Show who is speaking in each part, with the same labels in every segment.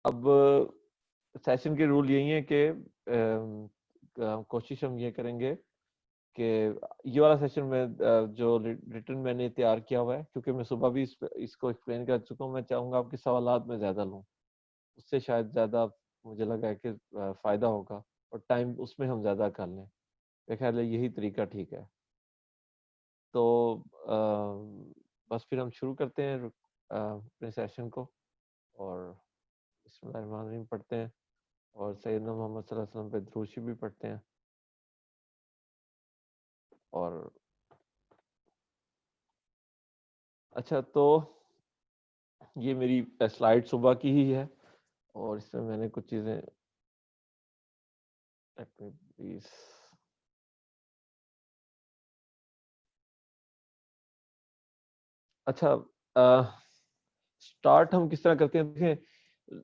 Speaker 1: अब सेशन के रूल यही है कि कोशिश हम ये करेंगे कि ये वाला सेशन में जो रिटर्न मैंने तैयार किया हुआ है, क्योंकि मैं सुबह भी इसको एक्सप्लेन कर चुका हूँ, मैं चाहूँगा आपके सवालात में ज़्यादा लूँ, उससे शायद ज़्यादा मुझे लगा है कि फ़ायदा होगा और टाइम उसमें हम ज़्यादा कर लें। मेरे ख्याल है यही तरीका ठीक है। तो बस फिर हम शुरू करते हैं अपने सेशन को और बिस्मिल्लाहिर्रहमानिर्रहीम पढ़ते हैं और सैयदना मोहम्मद सल्लल्लाहु अलैहि वसल्लम पे दुरूद शरीफ भी पढ़ते हैं। और अच्छा, तो ये मेरी स्लाइड सुबह की ही है और इसमें मैंने कुछ चीज़ें प्लीज। अच्छा, स्टार्ट हम किस तरह करते हैं? देखें,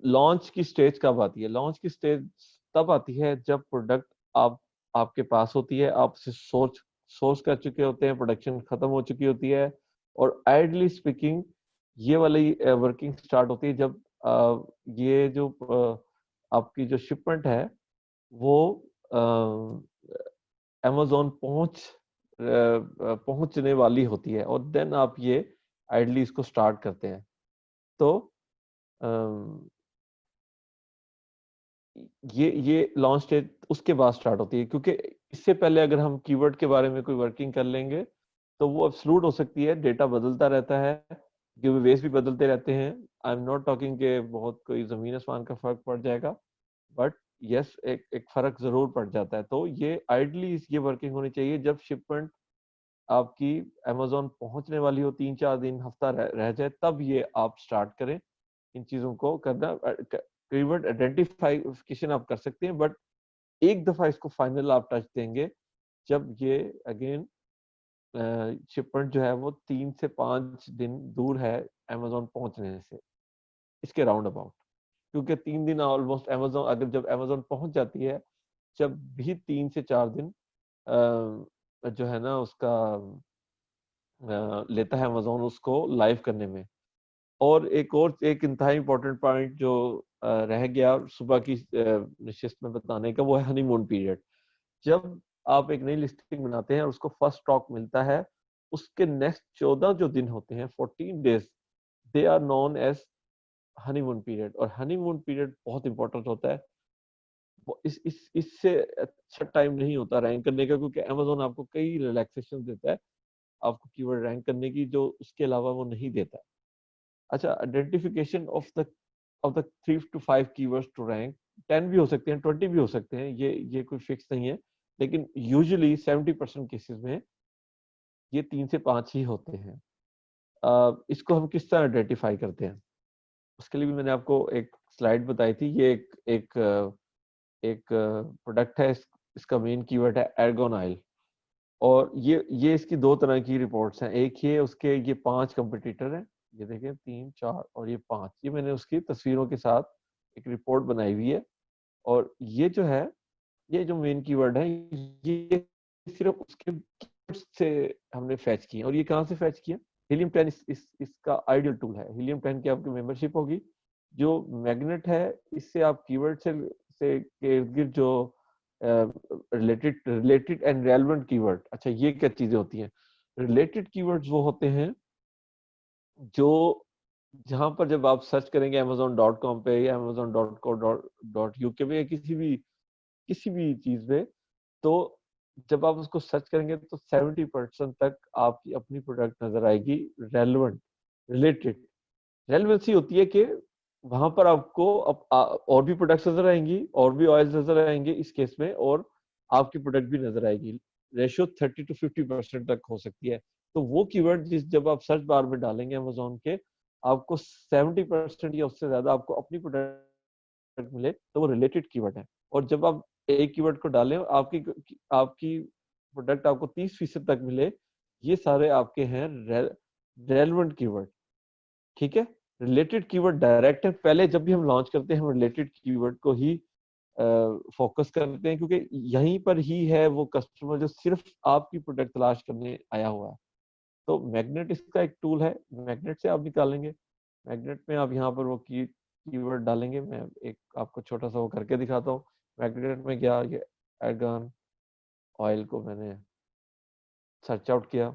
Speaker 1: लॉन्च की स्टेज कब आती है? लॉन्च की स्टेज तब आती है जब प्रोडक्ट आपके पास होती है, आप उसे सोर्स कर चुके होते हैं, प्रोडक्शन खत्म हो चुकी होती है और आइडली स्पीकिंग ये वाली वर्किंग स्टार्ट होती है जब ये जो आपकी जो शिपमेंट है वो अमेज़न पहुंचने वाली होती है और देन आप ये आइडली इसको स्टार्ट करते हैं। तो अम, ये लॉन्च स्टेज उसके बाद स्टार्ट होती है, क्योंकि इससे पहले अगर हम कीवर्ड के बारे में कोई वर्किंग कर लेंगे तो वो एब्सोल्यूट हो सकती है, डेटा बदलता रहता है, गिवअवेज भी बदलते रहते हैं। आई एम नॉट टॉकिंग के बहुत कोई जमीन आसमान का फर्क पड़ जाएगा, बट यस एक एक फर्क जरूर पड़ जाता है। तो ये आइडली ये वर्किंग होनी चाहिए जब शिपमेंट आपकी अमेज़न पहुंचने वाली हो, 3-4 दिन हफ्ता रह जाए, तब ये आप स्टार्ट करें इन चीजों को करना। कीवर्ड आइडेंटिफिकेशन आप कर सकते हैं, बट एक दफा इसको फाइनल आप टच देंगे जब ये अगेन शिपमेंट जो है वो 3 से 5 दिन दूर है अमेज़न पहुंचने से, इसके राउंड अबाउट। क्योंकि 3 दिन ऑलमोस्ट अमेज़न, अगर जब अमेज़न पहुंच जाती है, जब भी 3 से 4 दिन जो है ना उसका लेता है अमेज़न उसको लाइव करने में। और एक इंतहाई इंपॉर्टेंट पॉइंट जो रह गया सुबह की नशिस्त में बताने का, वो है हनीमून पीरियड। जब आप एक नई लिस्टिंग बनाते हैं और उसको फर्स्ट स्टॉक मिलता है, उसके नेक्स्ट 14 जो दिन होते हैं, 14 days, they are known as honeymoon period. और हनीमून पीरियड बहुत इंपॉर्टेंट होता है। इससे अच्छा टाइम नहीं होता रैंक करने का, क्योंकि अमेज़न आपको कई रिलैक्सेशन देता है आपको कीवर्ड रैंक करने की, जो उसके अलावा वो नहीं देता। अच्छा, identification of the 3 to 5 keywords to rank, 10 भी हो सकते हैं, 20 भी हो सकते हैं, ये कोई फिक्स नहीं है, लेकिन यूजुअली 70% केसेस में ये 3 से 5 ही होते हैं। इसको हम किस तरह आइडेंटिफाई करते हैं, उसके लिए भी मैंने आपको एक स्लाइड बताई थी। ये एक प्रोडक्ट है, इसका मेन कीवर्ड है एर्गोन ऑयल। और ये इसकी 2 तरह की रिपोर्ट्स हैं। एक ये उसके ये 5 कंपटीटर हैं, ये देखें 3, 4 और ये 5, ये मैंने उसकी तस्वीरों के साथ एक रिपोर्ट बनाई हुई है। और ये जो है, ये जो मेन कीवर्ड है, ये सिर्फ उसके कीवर्ड्स से हमने फैच किए। और ये कहाँ से फैच किया? हीलियम 10 इसका आइडियल टूल है। हीलियम 10 की आपकी मेंबरशिप होगी। जो मैग्नेट है, इससे आप कीवर्ड से के इर्द गिर्द जो रिलेटेड एंड रेलेवेंट कीवर्ड, अच्छा ये क्या चीजें होती हैं? रिलेटेड कीवर्ड्स वो होते हैं जो, जहां पर जब आप सर्च करेंगे amazon.com पे या amazon.co.uk पे या किसी भी चीज पे, तो जब आप उसको सर्च करेंगे तो 70% तक आपकी अपनी प्रोडक्ट नजर आएगी रेलेवेंट, रिलेटेड। रेलेवेंसी होती है कि वहां पर आपको और भी प्रोडक्ट्स नजर आएंगी, और भी ऑयल्स नजर आएंगे इस केस में, और आपकी प्रोडक्ट भी नजर आएगी। रेशियो 30 to 50% तक हो सकती है। तो वो कीवर्ड जब आप सर्च बार में डालेंगे अमेजोन के, आपको 70% या उससे ज्यादा आपको अपनी प्रोडक्ट मिले, तो वो रिलेटेड कीवर्ड है। और जब आप एक कीवर्ड को डालें, आपकी आपकी प्रोडक्ट आपको 30% तक मिले, ये सारे आपके हैं रेलेवेंट कीवर्ड। ठीक है, रिलेटेड कीवर्ड डायरेक्ट है। पहले जब भी हम लॉन्च करते हैं, हम रिलेटेड कीवर्ड को ही फोकस करते हैं, क्योंकि यहीं पर ही है वो कस्टमर जो सिर्फ आपकी प्रोडक्ट तलाश करने आया हुआ है। तो मैग्नेट इसका एक टूल है, मैग्नेट से आप निकालेंगे। मैग्नेट में आप यहाँ पर वो की कीवर्ड डालेंगे। मैं एक आपको छोटा सा वो करके दिखाता हूँ। मैग्नेट में गया, ये आर्गन ऑयल को मैंने सर्च आउट किया,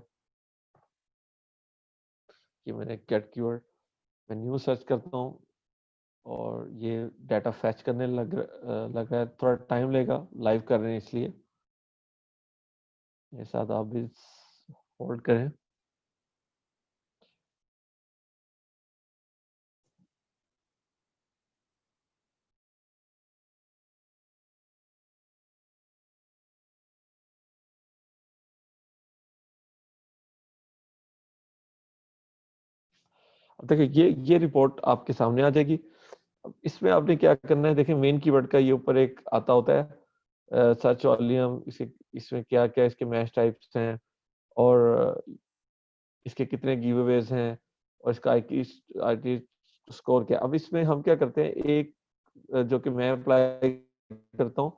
Speaker 1: कि मैंने गेट कीवर्ड, मैं न्यू सर्च करता हूँ और ये डाटा फैच करने लग रहा है। थोड़ा टाइम लेगा, लाइव कर रहे हैं इसलिए। ये साथ आप भी होल्ड करें। अब देखिए ये रिपोर्ट आपके सामने आ जाएगी। अब इसमें आपने क्या करना है, देखिए मेन कीवर्ड का ये ऊपर एक आता होता है सर्च वॉल्यूम, इसे इसमें क्या क्या इसके मैच टाइप्स हैं और इसके कितने गिव अवेज हैं और इसका आईटी स्कोर क्या। अब इसमें हम क्या करते हैं, एक जो कि मैं अप्लाई करता हूँ,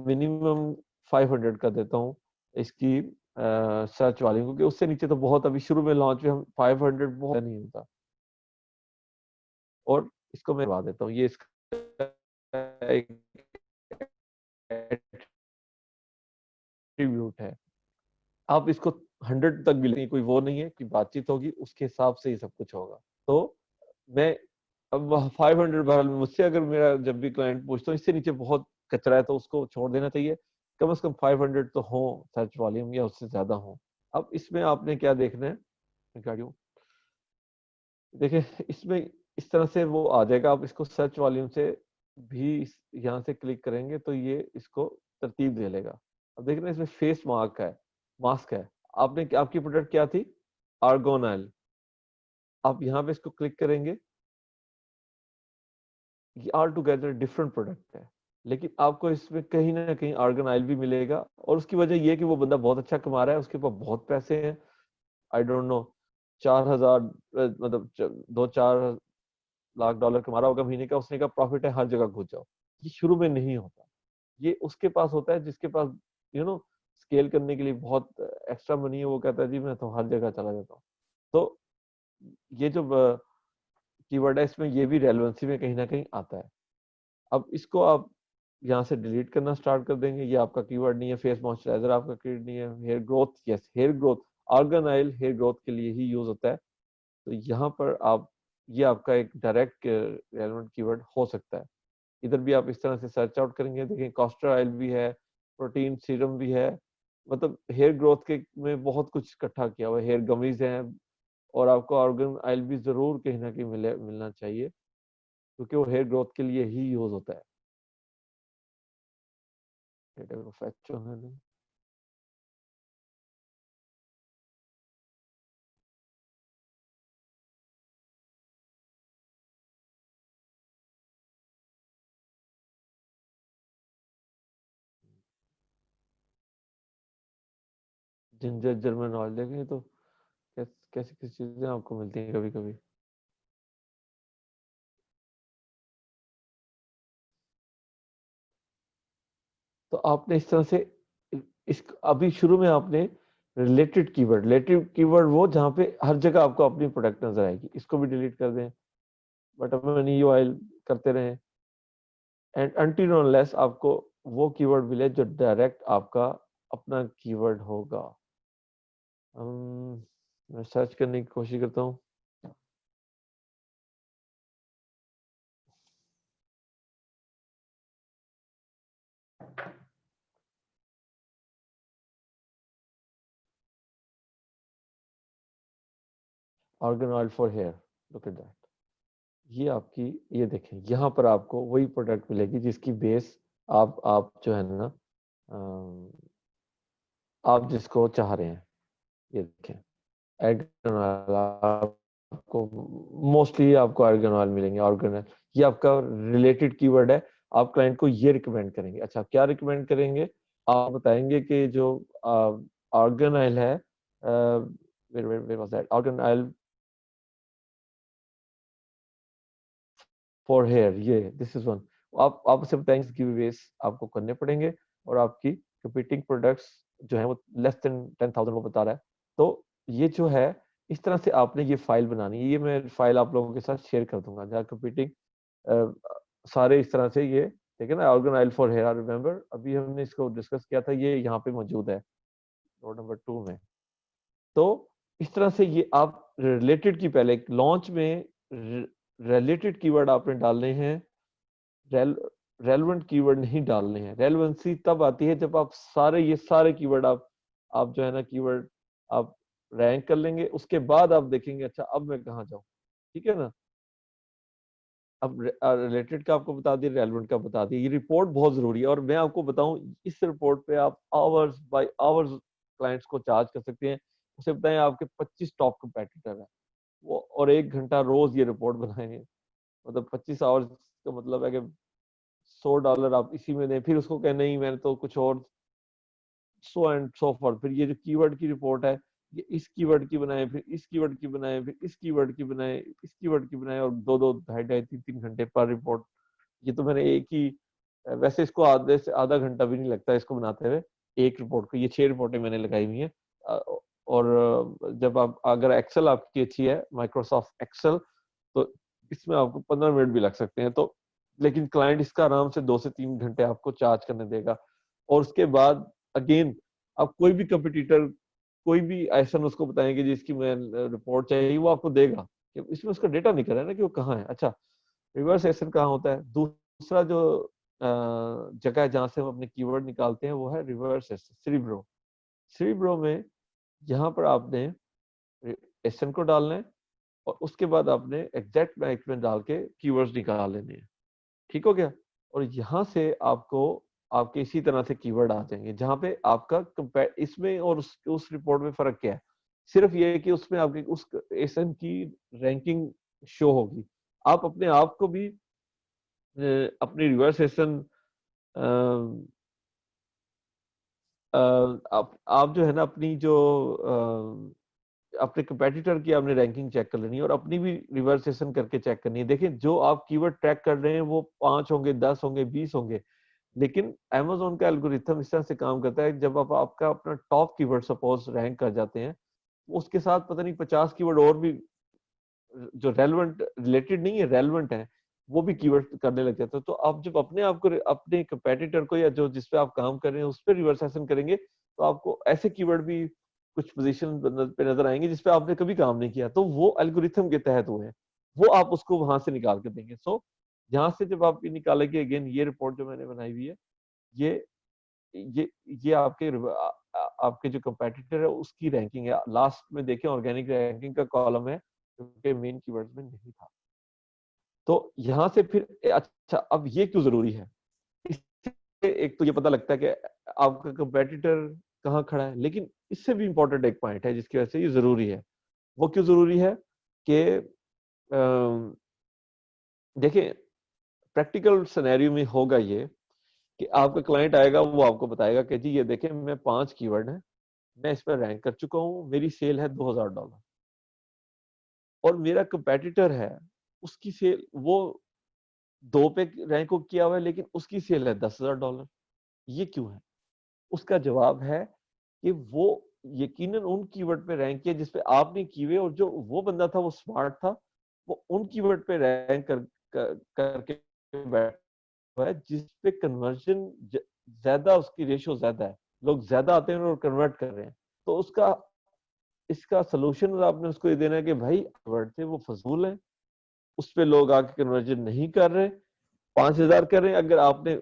Speaker 1: मिनिमम 500 का देता हूँ इसकी सर्च वाली, क्योंकि उससे नीचे तो बहुत, अभी शुरू में लॉन्च में हम 500 बहुत नहीं होता। और इसको मैं करवा देता हूँ, ये इसका एक एट्रीब्यूट है। आप इसको 100 तक भी लेंगे, कोई वो नहीं है कि बातचीत होगी, उसके हिसाब से ही सब कुछ होगा। तो मैं अब 500 बहरहाल मुझसे अगर मेरा जब भी क्लाइंट पूछता हूँ इससे नीचे बहुत कचरा है तो उसको छोड़ देना चाहिए। कम से कम 500 तो हो सर्च वॉल्यूम, या उससे ज्यादा हो। अब इसमें आपने क्या देखना है गाड़ियों, देखिए इसमें इस तरह से वो आ जाएगा। आप इसको सर्च वॉल्यूम से भी यहाँ से क्लिक करेंगे तो ये इसको तरतीब दे लेगा। अब देखना इसमें फेस मास्क है। आपने आपकी प्रोडक्ट क्या थी, आर्गोन ऑयल। आप यहाँ पे इसको क्लिक करेंगे, ये ऑल टुगेदर डिफरेंट प्रोडक्ट है, लेकिन आपको इसमें कहीं ना कहीं आर्गन ऑयल भी मिलेगा। और उसकी वजह ये है कि वो बंदा बहुत अच्छा कमा रहा है, उसके पास बहुत पैसे हैं। आई डोंट नो, 4,000 मतलब 2-4 लाख डॉलर कमा रहा होगा महीने का। उसने का प्रॉफिट है, हर जगह घुस जाओ। ये शुरू में नहीं होता, ये उसके पास होता है जिसके पास स्केल करने के लिए बहुत एक्स्ट्रा मनी है। वो कहता है जी मैं तो हर जगह चला जाता हूँ। तो ये जो कीवर्ड है इसमें ये भी रेलेवेंसी में कहीं ना कहीं आता है। अब इसको आप यहाँ से डिलीट करना स्टार्ट कर देंगे। ये आपका कीवर्ड नहीं है। फेस मॉइस्चराइजर आपका कीवर्ड नहीं है। Hair growth, yes hair growth, argan oil hair growth के लिए ही यूज होता है। तो यहाँ पर आप, ये आपका एक डायरेक्ट रेलेवेंट कीवर्ड हो सकता है। इधर भी आप इस तरह से सर्च आउट करेंगे, देखिए कॉस्टर ऑयल भी है, प्रोटीन सीरम भी है। मतलब हेयर ग्रोथ के में बहुत कुछ इकट्ठा किया हुआ है। हेयर गमीज हैं, और आपको ऑर्गन ऑयल भी जरूर कहीं ना कहीं मिलना चाहिए, क्योंकि वो हेयर ग्रोथ के लिए ही यूज होता है। डेटा को फैच होने दें। जिंजर जर्मन ऑयल देखें तो कैसी कैसी चीजें आपको मिलती हैं कभी कभी। तो आपने इस तरह से इस अभी शुरू में आपने रिलेटेड कीवर्ड वो जहाँ पे हर जगह आपको अपनी प्रोडक्ट नजर आएगी, इसको भी डिलीट कर दें। बट अपन ये ऑयल करते रहें, एंड अनटिल अनलेस आपको वो कीवर्ड मिले जो डायरेक्ट आपका अपना कीवर्ड होगा। मैं सर्च करने की कोशिश करता हूँ। Argan oil for hair, look at that. ये आपकी, ये देखें यहाँ पर आपको वही प्रोडक्ट मिलेगी जिसकी बेस आप जो है ना, आप जिसको चाह रहे हैं। ये देखें आर्गन ऑयल, आपको मोस्टली आपको आर्गन ऑयल मिलेंगे। आर्गन ऑयल ये आपका रिलेटेड कीवर्ड है। आप क्लाइंट को ये रिकमेंड करेंगे। अच्छा, क्या रिकमेंड करेंगे, आप बताएंगे कि जो आर्गन ऑयल है, आर्गन ऑयल फॉर हेयर, ये दिस इज वन। आप उसे बताएंगे गिव आपको करने पड़ेंगे, और आपकी कंपीटिंग प्रोडक्ट्स जो है वो लेस देन 10,000 वो बता रहा है। तो ये जो है इस तरह से आपने ये फाइल बनानी है। ये मैं फाइल आप लोगों के साथ शेयर कर दूंगा, जहाँ कंप्यूटिंग सारे इस तरह से ये ठीक है ना, ऑर्गेनाइज फॉर हेयर रिमेंबर, अभी हमने इसको डिस्कस किया था, ये यहाँ पे मौजूद है नोट नंबर 2 में। तो इस तरह से ये आप रिलेटेड की पहले लॉन्च में रिलेटेड कीवर्ड आपने डालने हैं, रेलेवेंट कीवर्ड नहीं डालने हैं। रेलेवेंसी तब आती है जब आप ये सारे कीवर्ड आप जो है ना कीवर्ड आप रैंक कर लेंगे, उसके बाद आप देखेंगे अच्छा अब मैं कहाँ जाऊँ, ठीक है ना। अब रिलेटेड का आपको बता दिया, रेलेवेंट का बता दिया। ये रिपोर्ट बहुत जरूरी है, और मैं आपको बताऊं इस रिपोर्ट पे आप आवर्स बाय आवर्स क्लाइंट्स को चार्ज कर सकते हैं। उसे बताएं आपके 25 टॉप कंपेटिटर हैं वो, और 1 घंटा रोज ये रिपोर्ट बनाएंगे, मतलब 25 आवर्स का मतलब है कि $100 आप इसी में दें, फिर उसको कहें नहीं मैंने तो कुछ और, सो एंड सो फॉर। फिर ये जो कीवर्ड की रिपोर्ट है, ये इस कीवर्ड की बनाए, फिर इस कीवर्ड की बनाए, फिर इस कीवर्ड की बनाए, इस कीवर्ड की बनाए, और 2-2 ढाई-ढाई 3-3 घंटे पर रिपोर्ट। ये तो मैंने एक ही, वैसे इसको आधे से आधा घंटा भी नहीं लगता इसको बनाते हुए, एक रिपोर्ट को। ये 6 रिपोर्टें मैंने लगाई हुई हैं। और जब आप अगर एक्सेल आपकी अच्छी है, माइक्रोसॉफ्ट एक्सेल, तो इसमें आपको 15 मिनट भी लग सकते हैं। तो लेकिन क्लाइंट इसका आराम से 2 से 3 घंटे आपको चार्ज करने देगा। और उसके बाद अगेन आप कोई भी कंपटीटर, कोई भी ऐसा उसको बताएंगे जिसकी मैं रिपोर्ट चाहिए, वो आपको देगा। इसमें उसका डेटा निकल रहा है ना कि वो कहाँ है। अच्छा, रिवर्स एशन कहाँ होता है? दूसरा जो जगह है जहाँ से हम अपने कीवर्ड निकालते हैं, वो है रिवर्स एशन, सेरिब्रो। सेरिब्रो में यहाँ पर आपने एशन को डालना है, और उसके बाद आपने एग्जैक्ट मैच में डाल के कीवर्ड्स निकाल लेने हैं। ठीक हो गया? और यहाँ से आपको आपके इसी तरह से कीवर्ड आ जाएंगे, जहाँ पे आपका इसमें और उस रिपोर्ट में फर्क क्या है? सिर्फ ये है कि उसमें आपकी उस एसन की रैंकिंग शो होगी। आप अपने आप को भी अपनी रिवर्स एसन आप जो है ना अपनी जो अपने कंपेटिटर की आपने रैंकिंग चेक कर लेनी है, और अपनी भी रिवर्सेशन करके चेक करनी है। देखिए जो आप कीवर्ड ट्रैक कर रहे हैं वो 5 होंगे, 10 होंगे, 20 होंगे, लेकिन Amazon का एल्गोरिथम इस तरह से काम करता है, जब आप आपका अपना टॉप कीवर्ड सपोज रैंक कर जाते हैं, उसके साथ पता नहीं 50 कीवर्ड और भी जो रेलेवेंट रिलेटेड नहीं है, रेलेवेंट है, वो भी कीवर्ड करने लग जाते हैं। तो आप जब अपने आप को अपने कंपेटिटर को, या जो जिस पे आप काम कर रहे हैं उस पर रिवर्सेशन करेंगे, तो आपको ऐसे कीवर्ड भी कुछ पोजीशन पे नजर आएंगे जिसपे आपने कभी काम नहीं किया, तो वो एल्गोरिथम के तहत हुए हैं, वो आप उसको वहां से निकाल के देंगे। सो यहाँ से जब आप ये निकालेंगे, अगेन ये रिपोर्ट जो मैंने बनाई हुई है, ये ये ये आपके जो कंपेटिटर है उसकी रैंकिंग है। लास्ट में देखें ऑर्गेनिक रैंकिंग का कॉलम है, क्योंकि मेन कीवर्ड्स में नहीं था। तो यहाँ से फिर अच्छा, अब ये क्यों जरूरी है? इससे एक तो ये पता लगता है कि आपका कंपेटिटर कहाँ खड़ा है, लेकिन इससे भी इंपॉर्टेंट एक पॉइंट है जिसकी वजह से ये जरूरी है। वो क्यों जरूरी है कि देखिए प्रैक्टिकल सिनेरियो में होगा ये कि आपका क्लाइंट आएगा, वो आपको बताएगा कि जी ये देखें मैं 5 कीवर्ड है, मैं इस पर रैंक कर चुका हूँ, मेरी सेल है $2000, और मेरा कंपेटिटर है उसकी सेल वो 2 पे रैंक किया हुआ है, लेकिन उसकी सेल है $10,000। ये क्यों है? उसका जवाब है कि वो यकीनन उन कीवर्ड पे रैंक किया जिसपे आपने की हुए, और जो वो बंदा था वो स्मार्ट था, वो उन कीवर्ड पे रैंक करके बैठा है जिसपे कन्वर्जन ज्यादा, उसकी रेशियो ज्यादा है, लोग ज्यादा आते हैं और कन्वर्ट कर रहे हैं। तो उसका इसका सोल्यूशन आपने उसको ये देना है कि भाई कीवर्ड थे वो फजूल है, उस पे लोग आके कन्वर्जन नहीं कर रहे, 5,000 कर रहे हैं। अगर आपने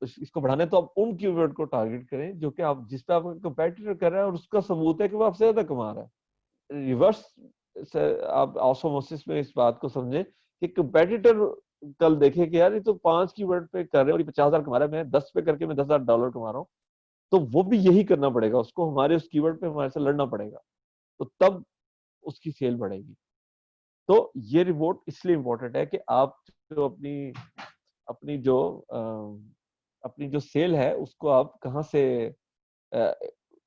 Speaker 1: इसको बढ़ाना है तो आप उन कीवर्ड को टारगेट करें जो कि आप जिस पे आपका कंपेटिटर कर रहा है और उसका सबूत है कि वो आपसे ज्यादा कमा रहा है। रिवर्स से आप ऑसमोसिस में इस बात को समझें कि कंपेटिटर कल देखे कि यार ये तो 5 कीवर्ड पे कर रहे हैं और ये 50,000 कमा रहा है, मैं 10 पे करके मैं $10,000 कमा रहा हूँ, तो वो भी यही करना पड़ेगा उसको, हमारे उस कीवर्ड पे हमारे से लड़ना पड़ेगा, तो तब उसकी सेल बढ़ेगी। तो ये रिपोर्ट इसलिए इंपॉर्टेंट है कि आप जो अपनी जो अपनी जो सेल है उसको आप कहाँ से अ,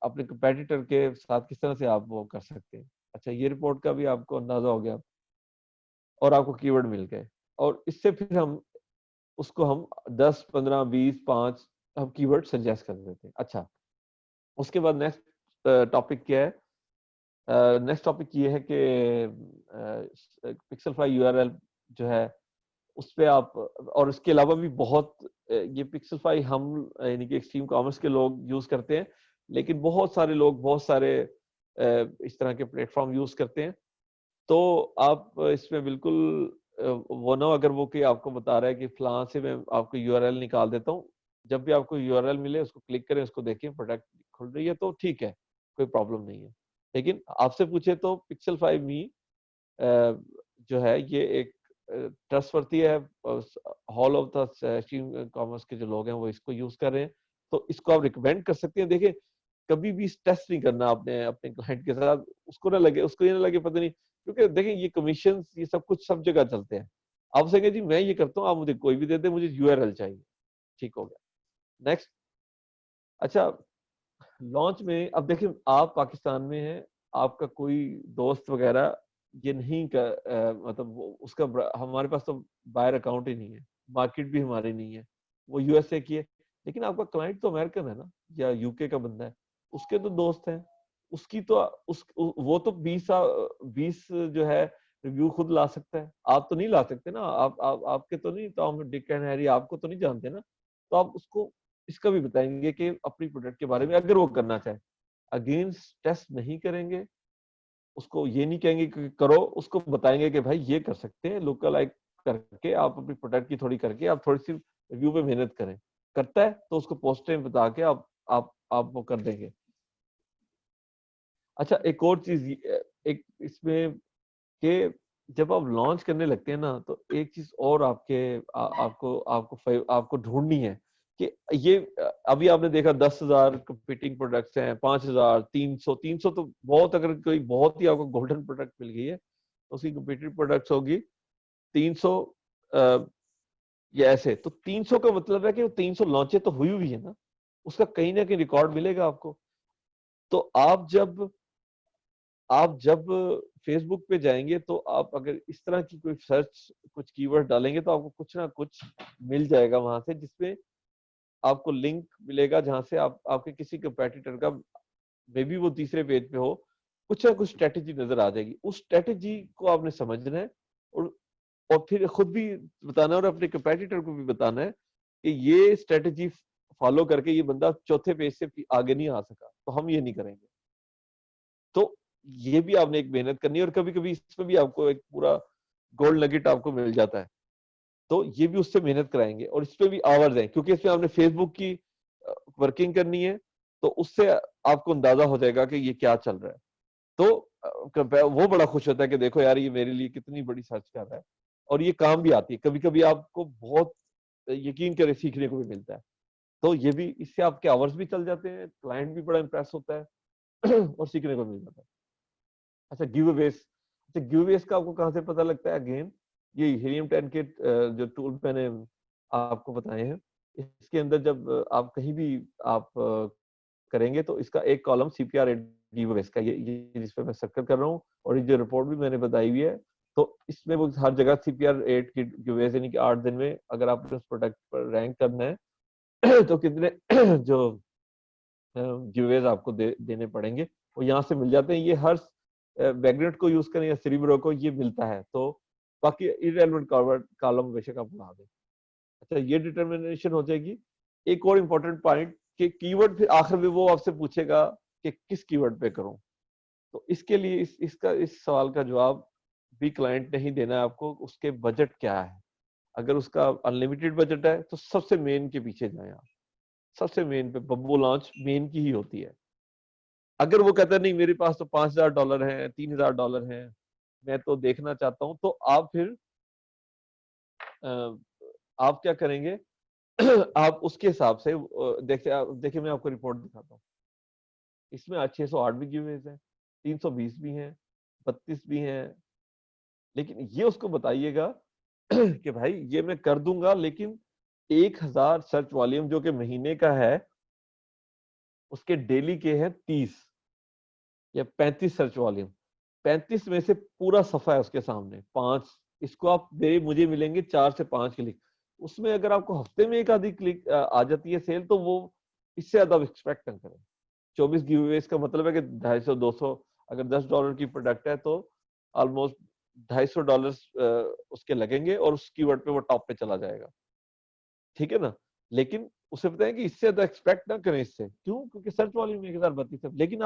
Speaker 1: अपने कंपेटिटर के साथ किस तरह से आप वो कर सकते हैं। अच्छा, ये रिपोर्ट का भी आपको अंदाजा हो गया, और आपको कीवर्ड मिल गए, और इससे फिर हम उसको हम 10, 15, 20, 5 हम कीवर्ड सजेस्ट कर देते हैं। अच्छा, उसके बाद नेक्स्ट टॉपिक क्या है नेक्स्ट टॉपिक ये है कि पिक्सेलफाई यूआरएल जो है उस पे आप, और इसके अलावा भी बहुत ये पिक्सेलफाई हम यानी कि एक्सट्रीम कॉमर्स के लोग यूज करते हैं, लेकिन बहुत सारे लोग बहुत सारे इस तरह के प्लेटफॉर्म यूज करते हैं। तो आप इसमें बिल्कुल वो ना, अगर वो कि आपको बता रहा है कि फलां से मैं आपको यूआरएल निकाल देता हूँ, जब भी आपको यूआरएल मिले उसको क्लिक करें, उसको देखें, प्रोडक्ट खुल रही है तो ठीक है, कोई प्रॉब्लम नहीं है। लेकिन आपसे पूछे तो पिक्सल 5 मी जो है ये एक ट्रस्टवर्थी है, hall of the stream commerce के जो लोग हैं वो इसको यूज कर रहे हैं, तो इसको आप रिकमेंड कर सकते हैं। देखिए कभी भी टेस्ट नहीं करना आपने अपने क्लाइंट के साथ, उसको ये ना लगे पता नहीं, क्योंकि देखिए ये कमीशन ये सब कुछ सब जगह चलते हैं। आप कहेंगे जी मैं ये करता हूँ, आप मुझे कोई भी दे दे, मुझे यूआरएल चाहिए, ठीक हो गया, नेक्स्ट। अच्छा, लॉन्च में अब देखिए आप पाकिस्तान में हैं, आपका कोई दोस्त वगैरह ये नहीं कर मतलब उसका हमारे पास तो बायर अकाउंट ही नहीं है, मार्केट भी हमारी नहीं है, वो यूएसए की है, लेकिन आपका क्लाइंट तो अमेरिकन है ना, या यूके का बंदा है, उसके तो दोस्त हैं, उसकी तो वो तो 20 जो है रिव्यू खुद ला सकता है, आप तो नहीं ला सकते ना, आपके तो नहीं, टॉम डिक एंड हैरी आपको तो नहीं जानते ना, तो आप उसको इसका भी बताएंगे कि अपनी प्रोडक्ट के बारे में अगर वो करना चाहे। अगेंस्ट टेस्ट नहीं करेंगे, उसको ये नहीं कहेंगे कि करो, उसको बताएंगे कि भाई ये कर सकते हैं, लोकल लाइक करके आप अपनी प्रोडक्ट की थोड़ी करके आप थोड़ी सी रिव्यू पे मेहनत करें, करता है तो उसको पोस्टें बता के आप वो कर देंगे। अच्छा, एक और चीज एक इसमें कि जब आप लॉन्च करने लगते हैं ना, तो एक चीज और आपको ढूंढनी है कि ये अभी आपने देखा 10,000 कंपीटिंग प्रोडक्ट्स हैं, 5,000, 300 तो बहुत, अगर कोई बहुत ही आपको गोल्डन प्रोडक्ट मिल गई है तो उसकी कंपीटिंग प्रोडक्ट्स होगी 300 या ऐसे, तो 300 का मतलब है कि वो 300 लॉन्चें तो हुई हुई है ना, उसका कहीं ना कहीं रिकॉर्ड मिलेगा आपको। तो आप जब फेसबुक पे जाएंगे तो आप अगर इस तरह की कोई सर्च कुछ कीवर्ड डालेंगे तो आपको कुछ ना कुछ मिल जाएगा वहां से, जिसमें आपको लिंक मिलेगा जहां से आप आपके किसी कंपेटिटर का, मे बी वो तीसरे पेज पे हो, कुछ ना कुछ स्ट्रेटेजी नजर आ जाएगी। उस स्ट्रेटेजी को आपने समझना है, और और फिर खुद भी बताना है और अपने कंपेटिटर को भी बताना है कि ये स्ट्रेटेजी फॉलो करके ये बंदा चौथे पेज से आगे नहीं आ सका, तो हम ये नहीं करेंगे। तो ये भी आपने एक मेहनत करनी है, और कभी कभी इसमें भी आपको एक पूरा गोल्ड नगेट आपको मिल जाता है, तो ये भी उससे मेहनत कराएंगे, और इस पे भी आवर्स हैं, क्योंकि इसमें आपने फेसबुक की वर्किंग करनी है, तो उससे आपको अंदाजा हो जाएगा कि ये क्या चल रहा है। तो वो बड़ा खुश होता है कि देखो यार ये मेरे लिए कितनी बड़ी सर्च कर रहा है, और ये काम भी आती है, कभी कभी आपको बहुत यकीन करे सीखने को भी मिलता है। तो ये भी, इससे आपके आवर्स भी चल जाते हैं, क्लाइंट भी बड़ा इंप्रेस होता है और सीखने को मिल जाता है। अच्छा, गिव अवेज, अच्छा गिव अवेज का आपको कहाँ से पता लगता है? अगेन ये हीलियम 10 के जो टूल मैंने आपको बताए हैं, इसके अंदर जब आप कहीं भी आप करेंगे तो इसका एक column CPR rate give Awez का, ये जिस पे मैं सर्कल कर रहा हूँ, और ये जो रिपोर्ट भी मैंने बताई हुई है, तो इसमें वो हर जगह सीपीआर 8 की गिव अवेज, यानी कि 8 दिन में अगर आपने उस प्रोडक्ट पर रैंक करना है तो कितने जो गिव अवेज आपको देने पड़ेंगे, वो यहाँ से मिल जाते हैं। ये हर मैग्नेट को यूज करें या सेरिब्रो को, ये मिलता है। तो बाकी इररेलेवेंट कॉलम बेशक आप उड़ा दें। अच्छा, ये डिटरमिनेशन हो जाएगी। एक और इम्पोर्टेंट पॉइंट कि कीवर्ड, फिर आखिर में वो आपसे पूछेगा कि किस कीवर्ड पे करूं, तो इसके लिए इस सवाल का जवाब भी क्लाइंट नहीं देना है आपको, उसके बजट क्या है। अगर उसका अनलिमिटेड बजट है तो सबसे मेन के पीछे जाए आप, सबसे मेन पे बब्बू लॉन्च मेन की ही होती है। अगर वो कहता है नहीं मेरे पास तो $5,000 है, $3,000 है, मैं तो देखना चाहता हूं, तो आप फिर आप क्या करेंगे आप उसके हिसाब से देखिए मैं आपको रिपोर्ट दिखाता हूँ। इसमें आज 608 भी गिवेज है, 320 भी हैं, 32 भी हैं, लेकिन ये उसको बताइएगा कि भाई ये मैं कर दूंगा, लेकिन 1,000 सर्च वॉल्यूम जो कि महीने का है, उसके डेली के हैं 30 या 35 सर्च वॉल्यूम, 35 में से पूरा सफा है उसके सामने 5, इसको आप दे, मुझे मिलेंगे 4 से 5 क्लिक। उसमें अगर आपको हफ्ते में एक आधी क्लिक आ जाती है सेल, तो वो इससे ज्यादा एक्सपेक्ट ना करें। 24 गिव अवेज का मतलब है कि 250, 200 अगर $10 की प्रोडक्ट है तो ऑलमोस्ट $250 उसके लगेंगे और उस कीवर्ड पे वो टॉप पे चला जाएगा, ठीक है ना। लेकिन उसे बताएं कि इससे ज्यादा एक्सपेक्ट ना करें इससे, क्यों? क्योंकि सर्च वॉल्यूम 1032 है। लेकिन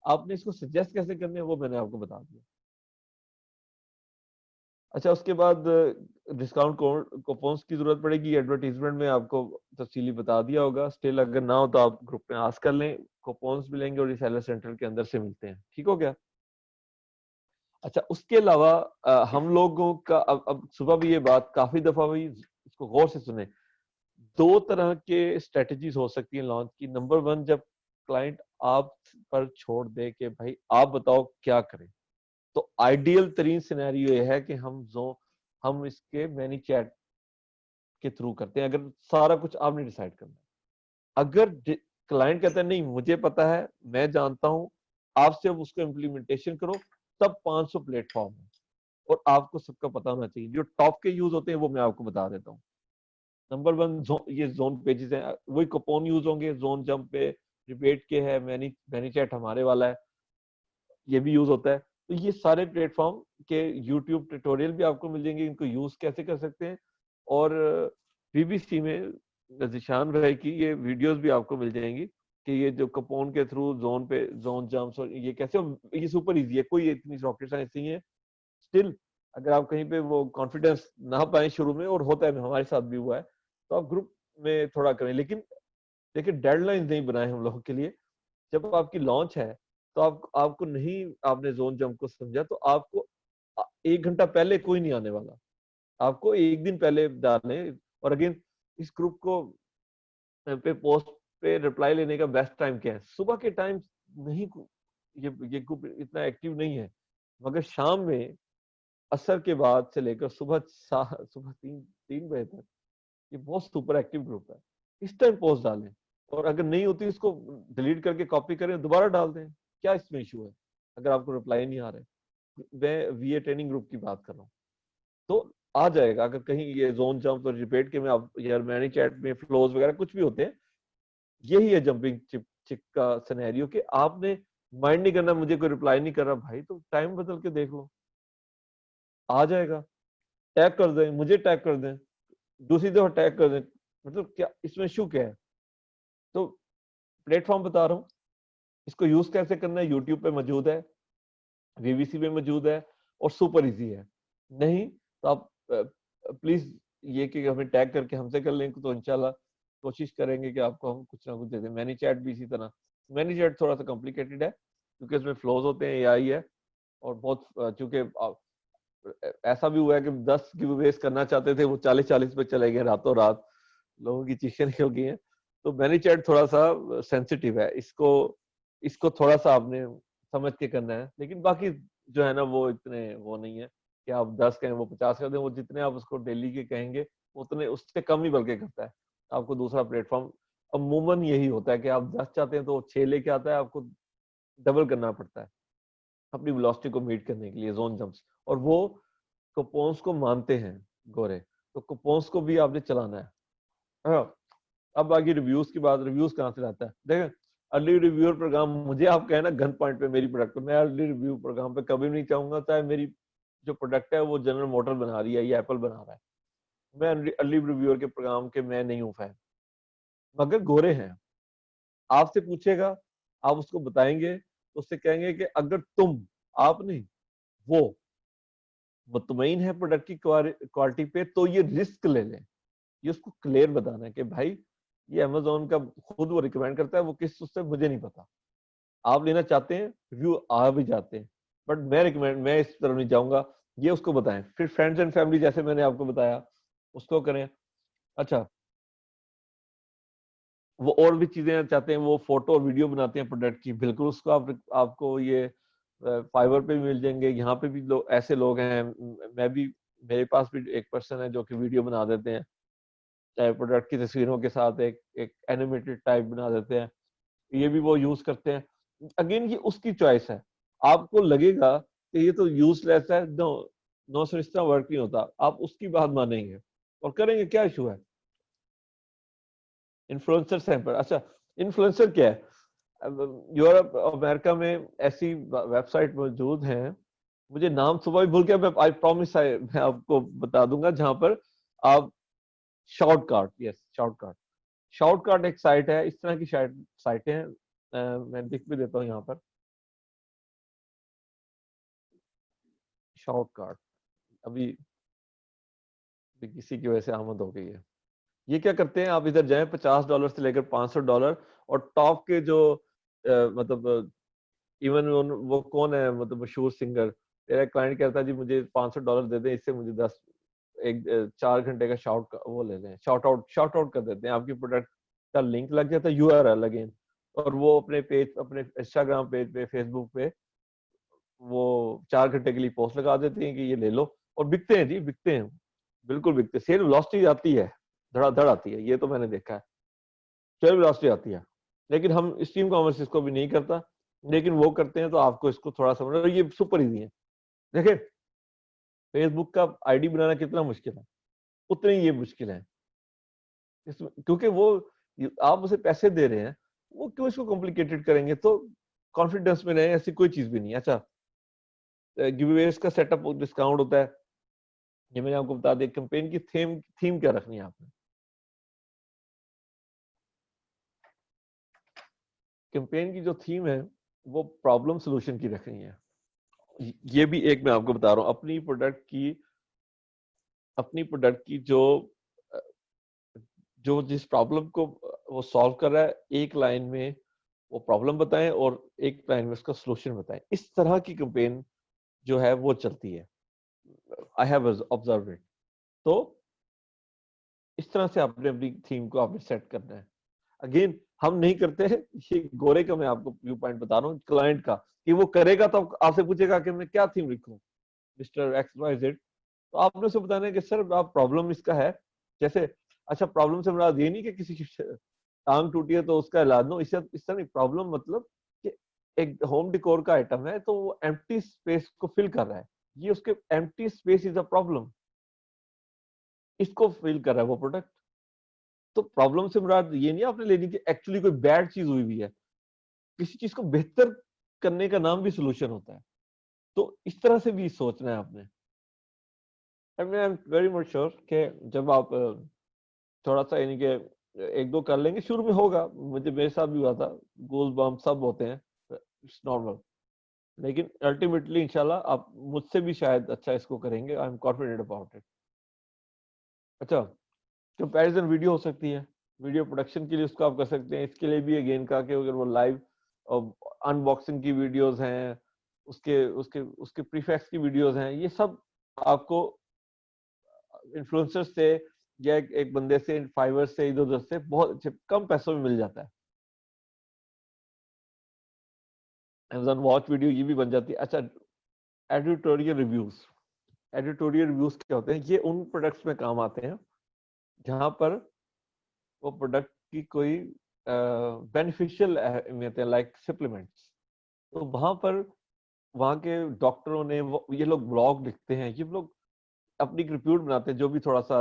Speaker 1: आपने इसको सजेस्ट कैसे करने हैं वो मैंने आपको बता दिया। अच्छा, उसके बाद डिस्काउंट कूपन्स की जरूरत पड़ेगी, एडवर्टीजमेंट में आपको तफसीली बता दिया होगा। स्टिल अगर ना हो तो आप ग्रुप में आस्क कर लें, कूपन्स मिलेंगे और रिसेलर सेंटर के अंदर से मिलते हैं, ठीक हो गया। अच्छा, उसके अलावा हम लोगों का अब सुबह भी ये बात काफी दफा हुई, इसको गौर से सुने। दो तरह के स्ट्रेटजीज हो सकती है लॉन्च की। नंबर वन, जब क्लाइंट आप पर छोड़ दे कि भाई आप बताओ क्या करें, तो आइडियल तरीन सिनेरियो ये है कि हम इसके मैनी चैट के थ्रू करते हैं, अगर सारा कुछ आपने डिसाइड करना है। अगर क्लाइंट कहता है नहीं मुझे पता है, मैं जानता हूं, आप सिर्फ उसको इम्प्लीमेंटेशन करो, तब 500 प्लेटफॉर्म है और आपको सबका पता होना चाहिए। जो टॉप के यूज होते हैं वो मैं आपको बता देता हूँ। नंबर वन, ये जोन पेजेस हैं, वही कूपन यूज होंगे। जोन जंप पे रिबेट के है, मैनी चैट हमारे वाला है, ये भी यूज होता है। तो ये सारे प्लेटफॉर्म के यूट्यूब ट्यूटोरियल भी आपको मिल जाएंगे, इनको यूज कैसे कर सकते हैं। और बीबीसी में जिशान भाई की ये वीडियोस भी आपको मिल जाएंगी कि ये जो कूपन के थ्रू जोन जंप्स और ये कैसे, ये सुपर इजी है, कोई इतनी रॉकेट साइंस नहीं है। स्टिल अगर आप कहीं पे वो कॉन्फिडेंस ना पाए शुरू में, और होता है, हमारे साथ भी हुआ है, तो आप ग्रुप में थोड़ा करें। लेकिन देखिए, डेडलाइन नहीं बनाए हम लोगों के लिए। जब आपकी लॉन्च है तो आपको नहीं, आपने जोन जंप को समझा तो आपको 1 घंटा पहले कोई नहीं आने वाला, आपको एक दिन पहले डालने। और अगेन, इस ग्रुप को पे पोस्ट पे रिप्लाई लेने का बेस्ट टाइम क्या है? सुबह के टाइम नहीं, ये ग्रुप इतना एक्टिव नहीं है, मगर शाम में असर के बाद से लेकर सुबह 3 बजे तक ये बहुत सुपर एक्टिव ग्रुप है। इस टाइम पोस्ट डालें, और अगर नहीं होती इसको डिलीट करके कॉपी करें, दोबारा डाल दें। क्या इसमें इशू है अगर आपको रिप्लाई नहीं आ रहे? मैं वीए ट्रेनिंग ग्रुप की बात कर रहा हूँ, तो आ जाएगा। अगर कहीं ये जोन जंप और रिपीट के में आप यार मैनी चैट में फ्लोज वगैरह कुछ भी होते हैं, यही है जंपिंग चिप चिक का सिनेरियो कि आपने माइंड नहीं करना मुझे कोई रिप्लाई नहीं कर रहा भाई, तो टाइम बदल के देख लो, आ जाएगा। टैग कर दें, मुझे टैग कर दें, दूसरी दफा टैग कर दें, मतलब क्या इसमें इशू क्या है? तो प्लेटफॉर्म बता रहा हूँ, इसको यूज कैसे करना है, यूट्यूब पे मौजूद है, वीवीसी पे मौजूद है, और सुपर इजी है। नहीं तो आप प्लीज ये कि हमें टैग करके हमसे कर लें, तो इंशाल्लाह कोशिश करेंगे कि आपको हम कुछ ना कुछ दे दें। मैनी चैट भी इसी तरह। मैनी चैट थोड़ा सा कॉम्प्लिकेटेड है क्योंकि इसमें फ्लोज होते हैं, एआई है, और बहुत चूंकि ऐसा भी हुआ है कि 10 गिवअवेज करना चाहते थे, वो 40-40 पे चले गए रातों रात, लोगों की चीखें निकल गई हैं। तो मैनी चैट थोड़ा सा सेंसिटिव है, इसको इसको थोड़ा सा आपने समझ के करना है। लेकिन बाकी जो है ना, वो इतने वो नहीं है कि आप 10 कहें वो 50 कर दें, वो जितने आप उसको डेली के कहेंगे उतने उससे कम ही बल्कि करता है। आपको दूसरा प्लेटफॉर्म अमूमन यही होता है कि आप 10 चाहते हैं तो 6 लेके आता है, आपको डबल करना पड़ता है अपनी वेलोसिटी को मीट करने के लिए, जोन जंप्स। और वो कूपन्स को मानते हैं गोरे, तो कूपन्स को भी आपने चलाना है। हाँ, अब बाकी रिव्यूज की बात, रिव्यूज कहाँ से लाता है? देखें, अर्ली रिव्यूअर प्रोग्राम, मुझे आप कहना गन पॉइंट पे मेरी प्रोडक्ट पे, मैं अर्ली रिव्यू प्रोग्राम पे कभी नहीं चाहूंगा, चाहे मेरी जो प्रोडक्ट है वो जनरल मोटर बना रही है या एप्पल बना रहा है, मैं अर्ली रिव्यूअर के प्रोग्राम के मैं नहीं हूँ फैन। मगर गोरे हैं, आपसे पूछेगा, आप उसको बताएंगे तो उससे कहेंगे कि अगर आप नहीं, वो मुतमईन है प्रोडक्ट की क्वालिटी पे, तो ये रिस्क ले लें। ये उसको क्लियर बताना है कि भाई ये अमेजोन का खुद वो रिकमेंड करता है, वो किस उससे मुझे नहीं पता। आप लेना चाहते हैं, रिव्यू आ भी जाते हैं, बट मैं इस तरफ नहीं जाऊंगा। ये उसको बताएं। फिर फ्रेंड्स एंड फैमिली, जैसे मैंने आपको बताया, उसको करें। अच्छा, वो और भी चीजें चाहते हैं, वो फोटो और वीडियो बनाते हैं प्रोडक्ट की, बिल्कुल उसको आपको ये फाइवर पे भी मिल जाएंगे। यहाँ पे भी ऐसे लोग हैं, मैं भी, मेरे पास भी एक पर्सन है जो कि वीडियो बना देते हैं, चाहे प्रोडक्ट की तस्वीरों के साथ एक एक एनिमेटेड टाइप बना देते हैं, ये भी वो यूज करते हैं। अगेन ये उसकी चॉइस है। आपको लगेगा कि ये तो यूजलेस है, नो, नो सर, इस तरह वर्क नहीं होता, आप उसकी बात मानेंगे और करेंगे, क्या इशू है? इन्फ्लुएंसर सैंपल, अच्छा, इन्फ्लुएंसर क्या है? यूरोप अमेरिका में ऐसी वेबसाइट मौजूद हैं, मुझे नाम सुबह भी भूल गया, मैं आई प्रॉमिस मैं आपको बता दूंगा, जहां पर आप शॉर्टकट, यस शॉर्टकट, शॉर्टकट एक साइट है, इस तरह की साइटें हैं। मैं लिख भी देता हूँ यहाँ पर, शॉर्टकट, अभी किसी की वजह से आमद हो गई है। ये क्या करते हैं, आप इधर जाएं, $50 से लेकर $500, और टॉप के जो मतलब इवन वो कौन है, मतलब मशहूर सिंगर, मेरा क्लाइंट कहता है जी मुझे $500 दे दें, इससे मुझे 4 घंटे का वो ले लें, शॉर्ट आउट कर देते हैं, आपकी प्रोडक्ट का लिंक लग जाता है, यूआरएल अगेन, और वो अपने पेज, अपने इंस्टाग्राम पेज पे, फेसबुक पे वो 4 घंटे के लिए पोस्ट लगा देते हैं कि ये ले लो, और बिकते हैं जी, बिकते हैं, बिल्कुल बिकते हैं। सेल वेलोसिटी आती है, धड़ाधड़ आती है, ये तो मैंने देखा है, सेल वेलोसिटी आती है। लेकिन हम स्ट्रीम कॉमर्स इसको भी नहीं करता, लेकिन वो करते हैं, तो आपको इसको थोड़ा समझना, ये सुपर इजी है। देखिए, फेसबुक का आईडी बनाना कितना मुश्किल है, उतनी ये मुश्किल है इसमें, क्योंकि वो आप उसे पैसे दे रहे हैं, वो क्यों इसको कॉम्प्लिकेटेड करेंगे। तो कॉन्फिडेंस में रहे, ऐसी कोई चीज भी नहीं है। अच्छा, गिवअवेज का सेटअप, डिस्काउंट होता है, ये मैंने आपको बता दिया। कैंपेन की थीम थीम क्या रखनी है आपने, कैंपेन की जो थीम है वो प्रॉब्लम सोल्यूशन की रखनी है। ये भी एक मैं आपको बता रहा हूँ, अपनी प्रोडक्ट की जो जिस प्रॉब्लम को वो सॉल्व कर रहा है, एक लाइन में वो प्रॉब्लम बताएं और एक लाइन में उसका सोल्यूशन बताएं, इस तरह की कैंपेन जो है वो चलती है। I have observe it. तो इस तरह से आपने अपनी थीम को आपने सेट करना है। अगेन, हम नहीं करते हैं, ये गोरे का मैं आपको व्यू पॉइंट बता रहा हूँ क्लाइंट का, कि वो करेगा तो आपसे पूछेगा कि मैं क्या थीम लिखूं, मिस्टर एक्स वाई जेड। तो आपने उसे बताना है कि सर आप प्रॉब्लम इसका है, जैसे, अच्छा प्रॉब्लम से मुराद ये नहीं कि किसी की टांग टूटी है तो उसका इलाज, नो, इस तरह नहीं, प्रॉब्लम मतलब कि एक होम डिकोर का आइटम है, तो वो एम्प्टी स्पेस को फिल कर रहा है, ये उसके empty space is a problem, इसको फिल कर रहा है वो प्रोडक्ट। तो प्रॉब्लम से मुराद ये नहीं आपने लेनी कि एक्चुअली कोई बैड चीज हुई हुई है, किसी चीज को बेहतर करने का नाम भी सोल्यूशन होता है। तो इस तरह से भी सोचना है आपने। I am very much sure कि जब आप थोड़ा सा यानी कि एक दो कर लेंगे, शुरू में होगा, मुझे मेरे साथ भी हुआ था, गोल बम्प सब होते हैं, इट्स नॉर्मल, लेकिन अल्टीमेटली इंशाल्लाह आप मुझसे भी शायद अच्छा इसको करेंगे, I am confident about it. अच्छा, कंपैरिजन वीडियो हो सकती है, वीडियो प्रोडक्शन के लिए उसको आप कर सकते हैं, इसके लिए भी अगेन का कि अगर वो लाइव अनबॉक्सिंग की वीडियोस हैं, उसके उसके उसके प्रीफैक्स की वीडियोस हैं, ये सब आपको इन्फ्लुएंसर से या एक बंदे से, फाइवर से, इधर उधर से बहुत कम पैसों में मिल जाता है। Amazon वॉच वीडियो ये भी बन जाती है। अच्छा, एडिटोरियल रिव्यूज, एडिटोरियल रिव्यूज क्या होते हैं, ये उन प्रोडक्ट्स में काम आते हैं जहां पर वो प्रोडक्ट की कोई बेनिफिशियल अहमियत है, लाइक सप्लीमेंट्स, तो वहां पर वहां के डॉक्टरों ने ये लोग ब्लॉग लिखते हैं, ये लोग अपनी रिप्यूट बनाते हैं, जो भी थोड़ा सा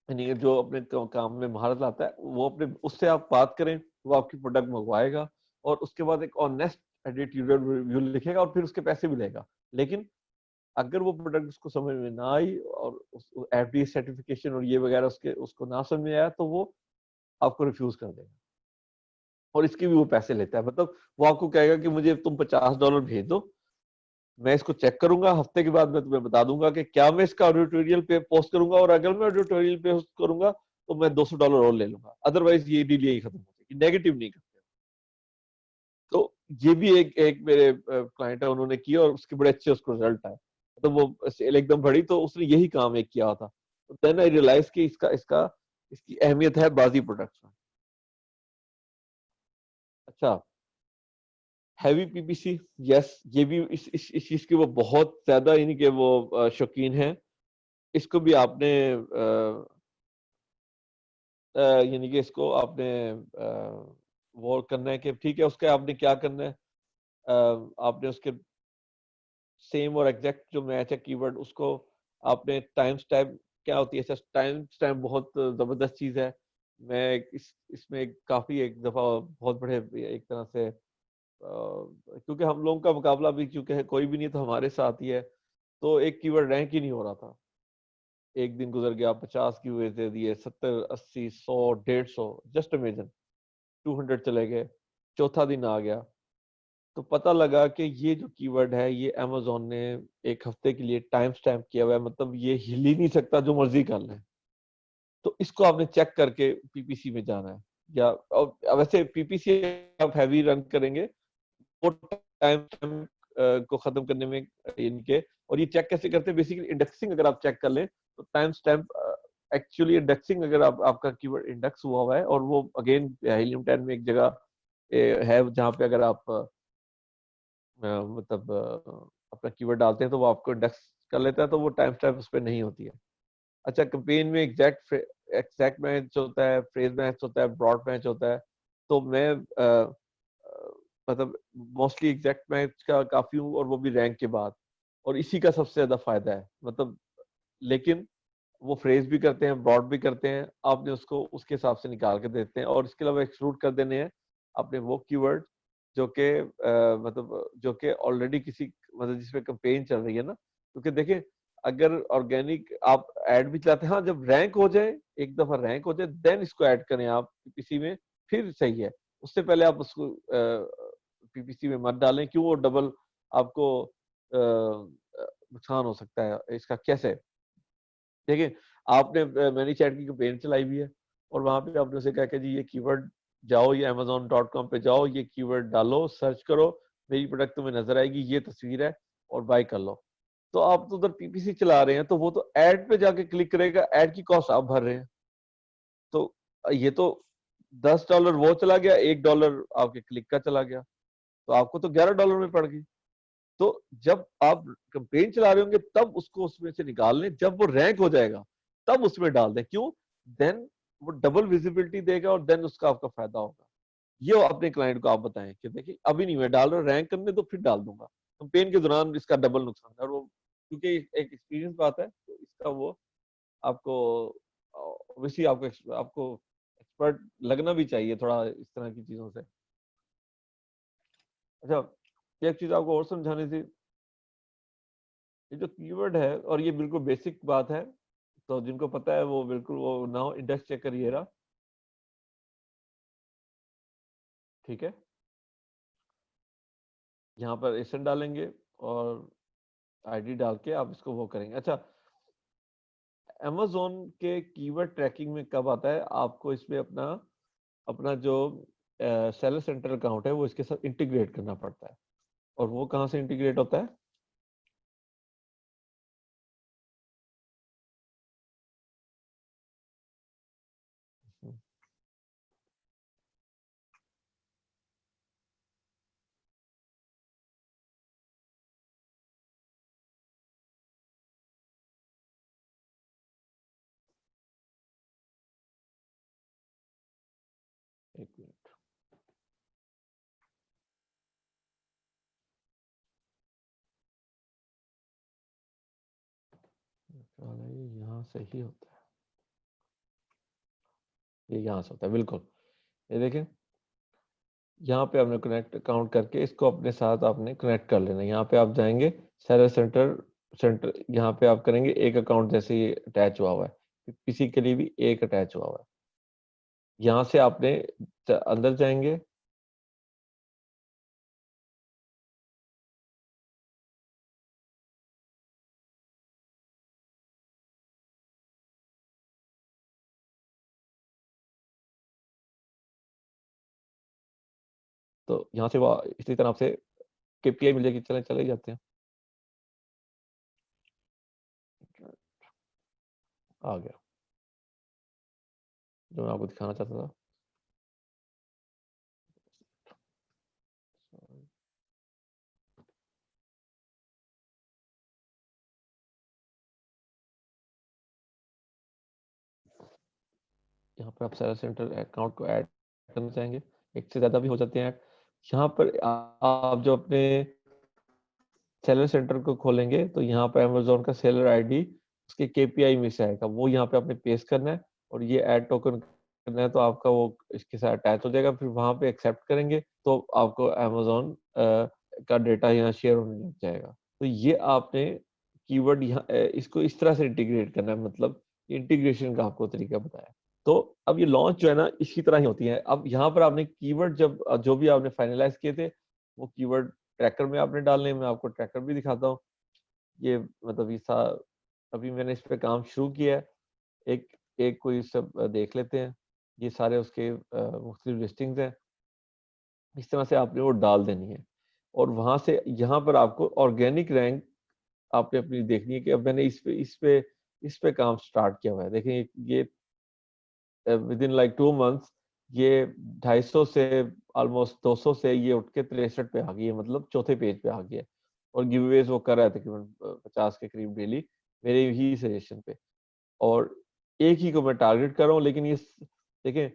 Speaker 1: यानी जो अपने काम में महारत लाता है, वो अपने उससे आप बात करें, वो आपकी प्रोडक्ट मंगवाएगा, और उसके बाद एक ऑनेस्ट एडिटोरियल रिव्यू लिखेगा, और फिर उसके पैसे भी लेगा। लेकिन अगर वो प्रोडक्ट उसको समझ में ना आई, और एफडीए सर्टिफिकेशन और ये वगैरह उसको ना समझ में आया, तो वो आपको रिफ्यूज कर देगा, और इसके भी वो पैसे लेता है। मतलब वो आपको कहेगा कि मुझे तुम $50 भेज दो, मैं इसको चेक करूंगा, हफ्ते के बाद मैं तुम्हें बता दूंगा कि क्या मैं इसका ऑडिटोरियल पे पोस्ट करूंगा, और अगर मैं ऑडिटोरियल पे पोस्ट करूंगा तो मैं $200 और ले लूंगा, अदरवाइज ये डील यही खत्म हो जाएगी। नेगेटिव नहीं करते। तो ये भी एक मेरे क्लाइंट है, उन्होंने किया और उसके बड़े अच्छे उसको रिजल्ट आए, तो वो सेल एकदम बढ़ी, तो उसने यही काम एक किया था। देन आई रियलाइज कि इसका इसका इसकी अहमियत है बाजी प्रोडक्ट्स में। अच्छा, हैवी पीपीसी, यस, ये भी इस चीज की वो बहुत ज्यादा यानी कि वो शौकीन है। इसको भी आपने यानी कि इसको आपने वो करना है कि ठीक है, उसके आपने क्या करना है, आपने उसके सेम और एग्जैक्ट जो मैच है कीवर्ड, उसको आपने टाइम स्टैम्प क्या होती है, टाइम स्टैम्प बहुत जबरदस्त चीज है। इसमें काफी एक दफा बहुत बड़े एक तरह से क्योंकि हम लोगों का मुकाबला भी क्योंकि है, कोई भी नहीं तो हमारे साथ ही है, तो एक कीवर्ड रैंक ही नहीं हो रहा था। एक दिन गुजर गया, 50 कीवर्ड दे दिए, 70, 80, 100, 150, जस्ट इमेजिन 200 चले गए। चौथा दिन आ गया तो पता लगा कि ये जो कीवर्ड है ये अमेजोन ने एक हफ्ते के लिए टाइम स्टैम्प किया हुआ है, मतलब ये हिल ही नहीं सकता जो मर्जी कर ले। तो इसको आपने चेक करके पीपीसी में जाना है, या वैसे पीपीसी आप हैवी रन करेंगे वो टाइम को खत्म करने में इनके। और ये चेक कैसे करते हैं, बेसिकली इंडेक्सिंग अगर आप चेक कर लें तो टाइम स्टैम्प एक्चुअली इंडेक्सिंग, अगर आपका कीवर्ड इंडेक्स हुआ हुआ है और वो अगेन हीलियम 10 में एक जगह है जहाँ पे अगर आप मतलब अपना कीवर्ड डालते हैं तो वो आपको इंडेक्स कर लेता है, तो वो टाइम स्टैम्प उस पर नहीं होती है। अच्छा, कैंपेन में एग्जैक्ट मैच होता है, फ्रेज मैच होता है, ब्रॉड मैच होता है। तो मैं मतलब मोस्टली एग्जैक्ट मैच का काफी हूँ, और वो भी रैंक के बाद, और इसी का सबसे ज्यादा फायदा है मतलब। लेकिन वो फ्रेज भी करते हैं, ब्रॉड भी करते हैं, आपने उसको उसके हिसाब से निकाल के देते हैं, और इसके अलावा एक्सक्लूड कर देने हैं अपने वो कीवर्ड जो कि मतलब जो कि ऑलरेडी किसी मतलब जिसपे कैंपेन चल रही है ना। क्योंकि देखिए, अगर ऑर्गेनिक आप ऐड भी चलाते हैं, हाँ जब रैंक हो जाए, एक दफा रैंक हो जाए, देन इसको ऐड करें आप पीपीसी में, फिर सही है। उससे पहले आप उसको पीपीसी में मत डालें, क्यों वो डबल आपको नुकसान हो सकता है इसका। कैसे, देखिए आपने मैंने चैट की कैंपेन चलाई हुई है, और वहां पे आपने उसे कहा कि जी ये कीवर्ड जाओ, ये amazon.com पे जाओ, ये कीवर्ड डालो, सर्च करो, मेरी प्रोडक्ट तुम्हें नजर आएगी, ये तस्वीर है, और बाय कर लो। तो आप तो उधर पीपीसी चला रहे हैं, तो वो तो ऐड पे जाके क्लिक करेगा, ऐड की कॉस्ट आप भर रहे हैं। तो ये तो $10 वो चला गया, $1 आपके क्लिक का चला गया, तो आपको तो $11 में पड़ गई। तो जब आप कैंपेन चला रहे होंगे तब उसको उसमें से निकाल लें, जब वो रैंक हो जाएगा तब उसमें डाल दें। क्यों? देन वो डबल विजिबिलिटी देगा, और देन उसका आपका फायदा होगा। ये अपने क्लाइंट को आप बताएं कि देखिए अभी नहीं मैं डाल रहा, रैंक करने तो फिर डाल दूंगा, कैंपेन के दौरान इसका डबल नुकसान है। और वो क्योंकि एक एक्सपीरियंस बात है, तो इसका वो आपको ऑब्वियसली आपको आपको एक्सपर्ट लगना भी चाहिए थोड़ा इस तरह की चीजों से। अच्छा, एक चीज आपको और समझानी थी, ये जो कीवर्ड है, और ये बिल्कुल बेसिक बात है, तो जिनको पता है वो बिल्कुल वो नाउ इंडेक्स चेक करिएगा। ठीक है, यहाँ पर एसन डालेंगे और आईडी डाल के आप इसको वो करेंगे। अच्छा, अमेजोन के कीवर्ड ट्रैकिंग में कब आता है, आपको इसमें अपना अपना जो सेलर सेंटर अकाउंट है वो इसके साथ इंटीग्रेट करना पड़ता है। और वो कहाँ से इंटीग्रेट होता है? एक मिनट, ये यहाँ से ही होता है, ये यहाँ से होता है बिल्कुल। ये देखें, यहाँ पे आपने कनेक्ट अकाउंट करके इसको अपने साथ आपने कनेक्ट कर लेना। यहाँ पे आप जाएंगे सेलर सेंटर सेंटर, यहाँ पे आप करेंगे एक अकाउंट जैसे ये अटैच हुआ हुआ है, किसी के लिए भी एक अटैच हुआ हुआ है। यहाँ से आपने अंदर जाएंगे, तो यहाँ से वो इसी तरह से केपीआई मिल जाएगी। चले चले जाते हैं, आ गया जो मैं आपको दिखाना चाहता था। यहाँ पर आप सेलर सेंटर अकाउंट को ऐड करना चाहेंगे, एक से ज्यादा भी हो जाते हैं ऐड। यहाँ पर आप जो अपने सेलर सेंटर को खोलेंगे तो यहाँ पर अमेजोन का सेलर आईडी उसके केपीआई में से आएगा, वो यहाँ पे आपने पेस्ट करना है, और ये ऐड टोकन करना है तो आपका वो इसके साथ अटैच हो जाएगा, फिर वहाँ पे एक्सेप्ट करेंगे तो आपको अमेज़न का डेटा यहाँ शेयर होने लग जाएगा। तो ये आपने कीवर्ड यहाँ इसको इस तरह से इंटीग्रेट करना है, मतलब इंटीग्रेशन का आपको तरीका बताया। तो अब ये लॉन्च जो है ना इसी तरह ही होती है। अब यहाँ पर आपने कीवर्ड जब जो भी आपने फाइनलाइज़ किए थे, वो कीवर्ड ट्रैकर में आपने डालने हैं। मैं आपको ट्रैकर भी दिखाता हूँ। ये मतलब ये सा अभी मैंने इस पे काम शुरू किया है। एक एक कोई सब देख लेते हैं। ये सारे उसके मुख्तलिफ लिस्टिंग्स हैं। इस तरह से आपने वो डाल देनी है और वहाँ से यहाँ पर आपको ऑर्गेनिक रैंक आपने अपनी देखनी है कि अब मैंने इस पे काम स्टार्ट किया हुआ है। देखिए ये विदिन लाइक 2 मंथ्स ये 250 से ऑलमोस्ट 200 से ये उठ के 63 पे आ गई है, मतलब चौथे पेज पे आ गई है। और गिवअवेज वो कर रहा है तकरीबन 50 के करीब डेली मेरे ही सजेशन पे। और एक ही को मैं टारगेट कर रहा हूँ, लेकिन ये देखें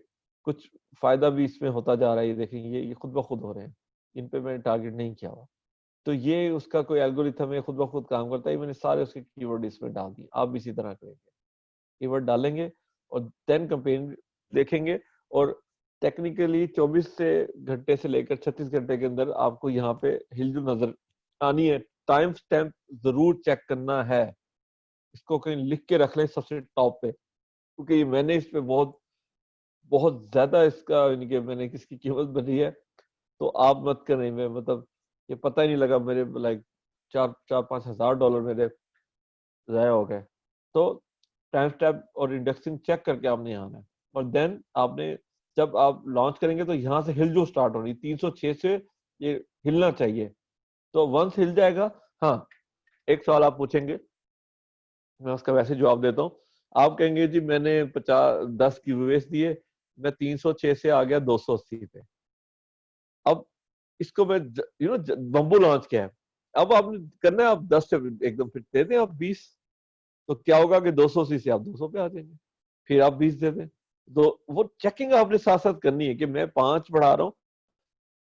Speaker 1: कुछ फायदा भी इसमें होता जा रहा है। ये देखें ये खुद ब खुद हो रहे हैं, इन पे मैंने टारगेट नहीं किया हुआ। तो ये उसका कोई एल्गोरिथम है, खुद ब खुद काम करता है। मैंने सारे उसके कीवर्ड इसमें डाल दिए। आप भी इसी तरह करेंगे, कीवर्ड डालेंगे और देन कैंपेन देखेंगे। और टेक्निकली 24 से घंटे से लेकर 36 घंटे के अंदर आपको यहाँ पे हिल नजर आनी है। टाइम स्टैम्प जरूर चेक करना है, इसको कहीं लिख के रख लें सबसे टॉप पे, क्योंकि मैंने इस पे बहुत बहुत ज्यादा इसका यानी कि मैंने किसकी कीमत बनी है तो आप मत करें। मैं मतलब ये पता ही नहीं लगा मेरे लाइक 4-5 हज़ार डॉलर मेरे ज़ाया हो गए। तो टाइम स्टैम्प और इंडेक्सिंग चेक करके आपने यहाँ आना है। और देन आपने जब आप लॉन्च करेंगे तो यहाँ से हिल जो स्टार्ट होनी 306 से ये हिलना चाहिए। तो वंस हिल जाएगा, हाँ एक सवाल आप पूछेंगे, मैं उसका वैसे जवाब देता हूँ। आप कहेंगे जी मैंने 10 गिवअवेज दिए, मैं 306 से आ गया 280 पे। अब इसको मैं बम्बू लॉन्च किया है। अब आपने करना है, आप 10 से एकदम फिर दे दें आप 20। तो क्या होगा कि 280 से आप 200 पे आ जाएंगे। फिर आप 20 दे दें। तो वो चेकिंग आपने साथ साथ करनी है कि मैं 5 बढ़ा रहा हूँ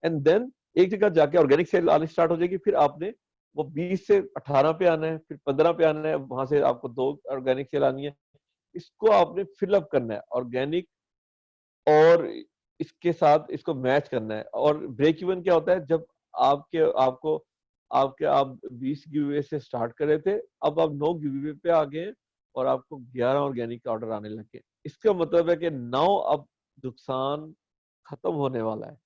Speaker 1: एंड देन एक जगह जाके ऑर्गेनिक सेल आनी स्टार्ट हो जाएगी। फिर आपने वो 20 से 18 पे आना है, फिर 15 पे आना है, वहां से आपको 2 ऑर्गेनिक सेल आनी है। इसको आपने फिलअप करना है ऑर्गेनिक और इसके साथ इसको मैच करना है। और ब्रेक इवन क्या होता है, जब आपके आपको आपके आप 20 गिवअवे से स्टार्ट कर रहे थे, अब आप 9 गिवअवे पे आ गए और आपको 11 ऑर्गेनिक ऑर्डर आने लगे। इसका मतलब है कि 9 अब नुकसान खत्म होने वाला है।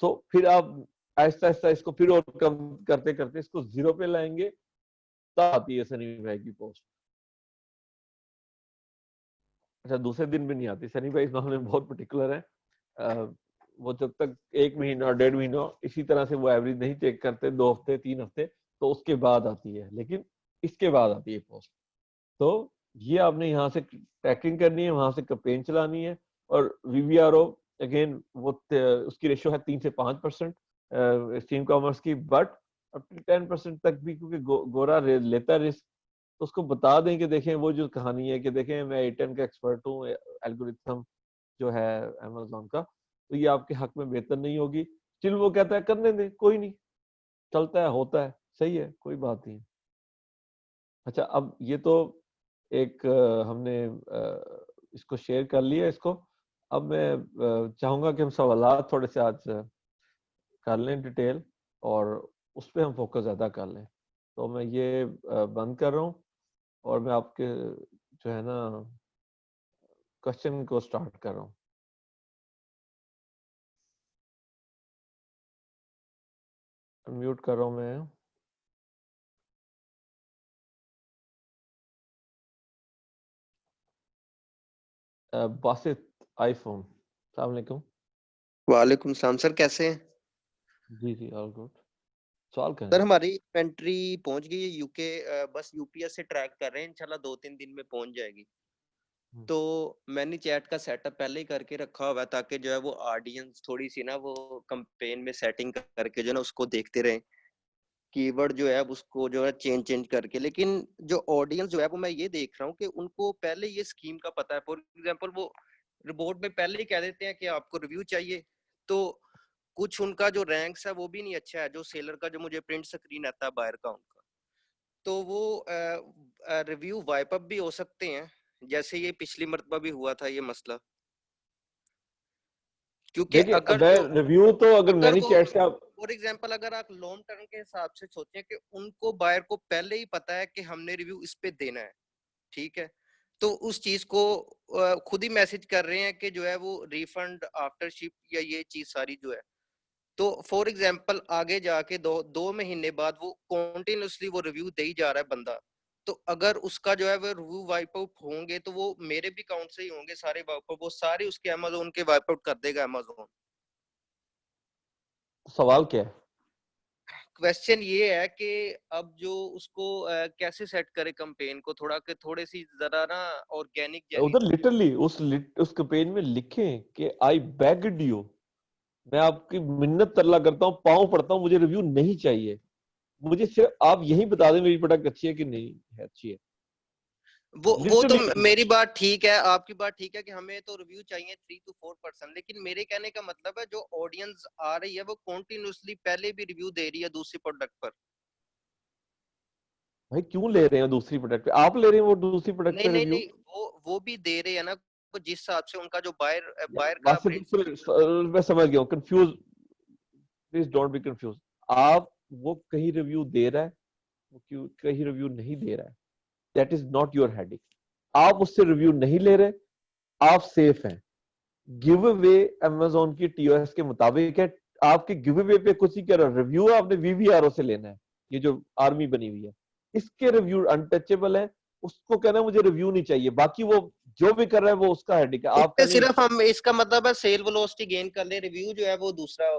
Speaker 1: तो फिर आप आहिस्ता आहिस्ता इसको फिर और कम करते करते इसको 0 पे लाएंगे, तब आती है सनी भाई की पोस्ट। अच्छा, दूसरे दिन भी नहीं आती। सनी भाई इस मामले में बहुत पर्टिकुलर है। वो जब तक 1 महीना 1.5 महीना इसी तरह से वो एवरेज नहीं चेक करते, 2 हफ्ते 3 हफ्ते, तो उसके बाद आती है। लेकिन इसके बाद आती है पोस्ट। तो ये आपने यहाँ से ट्रैकिंग करनी है, वहां से कैंपेन चलानी है। और वीवीआरओ अगेन वो उसकी रेशियो है 3 से 5% स्ट्रीम कॉमर्स की। बट अप टू 10% तक भी, क्योंकि गोरा लेता है रिस्क। तो उसको बता दें कि देखें वो जो कहानी है कि देखें मैं A10 का एक्सपर्ट हूँ, एल्गोरिथम जो है अमेजोन का, तो ये आपके हक में बेहतर नहीं होगी। स्टिल वो कहता है करने दें, कोई नहीं, चलता है, होता है, सही है, कोई बात नहीं। अच्छा, अब ये तो एक हमने इसको शेयर कर लिया इसको। अब मैं चाहूंगा कि हम सवालात थोड़े से आज कर लें डिटेल, और उस पर हम फोकस ज़्यादा कर लें। तो मैं ये बंद कर रहा हूँ और मैं आपके जो है ना क्वेश्चन को स्टार्ट कर रहा हूँ। म्यूट कर रहा हूँ मैं। बासित आईफोन, अस्सलाम वालेकुम।
Speaker 2: वालेकुम सलाम सर, कैसे हैं?
Speaker 1: जी जी, ऑल गुड। सवाल
Speaker 2: सर
Speaker 1: करें।
Speaker 2: हमारी इन्वेंट्री पहुंच गई है यूके, बस यूपीएस से ट्रैक कर रहे हैं, इंशाल्लाह 2-3 दिन में पहुंच जाएगी।
Speaker 1: हम्म।
Speaker 2: तो मैंने चैट का सेटअप पहले ही करके रखा हुआ है, ताकि जो है वो ऑडियंस थोड़ी सी ना वो कंपेन में सेटिंग करके जो है ना उसको देखते रहें, कीवर्ड जो है उसको जो है चेंज चेंज करके। लेकिन जो ऑडियंस जो है वो मैं ये देख रहा हूँ कि उनको पहले ये स्कीम का पता है। फॉर एग्जाम्पल वो रिपोर्ट में पहले ही कह देते हैं कि आपको रिव्यू चाहिए। तो कुछ उनका जो रैंक्स है वो भी नहीं अच्छा है, जो सेलर का जो मुझे प्रिंट स्क्रीन आता है बायर का उनका, तो वो रिव्यू वाइप अप भी हो सकते हैं, जैसे ये पिछली मर्तबा भी हुआ था ये मसला। क्योंकि
Speaker 1: देखिए
Speaker 2: अगर
Speaker 1: मैं
Speaker 2: जो
Speaker 1: रिव्यू तो अगर
Speaker 2: अगर
Speaker 1: मैनी
Speaker 2: वो
Speaker 1: चैट से आप
Speaker 2: फॉर एग्जांपल अगर आप लॉन्ग टर्म के हिसाब से सोचें कि उनको बायर को पहले ही पता है कि हमने रिव्यू इस पे देना है, ठीक है, तो उस चीज को खुद ही मैसेज कर रहे हैं कि जो है वो रिफंड आफ्टर शिप या ये चीज सारी जो है, तो फॉर एग्जांपल आगे जाके दो महीने बाद वो कॉन्टिन्यूसली वो रिव्यू दे ही जा रहा है बंदा, तो अगर उसका जो है वो रिव्यू वाइप आउट होंगे तो वो मेरे भी अकाउंट से ही होंगे सारे वाइप आउट, वो सारे उसके अमेजोन के वाइप आउट कर देगा अमेजोन।
Speaker 1: सवाल क्या है?
Speaker 2: क्वेश्चन ये है कि अब जो उसको कैसे सेट करे कंपेन को, थोड़ा के थोड़े सी जरा ना ऑर्गेनिक जैसी।
Speaker 1: उधर लिटरली उस कैंपेन में लिखें कि आई बेग्ड यू, मैं आपकी मिन्नत तरला करता हूँ, पाँव पड़ता हूँ, मुझे रिव्यू नहीं चाहिए, मुझे सिर्फ आप यही बता दें मेरी प्रोडक्ट अच्छी है कि नहीं है, अच्छी है।
Speaker 2: वो तो
Speaker 1: लिटरली
Speaker 2: मेरी बात ठीक है, आपकी बात ठीक है कि हमें तो रिव्यू चाहिए 3 to 4%, लेकिन मेरे कहने का मतलब है जो ऑडियंस आ रही है वो कॉन्टिन्यूसली पहले भी रिव्यू दे रही है दूसरी प्रोडक्ट पर।
Speaker 1: भाई क्यों ले रहे हैं दूसरी प्रोडक्ट पे? आप ले रहे हैं वो दूसरी प्रोडक्ट
Speaker 2: नहीं
Speaker 1: पे
Speaker 2: नहीं
Speaker 1: रिव्यू?
Speaker 2: नहीं, वो भी दे रहे हैं ना, वो जिस हिसाब से उनका जो बायर
Speaker 1: यार
Speaker 2: बायर का
Speaker 1: बात से
Speaker 2: प्रिंसिपल।
Speaker 1: बिल्कुल मैं समझ गया हूँ, confuse, please don't be confuse. आप वो कहीं रिव्यू दे रहा है, वो क्यों कहीं रिव्यू नहीं दे रहा है, that is not your heading. आप उससे रिव्यू नहीं ले रहे, आप सेफ हैं। गिव अवे अमेजोन की टीओएस के मुताबिक है, आपके गिव अवे पे कुछ ही कह रहा, रिव्यू आपने वीवीआरओ से लेना है, ये जो आर्मी बनी हुई है इसके रिव्यू अनटचेबल है, उसको कहना है मुझे रिव्यू नहीं चाहिए, बाकी वो जो भी कर रहा है वो उसका हेडिंग है, आपका
Speaker 2: उससे
Speaker 1: नहीं।
Speaker 2: सिर्फ हम इसका मतलब है सेल वेलोसिटी गेन कर ले, रिव्यू जो है वो दूसरा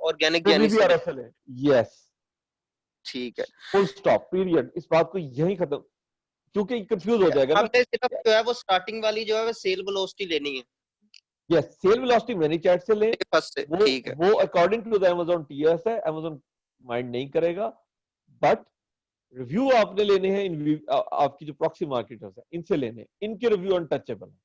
Speaker 2: ऑर्गेनिक
Speaker 1: जो
Speaker 2: जर्नी से ले।
Speaker 1: वीवीआरओ से ले, यस,
Speaker 2: ठीक है।
Speaker 1: फुल स्टॉप पीरियड, इस बात को यही खत्म, क्योंकि कंफ्यूज हो जाएगा ना।
Speaker 2: हमें सिर्फ जो है वो स्टार्टिंग वाली जो है वो सेल वेलोसिटी लेनी है
Speaker 1: yes, sale velocity many chat से ले,
Speaker 2: फर्स्ट से,
Speaker 1: वो
Speaker 2: ठीक है।
Speaker 1: वो according to the Amazon TS है, अमेजोन माइंड नहीं करेगा, बट रिव्यू आपने लेने हैं आपकी जो प्रॉक्सी मार्केटर्स है इनसे लेने हैं, इनके रिव्यू अनटचेबल है।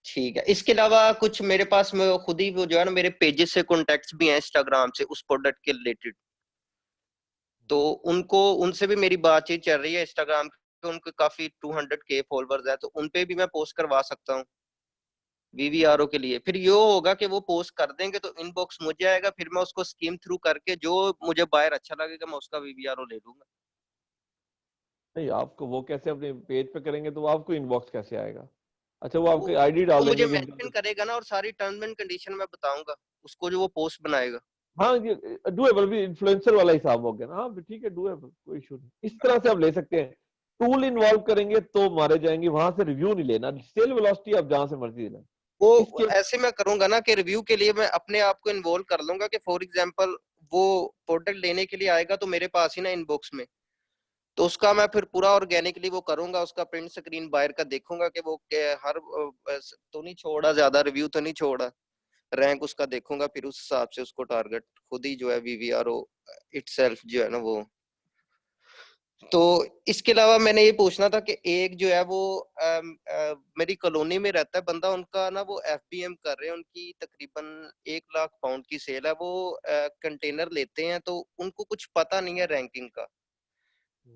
Speaker 2: ठीक है, इसके अलावा कुछ मेरे पास में खुद ही वो जो है ना मेरे पेजेस से कॉन्टेक्ट्स भी हैं इंस्टाग्राम से उस प्रोडक्ट के रिलेटेड, तो उनको उनसे भी मेरी बातचीत चल रही है इंस्टाग्राम पे, उनके काफी 200K फॉलोअर्स है, तो उनपे भी मैं पोस्ट करवा सकता हूँ वीवीआरओ के लिए। फिर ये होगा कि वो पोस्ट कर देंगे तो इनबॉक्स मुझे आएगा, फिर मैं उसको स्कीम थ्रू करके जो मुझे बायर अच्छा लगेगा मैं उसका वीवीआरओ ले लूंगा।
Speaker 1: नहीं, आपको वो कैसे अपने पेज पे करेंगे तो वो आपको इनबॉक्स कैसे आएगा? अच्छा, वो
Speaker 2: वो
Speaker 1: आपकी आईडी डाल
Speaker 2: वो मुझे
Speaker 1: देंगे
Speaker 2: मेंशन
Speaker 1: कि
Speaker 2: करेगा ना और सारी टर्म्स एंड कंडीशन मैं बताऊंगा उसको जो वो पोस्ट बनाएगा।
Speaker 1: हाँ, ये डुएबल भी इन्फ्लुएंसर वाला हिसाब हो गया ना। हाँ ठीक है, डुएबल, कोई इशू नहीं, इस तरह से आप ले सकते हैं। टूल इन्वॉल्व करेंगे तो मारे जाएंगे, वहां से रिव्यू नहीं लेना, सेल वेलोसिटी आप जहां से मर्जी लें
Speaker 2: वो
Speaker 1: इसके।
Speaker 2: ऐसे मैं करूंगा ना कि रिव्यू के लिए मैं अपने आप को इन्वॉल्व कर लूंगा कि फॉर एग्जांपल वो प्रोडक्ट लेने के लिए आएगा तो मेरे पास ही ना इनबॉक्स में, तो उसका मैं फिर पूरा ऑर्गेनिकली वो करूंगा, उसका प्रिंट स्क्रीन बायर का देखूंगा कि वो हर तो नहीं छोड़ा, ज्यादा रिव्यू तो नहीं छोड़ा, रैंक उसका देखूंगा, फिर उस हिसाब से उसको टारगेट खुद ही जो है वीवीआरओ इटसेल्फ जो है ना वो। तो इसके अलावा मैंने ये पूछना था कि एक जो है वो मेरी कॉलोनी में रहता है बंदा, उनका ना वो एफबीएम कर रहे हैं, उनकी तकरीबन 1 लाख पाउंड की सेल है, वो कंटेनर लेते हैं तो उनको कुछ पता नहीं है रैंकिंग का,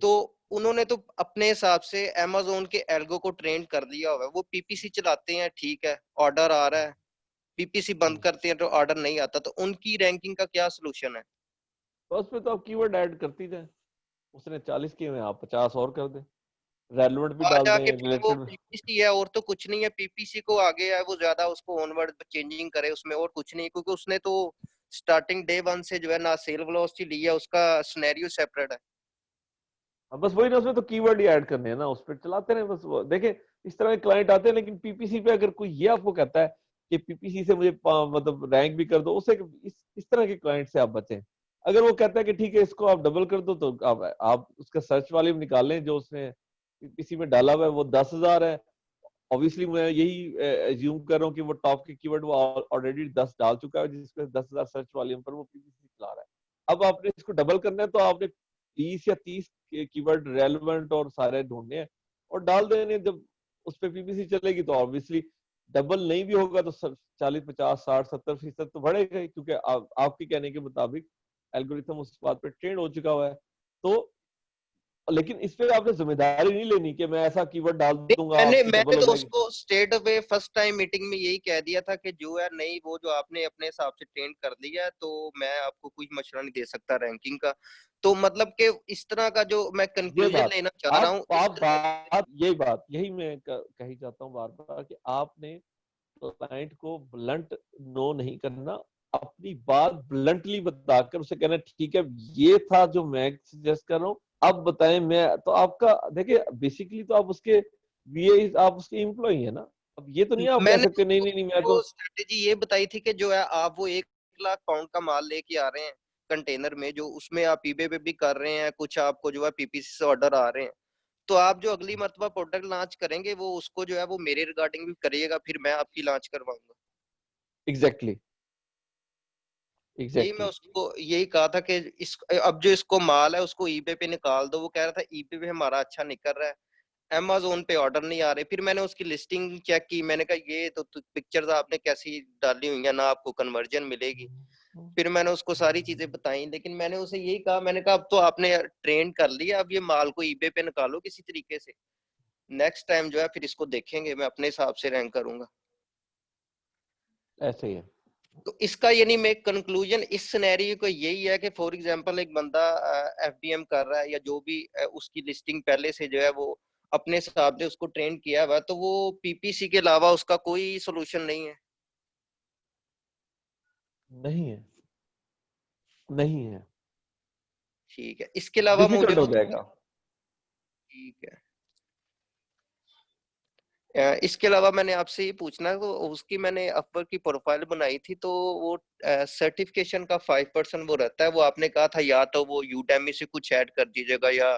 Speaker 2: तो उन्होंने तो अपने हिसाब से अमेजोन के एल्गो को ट्रेन कर दिया हुआ है, वो पीपीसी चलाते हैं, ठीक है, ऑर्डर आ रहा है, पीपीसी बंद करते हैं तो ऑर्डर नहीं आता, तो उनकी रैंकिंग का क्या सोल्यूशन है?
Speaker 1: तो उसमें तो आप कीवर्ड ऐड करती जाए, उसने 40 किए हुए हैं, आप 50 और कर दें, रेलेवेंट भी
Speaker 2: आ
Speaker 1: डाल दें,
Speaker 2: जाके फिर वो
Speaker 1: रिलेटेड।
Speaker 2: पीपीसी है और तो कुछ नहीं है, पीपीसी को आगे है वो ज्यादा उसको ऑनवर्ड चेंजिंग करे उसमें, और कुछ नहीं, क्योंकि उसने तो स्टार्टिंग डे 1 से जो है ना सेल वेलोसिटी ली है, उसका सिनेरियो सेपरेट है।
Speaker 1: बस वही ना, उसमें तो कीवर्ड ही ऐड करने हैं ना, उस पर चलाते रहे बस। देखें, इस तरह के क्लाइंट आते हैं, लेकिन पीपीसी पे अगर कोई ये आपको कहता है कि पीपीसी से मुझे मतलब रैंक भी कर दो, उसे इस तरह के क्लाइंट से आप बचें। अगर वो कहता है कि ठीक है इसको आप डबल कर दो, तो आप उसका सर्च वॉल्यूम निकाल लें, जो उसने पीपीसी में डाला हुआ है वो 10,000 है। ऑब्वियसली मैं यही एज्यूम कर रहा हूँ कि वो टॉप के कीवर्ड वो ऑलरेडी 10 डाल चुका है, जिसपे 10,000 सर्च वॉल्यूम पर वो पीपीसी चला रहा है। अब आपने इसको डबल करना है तो आपने 20 या 30 कीवर्ड रेलेवेंट और सारे ढूंढने हैं और डाल देने। जब उस पर पीपीसी चलेगी तो ऑब्वियसली डबल नहीं भी होगा तो 40, 50, 60, 70% तो बढ़ेगा ही, क्योंकि आपके कहने के मुताबिक एल्गोरिथम उस बात पर ट्रेन हो चुका हुआ है। तो लेकिन इस पे आपने जिम्मेदारी नहीं लेनी कि मैं ऐसा कीवर्ड डाल दूंगा आपकी
Speaker 2: मैंने
Speaker 1: डबल हो
Speaker 2: तो
Speaker 1: जाएगी।
Speaker 2: उसको straight away first time meeting में यही कह दिया था कि जो है नहीं, वो जो आपने अपने हिसाब से ट्रेन कर लिया है, तो मैं आपको कोई मशवरा नहीं दे सकता रैंकिंग का। तो मतलब कि इस तरह का जो मैं
Speaker 1: ये
Speaker 2: कंक्लूजन
Speaker 1: बात
Speaker 2: लेना चाह रहा हूँ, इस
Speaker 1: आप
Speaker 2: तरह का
Speaker 1: बात यही मैं कही चाहता हूँ बार बार कि आपने क्लाइंट को ब्लंट नो नहीं करना, अपनी बात ब्लंटली बताकर उसे कहना ठीक है ये था जो मैं सजेस्ट कर रहा हूँ, अब बताएं। मैं तो आपका देखिए बेसिकली तो आप उसके वीए, आप उसके एम्प्लॉई है ना। अब ये तो नहीं आप कह
Speaker 2: मैंने
Speaker 1: सकते नहीं नहीं नहीं मैं तो।
Speaker 2: उसको स्ट्रेटेजी ये बताई थी कि जो है आप वो 1 लाख पाउंड का माल लेके आ रहे हैं कंटेनर में, जो उसमें आप ईबे पे भी कर रहे हैं, कुछ आपको जो है पीपीसी से ऑर्डर आ रहे हैं, तो आप जो अगली मर्तबा प्रोडक्ट लॉन्च करेंगे वो उसको जो है वो मेरे रिगार्डिंग भी करिएगा, फिर मैं आपकी लॉन्च करवाऊंगा।
Speaker 1: एग्जैक्टली
Speaker 2: यही मैं
Speaker 1: एग्जैक्टली।
Speaker 2: उसको यही कहा था कि इस अब जो इसको माल है उसको ईबे पे निकाल दो। वो कह रहा था ईबे पे हमारा अच्छा नहीं कर रहा है, अमेज़न पे ऑर्डर नहीं आ रहे। फिर मैंने उसकी लिस्टिंग चेक की, मैंने कहा ये तो पिक्चर्स आपने कैसी डाली हुई है ना, आपको कन्वर्जन मिलेगी। फिर मैंने उसको सारी चीजें बताई, लेकिन मैंने उसे यही कहा, मैंने कहा अब तो आपने ट्रेन कर लिया, अब ये माल को ईबे पे निकालो किसी तरीके से, नेक्स्ट टाइम जो है फिर इसको देखेंगे, मैं अपने हिसाब से रैंक करूंगा।
Speaker 1: ऐसे ही है।
Speaker 2: तो इसका यानी मैं कंक्लूजन इस सिनेरियो को यही है कि फॉर एग्जांपल एक बंदा एफडीएम कर रहा है या जो भी उसकी लिस्टिंग पहले से जो है वो अपने हिसाब से उसको ट्रेन किया हुआ, तो वो पीपीसी के अलावा उसका कोई सोल्यूशन नहीं है।
Speaker 1: नहीं है, नहीं है,
Speaker 2: ठीक है, इसके अलावा मुझे
Speaker 1: डिफिकल्ट हो
Speaker 2: वो
Speaker 1: जाएगा।
Speaker 2: ठीक है। इसके अलावा मैंने आपसे ये पूछना है, तो उसकी मैंने अपवर्क की प्रोफाइल बनाई थी, तो वो सर्टिफिकेशन का 5% वो रहता है, वो आपने कहा था या तो वो यूडेमी से कुछ ऐड कर दीजिएगा या,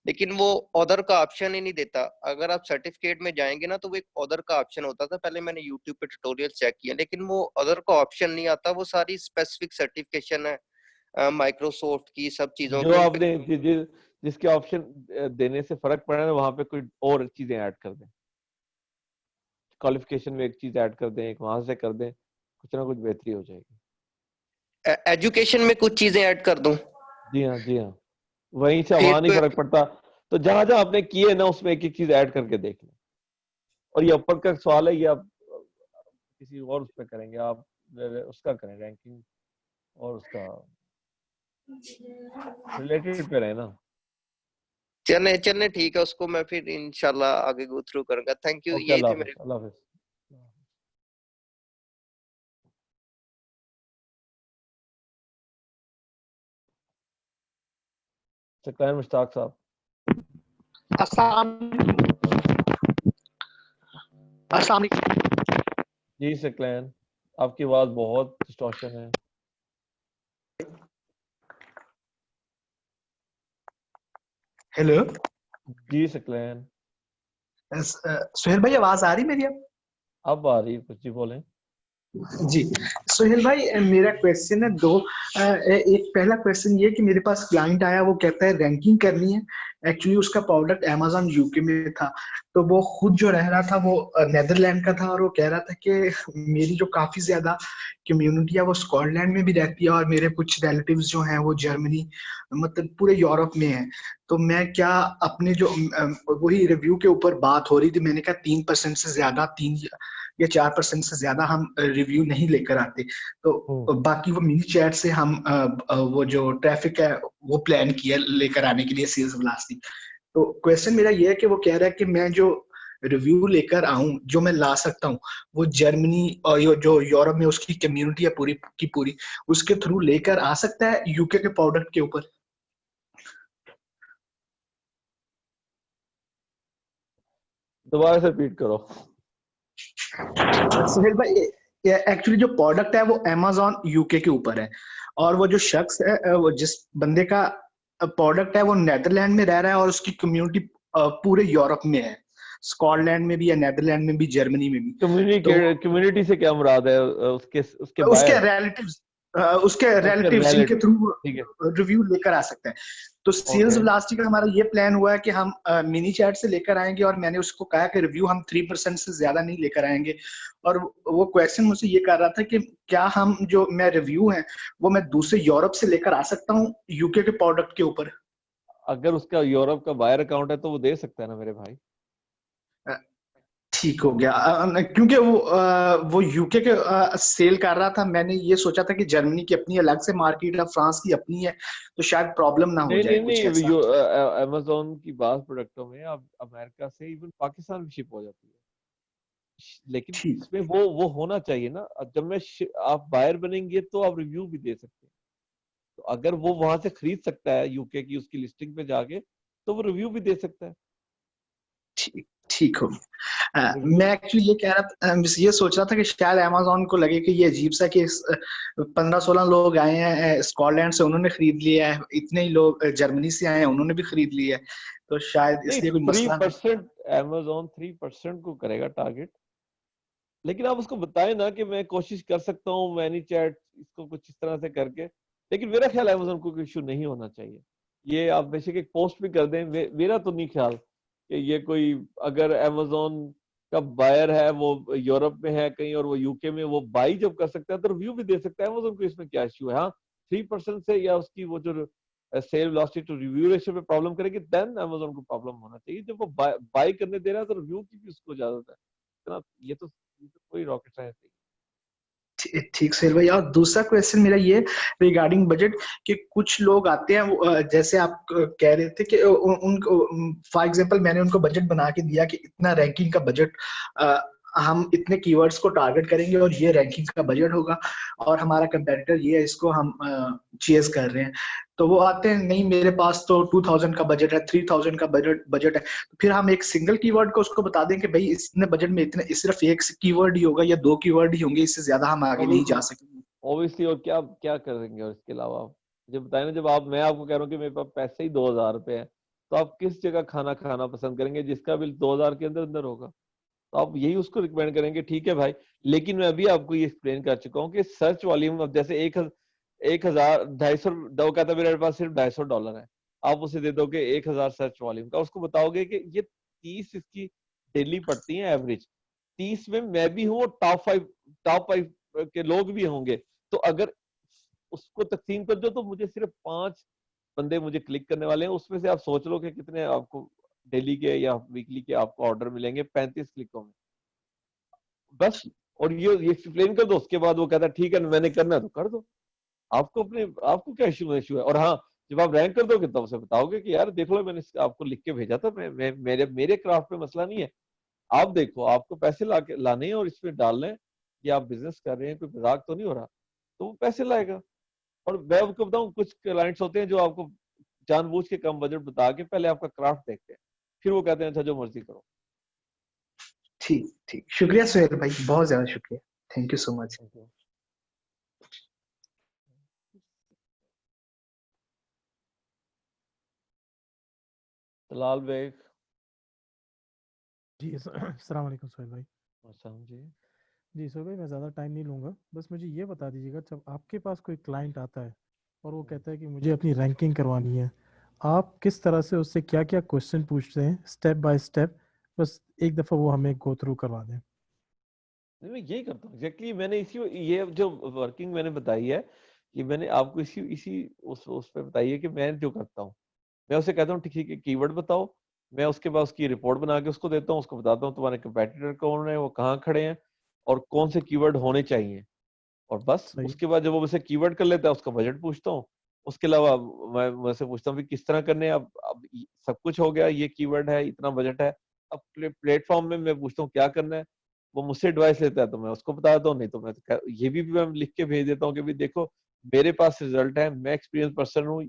Speaker 2: लेकिन वो अदर का ऑप्शन ही नहीं देता। अगर आप सर्टिफिकेट में जाएंगे ना तो वो एक अदर का ऑप्शन होता था, पहले मैंने यूट्यूब पे ट्यूटोरियल चेक किया, लेकिन वो अदर का ऑप्शन नहीं आता। वो सारी स्पेसिफिक सर्टिफिकेशन है माइक्रोसॉफ्ट की, सब चीजों
Speaker 1: जो
Speaker 2: की उन पे।
Speaker 1: आपने जिसके ऑप्शन देने से फर्क पड़ा है वहां पे कोई और चीजें ऐड कर दें, क्वालिफिकेशन में एक चीज ऐड कर दें, एक वहां से कर दें, कुछ ना कुछ बेहतरी हो जाएगी।
Speaker 2: एजुकेशन में कुछ चीजें ऐड कर दूं
Speaker 1: जी हाँ जी हाँ, वहीं से
Speaker 2: फिर
Speaker 1: वहां नहीं
Speaker 2: तो।
Speaker 1: फर्क पड़ता। तो जहां जहां आपने किए ना उसमें एक एक चीज ऐड करके देख लें। और ये ऊपर का सवाल है, ये आप किसी और उस पर करेंगे, आप उसका करें रैंकिंग और उसका रिलेटेड पे रहे ना।
Speaker 2: चलने चलने ठीक है, उसको मैं फिर इंशाल्लाह आगे गो थ्रू करूंगा। थैंक यू,
Speaker 1: ओके,
Speaker 2: यही
Speaker 1: अल्लाह
Speaker 2: थे
Speaker 1: हाफिज,
Speaker 2: मेरे।
Speaker 1: अल्लाह हाफिज। सकलैन मुश्ताक साहब।
Speaker 3: अस्सलाम अस्सलाम वालेकुम।
Speaker 1: जी सकलैन, आपकी आवाज बहुत डिस्टॉर्शन है।
Speaker 3: हेलो
Speaker 1: जी सकलैन,
Speaker 3: सुहेल भाई, आवाज आ रही मेरी
Speaker 1: अब आ रही है, कुछ जी बोलें।
Speaker 3: जी। सुहेल भाई, मेरा क्वेश्चन है दो। एक पहला क्वेश्चन ये कि मेरे पास क्लाइंट आया, वो कहता है रैंकिंग करनी है। एक्चुअली उसका प्रोडक्ट अमेज़न यूके में था, तो वो खुद जो रह रहा था वो नेदरलैंड का था, और वो कह रहा था कि मेरी जो काफी ज्यादा कम्युनिटी है वो स्कॉटलैंड में भी रहती है, और मेरे कुछ रिलेटिव्स जो हैं वो जर्मनी, मतलब पूरे यूरोप में है। तो मैं क्या अपने जो वही रिव्यू के ऊपर बात हो रही थी, मैंने कहा 3% से ज्यादा, 3 या 4% से ज्यादा हम रिव्यू नहीं लेकर आते। तो बाकी वो मिनी चैट से हम वो जो ट्रैफिक है वो प्लान किया लेकर आने के लिए सेल्स वेलोसिटी। तो क्वेश्चन मेरा ये है कि वो कह रहा है कि मैं जो रिव्यू लेकर आऊं, जो मैं ला सकता हूं, वो जर्मनी और जो यूरोप में उसकी कम्युनिटी है पूरी की पूरी, उसके थ्रू लेकर आ सकता है यूके के प्रोडक्ट के ऊपर।
Speaker 1: दोबारा से रिपीट करो।
Speaker 3: सुहेल भाई, एक्चुअली जो प्रोडक्ट है वो अमेज़न यूके के ऊपर है, और वो जो शख्स है, वो जिस बंदे का प्रोडक्ट है वो नेदरलैंड में रह रहा है, और उसकी कम्युनिटी पूरे यूरोप में है, स्कॉटलैंड में भी या नेदरलैंड में भी, जर्मनी में भी। तो
Speaker 1: कम्युनिटी से क्या मुराद है, उसके उसके
Speaker 3: उसके
Speaker 1: बायर,
Speaker 3: रिलेटिव्स उसके
Speaker 1: उसके
Speaker 3: रिलेटिव्स जिनके
Speaker 1: रिलेटिव।
Speaker 3: थ्रू
Speaker 1: ठीक है।
Speaker 3: रिव्यू लेकर आ सकते हैं। तो सेल्स
Speaker 1: ओके।
Speaker 3: वेलोसिटी का हमारा ये प्लान हुआ है कि हम मिनी चैट से लेकर आएंगे, और मैंने उसको कहा कि रिव्यू हम 3% से ज्यादा नहीं लेकर आएंगे। और वो क्वेश्चन मुझसे ये कर रहा था कि क्या हम जो मैं रिव्यू है वो मैं दूसरे यूरोप से लेकर आ सकता हूँ यूके के प्रोडक्ट के ऊपर।
Speaker 1: अगर उसका यूरोप का बायर अकाउंट है तो वो दे सकता है ना मेरे भाई।
Speaker 3: ठीक हो गया। क्योंकि वो यूके के सेल कर रहा था, मैंने ये सोचा था कि जर्मनी की अपनी अलग से मार्केट है, फ्रांस की अपनी है, तो शायद प्रॉब्लम ना हो
Speaker 1: नहीं
Speaker 3: जाए
Speaker 1: नहीं
Speaker 3: कुछ
Speaker 1: नहीं,
Speaker 3: ऐसा।
Speaker 1: अमेजोन की बास प्रोडक्टों में अब अमेरिका से इवन पाकिस्तान भी शिप हो जाती है, लेकिन
Speaker 3: ठीक।
Speaker 1: इसमें वो होना चाहिए ना। अब जब आप बायर बनेंगे तो आप रिव्यू भी दे सकते हैं। तो अगर वो वहां से खरीद सकता है यूके की उसकी लिस्टिंग पे जाके, तो वो रिव्यू भी दे सकता है।
Speaker 3: ठीक। ठीक हो।
Speaker 1: रिव्यू।
Speaker 3: मैं एक्चुअली ये कह रहा था, ये सोच रहा था कि शायद अमेजोन को लगे कि ये अजीब सा कि 15-16 लोग आए हैं स्कॉटलैंड से, उन्होंने खरीद लिया है, इतने ही लोग जर्मनी से आए हैं, उन्होंने भी खरीद लिया है, तो शायद
Speaker 1: नहीं,
Speaker 3: इसलिए कोई
Speaker 1: थ्री
Speaker 3: मसला ना।
Speaker 1: परसेंट अमेजोन 3% को करेगा टारगेट। लेकिन आप उसको बताएं ना कि मैं कोशिश कर सकता हूँ मैनी चैट इसको कुछ इस तरह से करके। लेकिन मेरा ख्याल है अमेजोन को कोई इशू नहीं होना चाहिए। ये आप बेशक एक पोस्ट भी कर दें, मेरा तो नहीं ख्याल कि ये कोई, अगर अमेजोन का बायर है वो यूरोप में है कहीं और वो यूके में, वो बाई जब कर सकता है तो रिव्यू भी दे सकता है। अमेजोन को इसमें क्या इश्यू है? हाँ, 3% से या उसकी वो जो sale velocity to review ratio पे प्रॉब्लम करेगी, देन अमेजोन को प्रॉब्लम होना चाहिए। जब वो बाई करने दे रहा है तो रिव्यू की भी उसको इजाजत है। इतना ये तो कोई रॉकेट साइंस नहीं।
Speaker 3: ठीक सर भाई। और दूसरा क्वेश्चन मेरा ये रिगार्डिंग बजट, कि कुछ लोग आते हैं जैसे आप कह रहे थे कि उनको फॉर एग्जांपल मैंने उनको बजट बना के दिया कि इतना रैंकिंग का बजट, हम इतने कीवर्ड्स को टारगेट करेंगे और ये रैंकिंग का बजट होगा, और हमारा कंपेटिटर ये है, इसको हम चेस कर रहे हैं। तो वो आते हैं, नहीं मेरे पास तो 2000 का बजट है, 3000 का बजट है। तो फिर हम एक सिंगल कीवर्ड को उसको बता दें कि भाई इतने बजट में इतने सिर्फ एक कीवर्ड ही होगा या दो कीवर्ड ही होंगे, इससे ज्यादा हम आगे नहीं जा सकेंगे।
Speaker 1: ऑब्वियसली, और क्या क्या करेंगे? और इसके अलावा आप जब बताए ना, जब आप, मैं आपको कह रहा हूँ कि मेरे पास पैसे ही 2000 रुपए है, तो आप किस जगह खाना खाना पसंद करेंगे जिसका बिल 2000 के अंदर अंदर होगा? तो आप यही उसको रिकमेंड करेंगे, ठीक है भाई। लेकिन मैं अभी आपको ये एक्सप्लेन कर चुका हूँ कि सर्च वॉल्यूम, अब जैसे 1000 250, वो कहता है मेरे पास सिर्फ $250 है, आप उसे दे दोगे 1000 सर्च वॉल्यूम का, उसको बताओगे कि ये 30 इसकी डेली पड़ती है एवरेज, 30 में मैं भी हूँ और टॉप फाइव के लोग भी होंगे। तो अगर उसको तकसीम कर दो तो मुझे सिर्फ 5 बंदे मुझे क्लिक करने वाले हैं, उसमें से आप सोच लो कि कितने आपको डेली के या वीकली के आपको ऑर्डर मिलेंगे 35 क्लिकों में, बस। और ये एक्सप्लेन कर दो, उसके बाद वो कहता है ठीक है मैंने करना है तो कर दो। आपको क्या इशू है? और हाँ, जब आप रैंक कर दोगे तब उसे बताओगे कि यार देख लो, मैंने आपको लिख के भेजा था, मेरे क्राफ्ट पे मसला नहीं है, आप देखो आपको पैसे लाने हैं और इसमें डालने हैं, कि आप बिजनेस कर रहे हैं, कोई मजाक तो नहीं हो रहा, तो वो पैसे लाएगा। और मैं आपको बताऊं, कुछ क्लाइंट्स होते हैं जो आपको जानबूझ के कम बजट बता के पहले आपका क्राफ्ट देखते हैं, फिर वो कहते हैं अच्छा जो मर्जी करो।
Speaker 3: ठीक। ठीक, शुक्रिया सुहेल भाई, बहुत ज्यादा शुक्रिया। Thank you so much.
Speaker 1: Thank you. Talal Baig.
Speaker 4: जी अस्सलाम वालेकुम सोहेल भाई।
Speaker 1: अच्छा जी।
Speaker 4: जी सोहेल भाई, मैं ज़्यादा टाइम नहीं लूँगा, बस मुझे ये बता दीजिएगा, जब आपके पास कोई क्लाइंट आता है और वो कहता है कि मुझे अपनी रैंकिंग करवानी है, आप किस तरह से उससे क्या क्या क्वेश्चन पूछते हैं स्टेप बाय स्टेप? बस एक दफ़ा वो हमें गो थ्रू करवा दें।
Speaker 1: नहीं, मैं यही करता हूँ एग्जैक्टली। मैंने इसी, ये जो वर्किंग मैंने बताई है, कि मैंने आपको इसी इसी उस पे बताई है कि मैं जो करता हूँ, मैं उसे कहता हूँ ठीक है कीवर्ड बताओ, मैं उसके बाद उसकी रिपोर्ट बना के उसको देता हूँ, उसको बताता हूँ तुम्हारे कंपेटिटर कौन है, वो कहाँ खड़े हैं, और कौन से कीवर्ड होने चाहिए। और बस
Speaker 4: सही।
Speaker 1: उसके बाद जब वो मुझसे कीवर्ड कर लेता है, उसका बजट पूछता हूँ। उसके अलावा मैं मुझसे पूछता हूँ कि किस तरह करने हैं। अब सब कुछ हो गया, ये कीवर्ड है, इतना बजट है, अब प्लेटफॉर्म में मैं पूछता हूँ क्या करना है। वो मुझसे एडवाइस लेता है तो मैं उसको बता देता हूँ, नहीं तो मैं तो ये भी मैं लिख के भेज देता हूँ कि भी देखो मेरे पास रिजल्ट है, मैं एक्सपीरियंस पर्सन हूँ,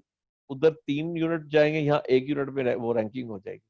Speaker 1: उधर 3 यूनिट जाएंगे, यहाँ 1 यूनिट में वो रैंकिंग हो जाएगी,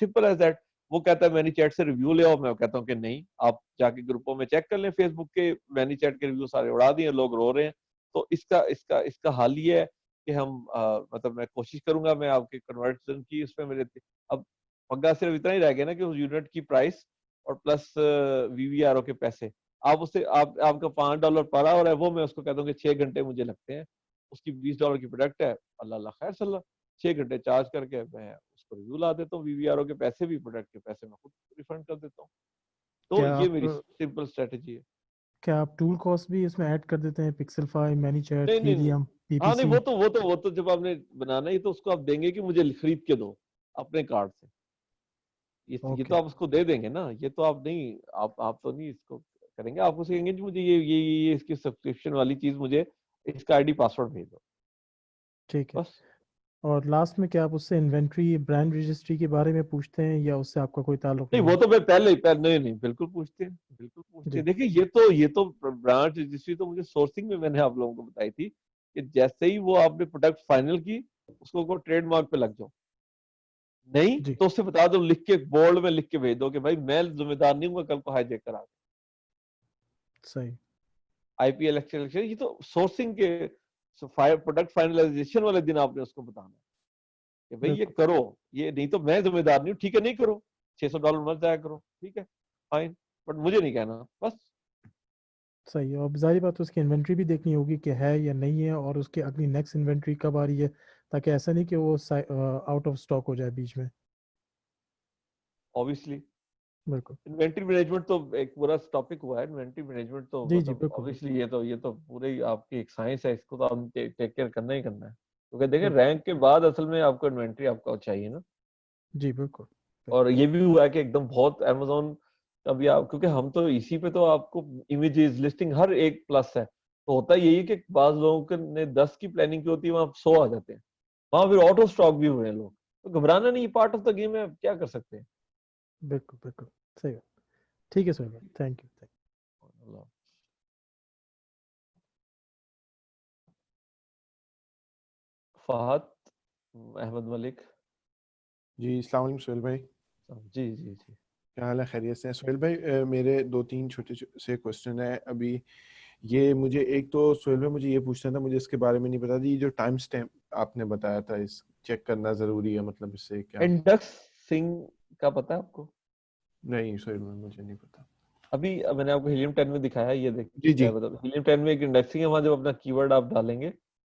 Speaker 1: सिंपल एज दैट। वो कहता है मैनी चैट से रिव्यू ले आओ, मैं कहता हूँ कि नहीं, आप जाके ग्रुपों में चेक कर लें, फेसबुक के मैनी चैट के रिव्यू सारे उड़ा दिए, लोग रो रहे हैं। तो इसका इसका इसका हल ये है कि हम मतलब मैं कोशिश करूंगा, मैं आपके कन्वर्जन की उसमें मेरे, अब पंगा सिर्फ इतना ही रह गया ना कि उस यूनिट की प्राइस और प्लस वीवीआरओ के पैसे, आप उससे आपका $5 पर आवर है, वो मैं उसको कहता हूँ कि 6 घंटे मुझे लगते हैं, उसकी $20 की प्रोडक्ट है, अल्लाह अल्लाह खैर सल्ला, 6 घंटे चार्ज करके मैं उसको रिव्यू ला देता हूँ, वीवीआरओ के पैसे भी, प्रोडक्ट के पैसे मैं खुद रिफंड कर देता हूँ। तो
Speaker 4: क्या
Speaker 1: ये
Speaker 4: आप
Speaker 1: मेरी सिंपल स्ट्रेटेजी है।
Speaker 4: क्या आप टूल कॉस्ट भी इसमें ऐड कर देते हैं? पिक्सेलफाई, मैनीचैट,
Speaker 1: नहीं नहीं नहीं,
Speaker 4: हीलियम,
Speaker 1: हाँ नहीं,
Speaker 4: पीपीसी?
Speaker 1: वो तो जब आपने बनाना है तो उसको आप देंगे कि मुझे खरीद के दो अपने कार्ड से। ये
Speaker 4: ओके,
Speaker 1: तो आप उसको दे देंगे ना, ये तो आप नहीं, आप तो नहीं इसको करेंगे। आप उसको कहेंगे कि मुझे ये इसकी सब्सक्रिप्शन वाली चीज, मुझे इसका आईडी पासवर्ड भेज दो,
Speaker 4: ठीक है।
Speaker 1: बस।
Speaker 4: और लास्ट में क्या आप उससे इन्वेंट्री, ब्रांड रजिस्ट्री के बारे में पूछते हैं या उससे आपका कोई ताल्लुक
Speaker 1: नहीं,
Speaker 4: नहीं
Speaker 1: वो
Speaker 4: है?
Speaker 1: तो मैं पहले नहीं नहीं, बिल्कुल पूछते हैं, बिल्कुल पूछते
Speaker 4: जी,
Speaker 1: हैं। देखिए ये तो ब्रांच रजिस्ट्री तो मुझे सोर्सिंग में मैंने आप लोगों को बताई थी कि जैसे ही वो आपने प्रोडक्ट फाइनल की, उसको को ट्रेडमार्क पे लग जाओ। नहीं
Speaker 4: जी,
Speaker 1: तो उससे बता दो, लिख के बोर्ड में लिख के भेज दो कि भाई मैं जिम्मेदार नहीं हूँ कल को हाईजैक करा।
Speaker 4: सही,
Speaker 1: आईपीएल एक्सचेंज, ये तो सोर्सिंग के प्रोडक्ट फाइनलाइजेशन वाले दिन आपने उसको बताना है कि भाई ये
Speaker 4: बिल्कुल
Speaker 1: करो, ये नहीं तो मैं जिम्मेदार नहीं हूँ। ठीक है, नहीं करो, $600 मत जाया करो, ठीक है, फाइन, बट मुझे नहीं कहना, बस।
Speaker 4: सही है। और जाहिर बात है उसकी इन्वेंट्री भी देखनी होगी कि है या नहीं है, और उसकी अगली नेक्स्ट इन्वेंट्री कब आ रही है, ताकि ऐसा नहीं कि वो आउट ऑफ स्टॉक हो जाए बीच में।
Speaker 1: ऑब्वियसली
Speaker 4: बिल्कुल,
Speaker 1: इन्वेंट्री मैनेजमेंट तो एक पूरा टॉपिक हुआ है। इन्वेंट्री मैनेजमेंट तो
Speaker 4: जी जी,
Speaker 1: मतलब
Speaker 4: बिल्कुल बिल्कुल
Speaker 1: ऑब्वियसली ये तो पूरे ही आपकी एक साइंस है, इसको तो आप टेक केयर करना ही करना है, क्योंकि देखिए
Speaker 4: बिल्कुल,
Speaker 1: रैंक के बाद असल में आपको इन्वेंट्री आपको चाहिए ना।
Speaker 4: जी बिल्कुल
Speaker 1: और
Speaker 4: बिल्कुल,
Speaker 1: ये भी हुआ है कि एकदम बहुत अमेजोन अभी आप, क्योंकि हम तो इसी पे तो आपको इमेजेस लिस्टिंग हर एक प्लस है, तो होता यही है कि बाज लोगों के ने 10 की प्लानिंग की होती है, वहां 100 आ जाते हैं, वहां फिर ऑटो स्टॉक भी हुए हैं लोग। तो घबराना नहीं, पार्ट ऑफ द गेम है, क्या कर सकते हैं।
Speaker 4: बिल्कुल बिल्कुल, सही बात। ठीक है सोहेल भाई, थैंक यू।
Speaker 1: फहद अहमद मलिक।
Speaker 5: जी अस्सलाम वालेकुम सोहेल भाई,
Speaker 1: जी जी जी।
Speaker 5: क्या हाल है? खैरियत से हैं सोहेल भाई? मेरे दो तीन छोटे से क्वेश्चन है अभी। ये मुझे एक तो सोहेल भाई मुझे ये पूछना था, मुझे इसके बारे में नहीं पता था, ये जो टाइम स्टैम्प आपने बताया था इस चेक करना ज़रूरी है, मतलब इससे क्या?
Speaker 1: इंडेक्स सिंह का पता है आपको?
Speaker 5: नहीं सोहेल भाई मुझे नहीं पता।
Speaker 1: अभी मैंने आपको हीलियम 10 में दिखाया, ये
Speaker 5: जी
Speaker 1: क्या
Speaker 5: जी।
Speaker 1: है, मतलब हीलियम 10 में एक इंडेक्सिंग है, वहां जब अपना कीवर्ड आप डालेंगे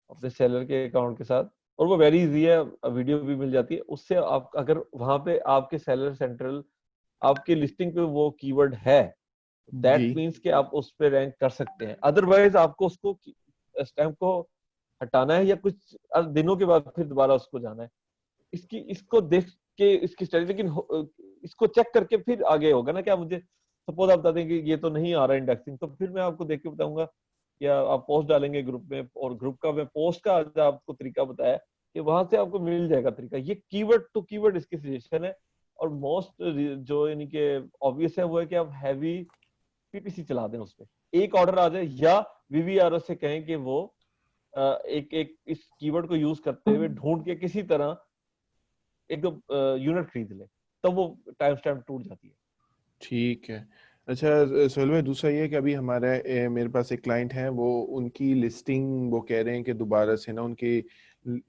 Speaker 1: अपने सेलर के अकाउंट के साथ, और वो वेरी इजी है, वीडियो भी मिल जाती है उससे। आप अगर वहां पे आपके सेलर सेंट्रल आपके लिस्टिंग पे वो कीवर्ड है,
Speaker 5: जी
Speaker 1: दैट मींस कि आप उस पे रैंक कर सकते हैं। अदरवाइज आपको उसको स्टैम्प को हटाना है, या कुछ दिनों के बाद फिर दोबारा उसको जाना है। इसको देख के इसकी स्टडी, लेकिन इसको चेक करके फिर आगे होगा ना। क्या मुझे सपोज आप बता दें कि ये तो नहीं आ रहा इंडेक्सिंग, तो फिर मैं आपको देख के बताऊंगा, या आप पोस्ट डालेंगे ग्रुप में, और ग्रुप का मैं पोस्ट का आज आपको तरीका बताया कि वहां से आपको मिल जाएगा तरीका। ये कीवर्ड टू कीवर्ड इसकी सजेशन है। और मोस्ट जो यानी कि ऑब्वियस है वो है कि आप हैवी पीपीसी चला दें, उस पर एक ऑर्डर आ जाए, या वीवीआरओ से कहें कि वो एक एक इस कीवर्ड को यूज करते हुए ढूंढ के किसी तरह एकदम यूनिट खरीद ले, तब वो टाइम स्टैम्प टूट जाती है।
Speaker 5: ठीक है। अच्छा सोहेल भाई दूसरा ये कि अभी हमारे मेरे पास एक क्लाइंट है, वो उनकी लिस्टिंग वो कह रहे हैं कि दोबारा से ना उनकी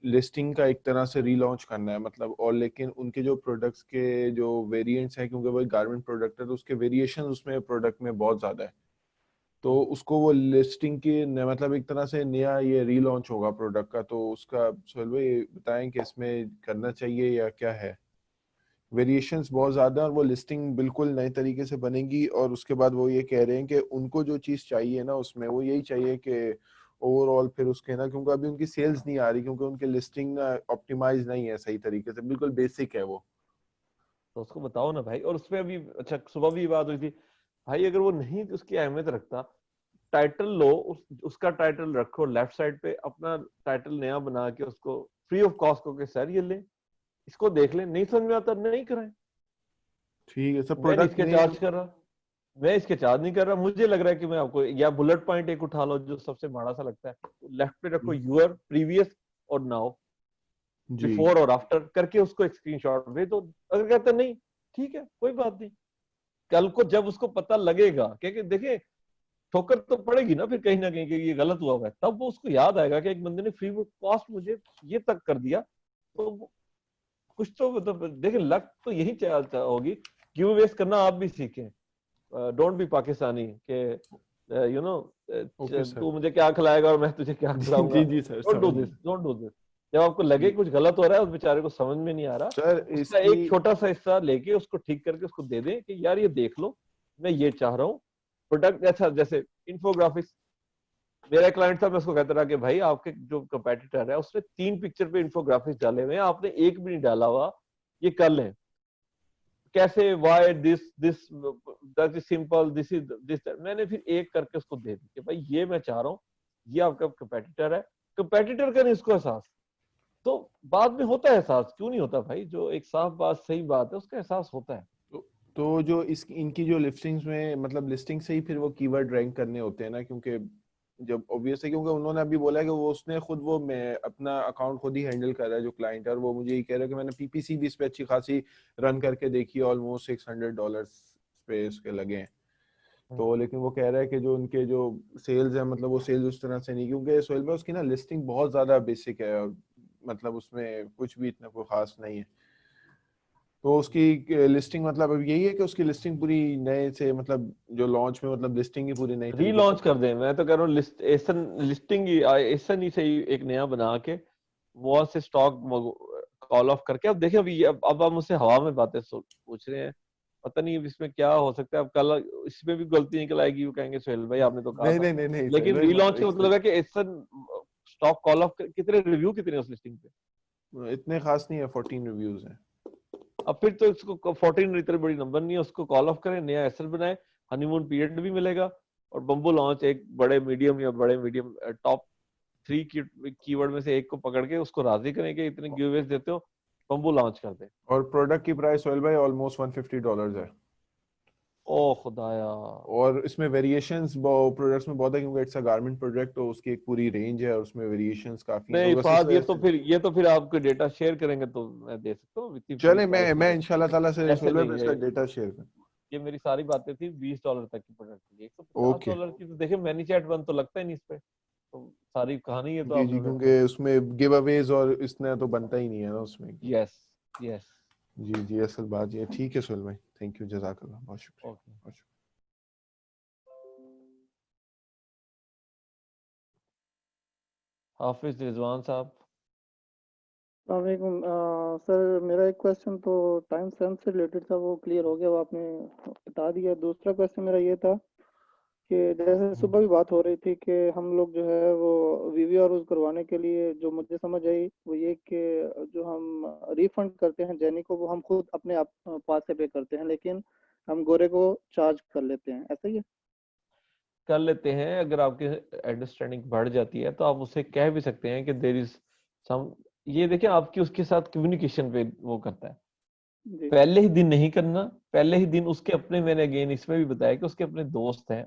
Speaker 5: लिस्टिंग का एक तरह से रीलॉन्च करना है, मतलब, और लेकिन उनके जो प्रोडक्ट्स के जो वेरिएंट्स हैं, क्योंकि वो गारमेंट प्रोडक्ट है तो उसके वेरिएशन उसमें प्रोडक्ट में बहुत ज़्यादा है, तो उसको वो लिस्टिंग की मतलब एक तरह से नया ये रीलॉन्च होगा प्रोडक्ट का, तो उसका सोहेल भाई बताएं कि इसमें करना चाहिए या क्या है? वेरिएशंस बहुत ज्यादा और वो लिस्टिंग बिल्कुल नए तरीके से बनेगी, और उसके बाद वो ये कह रहे हैं कि उनको जो चीज चाहिए ना उसमें वो यही चाहिए कि ओवरऑल फिर उसके ना, क्योंकि अभी उनकी सेल्स नहीं आ रही क्योंकि उनकी लिस्टिंग ऑप्टिमाइज नहीं है सही तरीके से, बिल्कुल बेसिक है वो।
Speaker 1: तो उसको बताओ ना भाई। और उसमें अभी अच्छा सुबह भी बात हुई थी भाई, अगर वो नहीं उसकी अहमियत रखता, टाइटल लो, उसका टाइटल रखो लेफ्ट साइड पे, अपना टाइटल नया बना के उसको फ्री ऑफ कॉस्ट को के सर ये ले, इसको देख ले, नहीं समझ में आता नहीं कराए।
Speaker 5: ठीक है, सब
Speaker 1: मैं नहीं
Speaker 5: प्रोडक्ट
Speaker 1: इसके
Speaker 5: नेम।
Speaker 1: चार्ज कर रहा, मैं इसके चार्ज नहीं कर रहा। मुझे लग रहा है कि मैं आपको, या बुलेट पॉइंट एक उठा लो जो सबसे बड़ा सा लगता है, लेफ्ट पे रखो यूर प्रीवियस और नाउ,
Speaker 5: जी
Speaker 1: बिफोर और आफ्टर करके उसको एक स्क्रीनशॉट भेज दो। अगर कहते नहीं, ठीक है कोई बात नहीं, कल को जब उसको पता लगेगा, क्योंकि देखिए ठोकर तो पड़ेगी ना फिर कहीं ना कहीं कि ये गलत हुआ है, तब वो उसको याद आएगा कि एक बंदे ने फ्री कॉस्ट मुझे ये तक कर दिया। तो कुछ तो मतलब देखिए लक तो यही होगी। गिव वेस्ट करना आप भी सीखें, डोंट बी पाकिस्तानी के यू नो
Speaker 5: ओके सर।
Speaker 1: तू मुझे क्या खिलाएगा और मैं तुझे क्या
Speaker 5: जी
Speaker 1: खिलाऊंगा।
Speaker 5: जी जी सर,
Speaker 1: डोंट डू
Speaker 5: समझ
Speaker 1: दिस,
Speaker 5: गए।
Speaker 1: Don't do this. जब आपको लगे
Speaker 5: जी
Speaker 1: कुछ गलत हो रहा है, उस बेचारे को समझ में नहीं आ रहा,
Speaker 5: सर
Speaker 1: उसका
Speaker 5: इसकी।
Speaker 1: एक छोटा सा हिस्सा लेके उसको ठीक करके उसको दे दें कि यार ये देख लो, मैं ये चाह रहा हूँ, प्रोडक्ट अच्छा, जैसे इन्फोग्राफिक्स, मेरा क्लाइंट था, मैं उसको कहता रहा कि भाई आपके जो कंपेटिटर है उसने 3 पिक्चर पे इन्फोग्राफिक्स डाले हुए हैं, आपने एक भी नहीं डाला हुआ, ये कर लें कैसे, why this this that is simple, this is this, मैंने फिर एक करके उसको दे दी कि भाई ये मैं चाह रहा हूँ, ये आपका कंपेटिटर है, कंपेटिटर का नहीं उसको एहसास, तो बाद में होता है एहसास, क्यों नहीं होता भाई, जो एक साफ बात सही बात है उसका एहसास होता है।
Speaker 5: तो जो इनकी जो लिस्टिंग्स में मतलब लिस्टिंग से ही फिर वो कीवर्ड रैंक करने होते हैं ना, क्योंकि जब ऑब्वियस है, क्योंकि उन्होंने अभी बोला है कि वो उसने खुद वो मैं अपना अकाउंट खुद ही हैंडल कर रहा है जो क्लाइंट है, और वो मुझे ये कह रहा है कि मैंने पीपीसी भी इस पे अच्छी खासी रन करके देखी, ऑलमोस्ट $600 पे उसके लगे हैं। तो लेकिन वो कह रहा है कि जो उनके जो सेल्स है, मतलब वो सेल्स उस तरह से नहीं, क्योंकि सोहेल भाई उसकी ना लिस्टिंग बहुत ज्यादा बेसिक है, और मतलब उसमें कुछ भी इतना कोई खास नहीं है। तो उसकी लिस्टिंग मतलब अब यही है कि उसकी लिस्टिंग पूरी नए से, मतलब जो लॉन्च में मतलब लिस्टिंग ही पूरी नई तरीके
Speaker 1: रीलॉन्च
Speaker 5: से
Speaker 1: कर दें, मैं तो कह रहा हूँ लिस्ट एसन लिस्टिंग ही एसन ही से ही एक नया बना के वो से स्टॉक कॉल ऑफ करके, अब देखिए अभी अब हम मुझसे हवा में बातें पूछ रहे हैं, पता नहीं इसमें क्या हो सकता है, अब कल इसमें भी गलती निकल आएगी, वो कहेंगे सोहेल भाई आपने तो कहा
Speaker 5: नहीं
Speaker 1: था,
Speaker 5: नहीं नहीं नहीं सोहेल
Speaker 1: लेकिन
Speaker 5: भाई
Speaker 1: रीलॉन्च का मतलब है कि एसन स्टॉक कॉल ऑफ कितने रिव्यू कितने उस लिस्टिंग पे,
Speaker 5: इतने खास नहीं है, 14 रिव्यूज हैं।
Speaker 1: अब फिर तो इसको 14 इतनी बड़ी नंबर नहीं है, उसको कॉल ऑफ करें, नया एसेट बनाए, हनीमून पीरियड भी मिलेगा, और बम्बू लॉन्च एक बड़े मीडियम या बड़े मीडियम टॉप 3 कीवर्ड में से एक को पकड़ के उसको राजी करें कि इतने गिवअवेज देते हो, बम्बू लॉन्च कर दे।
Speaker 5: और प्रोडक्ट की प्राइस सोहेल भाई ऑलमोस्ट $150 है,
Speaker 1: ओ खुदाया,
Speaker 5: और इसमें वेरिएशंस प्रोडक्ट्स में बहुत है, क्योंकि इट्स अ गारमेंट प्रोडक्ट, तो उसकी एक पूरी रेंज है और उसमें वेरिएशंस काफी हैं, तो
Speaker 1: नहीं
Speaker 5: बस इस
Speaker 1: फाद,
Speaker 5: वजह से
Speaker 1: ये तो फिर आपको डेटा शेयर करेंगे तो मैं दे सकता हूँ, इतनी बड़ी
Speaker 5: चले,
Speaker 1: प्राइस
Speaker 5: मैं
Speaker 1: मुझे
Speaker 5: इंशाल्लाह ताला से
Speaker 1: ऐसे
Speaker 5: सोहेल भाई
Speaker 1: नहीं
Speaker 5: मैं
Speaker 1: है,
Speaker 5: इसका डेटा शेयर कर।
Speaker 1: ये मेरी सारी बातें थी $20 तक की प्रोडक्ट की, $150
Speaker 5: ओके,
Speaker 1: की तो देखिए मैनी चैट बन तो लगता ही नहीं इस पे, तो सारी कहानी है तो
Speaker 5: जी जी,
Speaker 1: आपने
Speaker 5: क्योंकि उसमें गिव अवेज और इसने तो बनता ही नहीं है ना उसमें।
Speaker 1: यस यस
Speaker 5: जी जी, असल बात ये ठीक है सोहेल भाई, थैंक यू, जज़ाकल्लाह, बहुत शुक्रिया,
Speaker 1: ओके।
Speaker 5: बहुत शुक्रिया।
Speaker 1: हाफिज रिजवान साहब।
Speaker 6: वालेकुम सर, मेरा एक क्वेश्चन तो टाइम स्टैम्प से रिलेटेड था, वो क्लियर हो गया, वो आपने बता दिया। दूसरा क्वेश्चन मेरा ये था कि जैसे सुबह भी बात हो रही थी कि हम लोग जो है वो वीवीआर यूज करवाने के लिए, जो मुझे समझ आई वो ये कि जो हम रिफंड करते हैं जेनी को, वो हम खुद अपने आप पास से पे करते हैं, लेकिन हम गोरे को चार्ज कर लेते हैं, ऐसा ही है?
Speaker 1: कर लेते हैं, अगर आपकी अंडरस्टैंडिंग बढ़ जाती है तो आप उसे कह भी सकते हैं कि देर इज सम, ये देखिए आपकी उसके साथ कम्युनिकेशन पे वो करता है,
Speaker 6: जी
Speaker 1: पहले ही दिन नहीं करना, पहले ही दिन उसके अपने, मैंने अगेन इसमें भी बताया कि उसके अपने दोस्त हैं,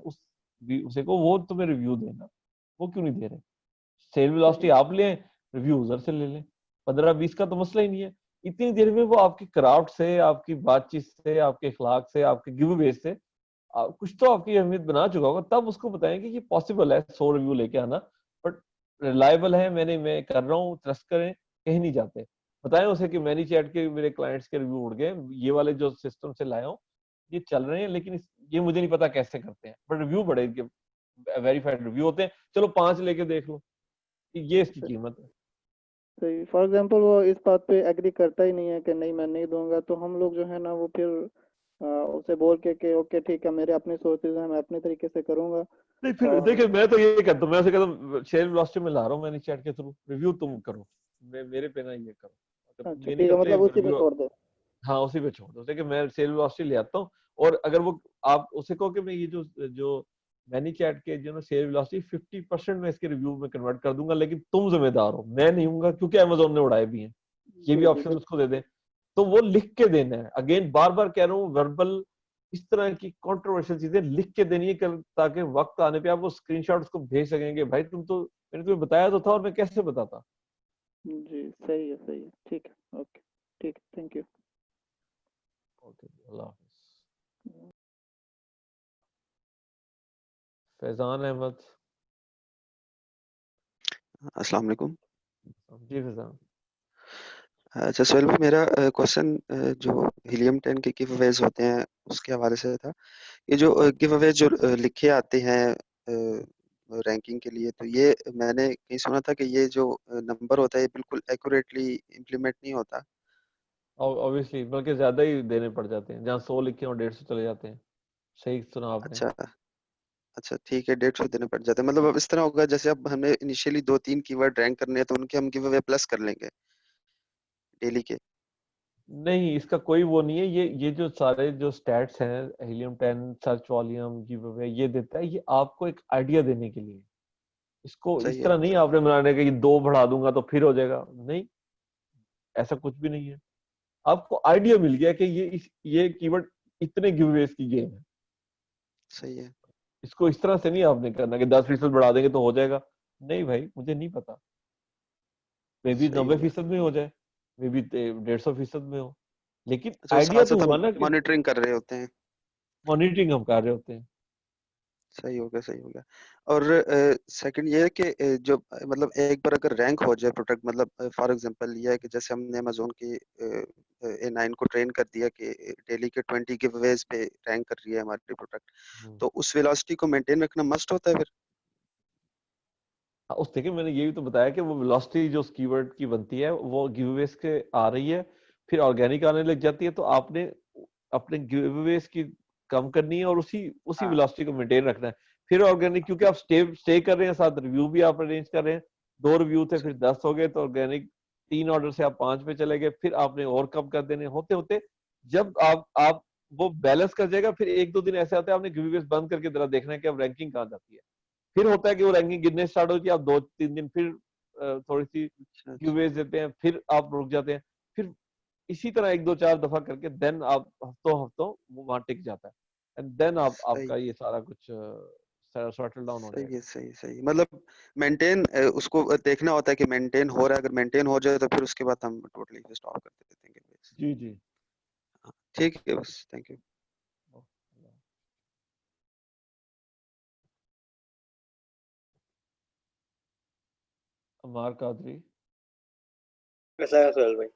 Speaker 1: उसे को वो तुम्हें रिव्यू देना, वो क्यों नहीं दे रहे, सेल वेलोसिटी
Speaker 6: सही
Speaker 1: आप लें, रिव्यू यूजर से ले लें, 15-20 का तो मसला ही नहीं है, इतनी देर में वो आपकी क्राफ्ट से, आपकी बातचीत से, आपके अखलाक से, आपके गिव अवे से कुछ तो आपकी अहमियत बना चुका होगा, तब उसको बताएं कि ये पॉसिबल है 100 रिव्यू लेके आना, बट रिलायबल है, मैं कर रहा हूँ, ट्रस्ट करें, कहीं नहीं जाते, बताएं उसे कि मैनी चैट के मेरे क्लाइंट्स के रिव्यू उड़ गए, ये वाले जो सिस्टम से लाया हूँ ये चल रहे हैं, लेकिन ये मुझे नहीं पता कैसे करते हैं, बट रिव्यू बड़े वेरीफाइड रिव्यू होते हैं, चलो 5 लेके देख लो, ये इसकी कीमत है।
Speaker 6: सही। फॉर एग्जांपल वो इस बात पे एग्री करता ही नहीं है कि नहीं मैं नहीं दूंगा, तो हम लोग जो है ना वो फिर उसे बोल के कि ओके ठीक है, मेरे अपने सोर्सेज हैं, मैं अपने तरीके से करूंगा।
Speaker 1: नहीं फिर
Speaker 6: और
Speaker 1: देखिए मैं तो ये करता हूँ, मैं उसे कहता हूँ शेयर वेलोसिटी में ला रहा हूँ मैंने चैट के थ्रू, रिव्यू तुम करो, मेरे पे ना ये करो, अगर तुम
Speaker 6: अच्छा
Speaker 1: ये नहीं
Speaker 6: ठीक है,
Speaker 1: करते
Speaker 6: मतलब उसी पे
Speaker 1: रिव्यू,
Speaker 6: छोड़ दो।
Speaker 1: हाँ उसी पे छोड़ दो, देखिए मैं सेल वेलोसिटी ले आता हूँ, और अगर वो आप उसे कहो कि मैं ये जो जो मैनी चैट के जो ना सेल वेलोसिटी 50% में इसके रिव्यू में कन्वर्ट कर दूंगा, लेकिन तुम जिम्मेदार हो, मैं नहीं हूँ, क्योंकि अमेजोन ने उड़ाए भी हैं, ये भी
Speaker 6: बिल्कुल
Speaker 1: ऑप्शन उसको दे दें, तो वो लिख के देना है, अगेन बार बार कह रहा हूँ, वर्बल इस तरह की कंट्रोवर्शियल चीजें लिख के देनी है, ताकि वक्त आने पे आप वो स्क्रीनशॉट उसको भेज सकेंगे, भाई तुम तो, मैंने तुम्हें बताया तो था और मैं कैसे बताता।
Speaker 6: जी सही है, सही है, ठीक है, ओके, ठीक है, थैंक यू।
Speaker 1: ओके, अल्लाह हाफिज। फैजान अहमद।
Speaker 7: अस्सलाम वालेकुम।
Speaker 1: जी फैजान।
Speaker 7: अच्छा सोहेल भाई, मेरा क्वेश्चन जो हीलियम 10 के गिव अवेज होते हैं उसके हवाले से था। ये जो गिव अवेज जो लिखे आते हैं रैंकिंग के लिए, तो ये मैंने कहीं सुना था कि ये जो नंबर होता है ये बिल्कुल एक्यूरेटली इम्प्लीमेंट नहीं होता।
Speaker 1: ऑब्वियसली बल्कि ज्यादा ही देने पड़ जाते हैं, जहाँ 100 लिखे और 150 चले जाते हैं, सही सुना आपने।
Speaker 7: अच्छा, अच्छा ठीक है, 150 देने पड़ जाते हैं। मतलब अब इस तरह होगा जैसे अब हमें इनिशियली 2-3 कीवर्ड रैंक करने हैं तो उनके हम गिव अवे प्लस कर लेंगे डेली के।
Speaker 1: नहीं, इसका कोई वो नहीं है। ये जो सारे जो स्टैट्स हैं, helium 10 search volume give away ये देता है, ये आपको एक आइडिया देने के लिए। इसको
Speaker 7: सही
Speaker 1: इस
Speaker 7: है।
Speaker 1: तरह नहीं आपने बनाने का कि 2 बढ़ा दूंगा तो फिर हो जाएगा, नहीं, ऐसा कुछ भी नहीं है। आपको आइडिया मिल गया कि ये कीवर्ड इतने गिव अवेज की गेम है।
Speaker 7: सही है।
Speaker 1: इसको इस तरह से नहीं आपने करना कि 10% बढ़ा देंगे तो हो जाएगा। नहीं भाई, मुझे नहीं पता, मे बी
Speaker 7: सही हो गया।
Speaker 1: 90% में हो जाए, मे बी 150% में हो, लेकिन
Speaker 7: अच्छा, उस
Speaker 1: आइडिया
Speaker 7: साथ
Speaker 1: तो
Speaker 7: साथ
Speaker 1: हुआ
Speaker 7: हम
Speaker 1: ना कि
Speaker 7: मॉनिटरिंग कर रहे होते हैं।
Speaker 1: मॉनिटरिंग हम कर रहे होते हैं।
Speaker 7: सही हो गया, सही हो गया। और सेकंड ये है कि जो मतलब एक बार अगर रैंक हो जाए प्रोडक्ट, मतलब फॉर एग्जांपल ये है कि जैसे हमने अमेजोन की A9 को ट्रेन कर दिया कि डेली के 20 गिवअवेज पे रैंक कर रही है हमारी प्रोडक्ट,
Speaker 1: हम्म।
Speaker 7: तो उस वेलोसिटी को मेंटेन रखना मस्ट होता है फिर।
Speaker 1: हाँ, उस देखिए मैंने ये भी तो बताया कि वो वेलोसिटी जो उस कीवर्ड की बनती है वो गिवअवेज के आ रही है, फिर ऑर्गेनिक आने लग जाती है, तो आपने अपने गिवअवेज की कम करनी है और उसी उसी
Speaker 6: हाँ
Speaker 1: वेलोसिटी को मेंटेन रखना है। फिर ऑर्गेनिक, क्योंकि आप स्टे कर रहे हैं, साथ रिव्यू भी आप अरेंज कर रहे हैं, 2 रिव्यू थे फिर 10 हो गए, तो ऑर्गेनिक 3 ऑर्डर से आप 5 पे चले गए, फिर आपने और कम कर देने होते होते जब आप वो बैलेंस कर जाएगा, फिर 1-2 दिन ऐसे आते हैं आपने गिवअवेज बंद करके जरा देखना है कि अब रैंकिंग कहाँ जाती है। फिर होता है कि वो रैंकिंग गिरने स्टार्ट होती है, आप 2-3 दिन फिर थोड़ी सी
Speaker 7: अच्छा अच्छा।
Speaker 1: गिवअवेज देते हैं, फिर आप रुक जाते हैं, फिर इसी तरह 1-2-4 दफा करके देन आप हफ्तों हफ्तों वो वहां टिक जाता है, एंड देन आप
Speaker 7: सही
Speaker 1: आपका ये सारा कुछ सेटल डाउन हो
Speaker 7: सही
Speaker 1: जाएगा।
Speaker 7: है। सही सही, मतलब मेंटेन उसको देखना होता है कि मेंटेन हो रहा है। अगर मेंटेन हो जाए तो फिर उसके बाद हम टोटली स्टॉप कर देते हैं giveaways।
Speaker 1: जी जी।
Speaker 7: हाँ, ठीक है, बस थैंक यू।
Speaker 1: अमार कादरी।
Speaker 8: कैसा है सोहेल भाई?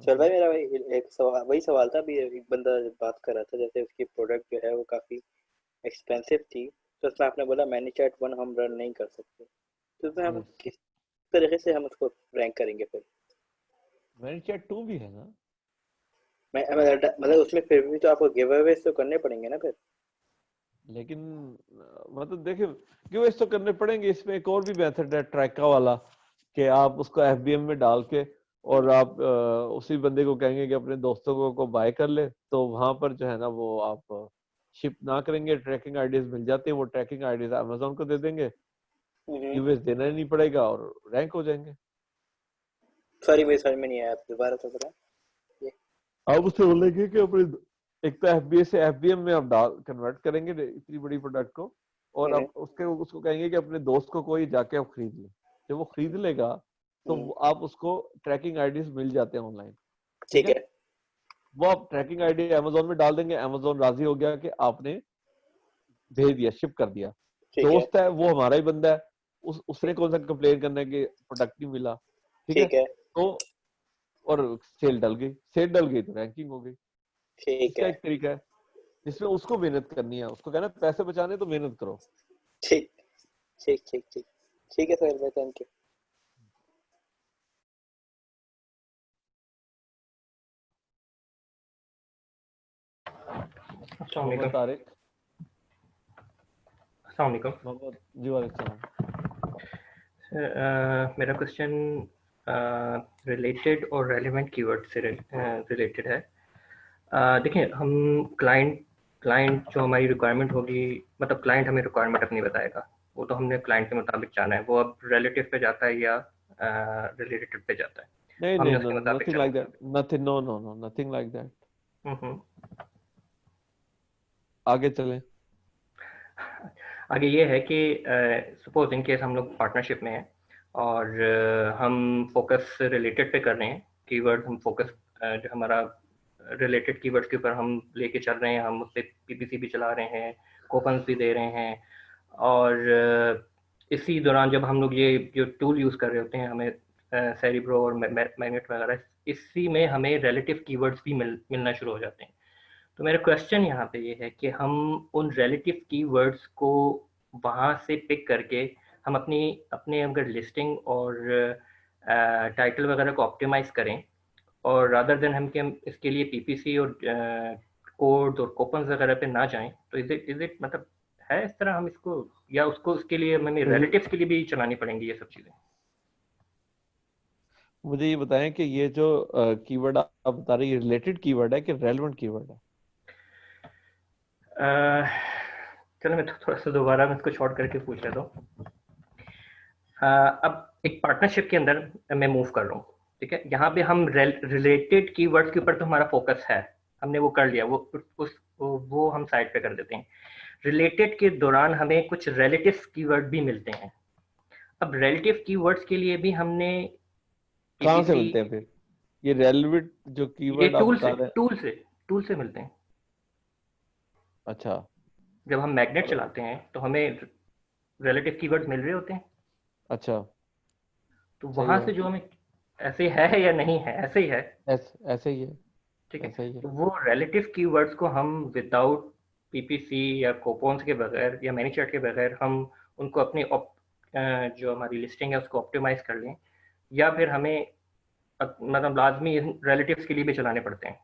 Speaker 8: सोहेल भाई, मेरा भाई एक सवाल, वही सवाल था। अभी एक बंदा बात कर रहा था, जैसे उसकी प्रोडक्ट जो है वो काफी एक्सपेंसिव थी, तो उसमें आपने बोला मैनीचैट 1 हम रन नहीं कर सकते, तो उसमें हम
Speaker 1: यस,
Speaker 8: किस तरीके से हम उसको रैंक करेंगे फिर?
Speaker 1: मेरी चैट 2 भी है ना।
Speaker 8: मतलब उसमें फिर भी तो आपको गिव अवेज तो करने पड़ेंगे ना फिर?
Speaker 1: लेकिन मतलब देखिए, क्यों इस तो करने पड़ेंगे, इसमें एक और भी मेथड है ट्रैका वाला, कि आप उसको एफबीएम में डाल के और आप उसी बंदे को कहेंगे कि अपने दोस्तों को बाय कर ले, तो वहां पर जो है ना वो आप शिप ना करेंगे, ट्रैकिंग आईडीज मिल जाती है, वो ट्रैकिंग आईडीज अमेजोन को दे देंगे, यूएस देना ही नहीं पड़ेगा और रैंक हो जाएंगे।
Speaker 8: सॉरी भाई, समझ में नहीं आया, आप दोबारा तो बताएं ये।
Speaker 1: आप उससे बोलेंगे कि अपने एक तो एफबीए से एफबीएम में आप डाल कन्वर्ट करेंगे इतनी बड़ी प्रोडक्ट को, और
Speaker 8: हम्म,
Speaker 1: आप उसको कहेंगे कि अपने दोस्त को कोई जाके आप खरीद ले, जब वो खरीद लेगा तो
Speaker 8: हम्म,
Speaker 1: आप उसको ट्रैकिंग आईडीज मिल जाते हैं ऑनलाइन, ठीक
Speaker 8: ठीक
Speaker 1: है,
Speaker 8: है।
Speaker 1: वो आप ट्रैकिंग आईडी अमेजोन में डाल देंगे, अमेजोन राजी हो गया कि आपने भेज दिया, शिप कर दिया।
Speaker 8: ठीक है।
Speaker 1: दोस्त है वो हमारा ही बंदा है, उसने
Speaker 8: ठीक
Speaker 1: कौन सा कंप्लेन करना है कि प्रोडक्ट नहीं मिला, ठीक है,
Speaker 8: ठीक है।
Speaker 1: तो और सेल डल गई तो रैंकिंग हो गई।
Speaker 8: ठीक
Speaker 1: इसका
Speaker 8: है।
Speaker 1: एक तरीका है जिसमें उसको मेहनत करनी है, उसको कहना है पैसे बचाने तो मेहनत करो।
Speaker 8: ठीक ठीक ठीक ठीक ठीक है सोहेल भाई, थैंक यू। अस्सलाम
Speaker 1: मोहम्मद
Speaker 8: वालेकुम।
Speaker 1: तारिक।
Speaker 8: अस्सलाम वालेकुम।
Speaker 1: मोहम्मद जी, वालेकुम सलाम।
Speaker 8: मेरा क्वेश्चन रिलेटेड और रेलेवेंट कीवर्ड से रिलेटेड है। देखिए, हम क्लाइंट क्लाइंट जो हमारी रिक्वायरमेंट होगी, मतलब क्लाइंट हमें रिक्वायरमेंट अपनी बताएगा, वो तो हमने क्लाइंट के मुताबिक जाना है, वो अब रिलेटिव पे जाता है या रिलेटेड पे जाता है,
Speaker 1: नहीं नहीं,
Speaker 8: हमने उसके मुताबिक
Speaker 1: नथिंग लाइक
Speaker 8: चलना
Speaker 1: that, nothing, no no no, nothing like that.
Speaker 8: है।
Speaker 1: आगे चलें।
Speaker 8: आगे ये है कि सपोज इन केस हम लोग पार्टनरशिप में हैं और हम फोकस रिलेटेड पे कर रहे हैं, कीवर्ड हम फोकस जो हमारा रिलेटेड कीवर्ड्स के ऊपर हम लेके चल रहे हैं, हम उस पर पीपीसी भी चला रहे हैं, कूपन्स भी दे रहे हैं, और इसी दौरान जब हम लोग ये जो टूल यूज़ कर रहे होते हैं, हमें सेरिब्रो और मैग्नेट वगैरह, इसी में हमें रिलेटिव कीवर्ड्स भी मिलना शुरू हो जाते हैं। तो मेरा क्वेश्चन यहाँ पे ये है कि हम उन रिलेटिव कीवर्ड्स को वहाँ से पिक करके हम अपनी अपने अगर लिस्टिंग और टाइटल वगैरह को ऑप्टिमाइज करें, और रादर देन हम कि हम इसके लिए पीपीसी और कोड और कूपन्स वगैरह पे ना जाएं, तो इज इट मतलब है इस तरह हम इसको, या उसको उसके लिए हमें रिलेटिव्स के लिए भी चलानी पड़ेंगी ये सब चीजें?
Speaker 1: मुझे ये बताएं कि ये जो कीवर्ड आप बता रहे हैं, ये रिलेटेड कीवर्ड है कि रेलेवेंट कीवर्ड है?
Speaker 8: चलो मैं थोड़ा सा दोबारा मैं इसको शॉर्ट करके पूछ लेता हूँ। अब एक पार्टनरशिप के अंदर मैं मूव कर रहा हूँ, ठीक है, यहाँ पे हम रिलेटेड कीवर्ड्स के ऊपर तो हमारा फोकस है, हमने वो कर लिया, वो हम साइड पे कर देते हैं। रिलेटेड के दौरान हमें कुछ रिलेटिव कीवर्ड भी मिलते हैं। अब रिलेटिव कीवर्ड्स के लिए भी हमने
Speaker 1: कहाँ से मिलते हैं फिर ये रेलेवेंट जो
Speaker 8: ये
Speaker 1: कीवर्ड आप बता रहे हैं?
Speaker 8: टूल से मिलते हैं।
Speaker 1: अच्छा,
Speaker 8: जब हम मैग्नेट चलाते हैं तो हमें रिलेटिव कीवर्ड्स मिल रहे होते हैं,
Speaker 1: अच्छा,
Speaker 8: तो
Speaker 1: सही
Speaker 8: वहां
Speaker 1: है,
Speaker 8: से जो हमें ऐसे है या नहीं है, ऐसे ही है,
Speaker 1: ऐसे ही है,
Speaker 8: ठीक है,
Speaker 1: ऐसा ही है।
Speaker 8: तो वो रिलेटिव कीवर्ड्स को हम विदाउट पीपीसी या कोपोन्स के बगैर या मैनीचैट के बगैर हम उनको अपनी जो हमारी लिस्टिंग है उसको ऑप्टिमाइज कर लें, या फिर हमें मतलब लाजमी रिलेटिव्स के लिए भी चलाने पड़ते हैं?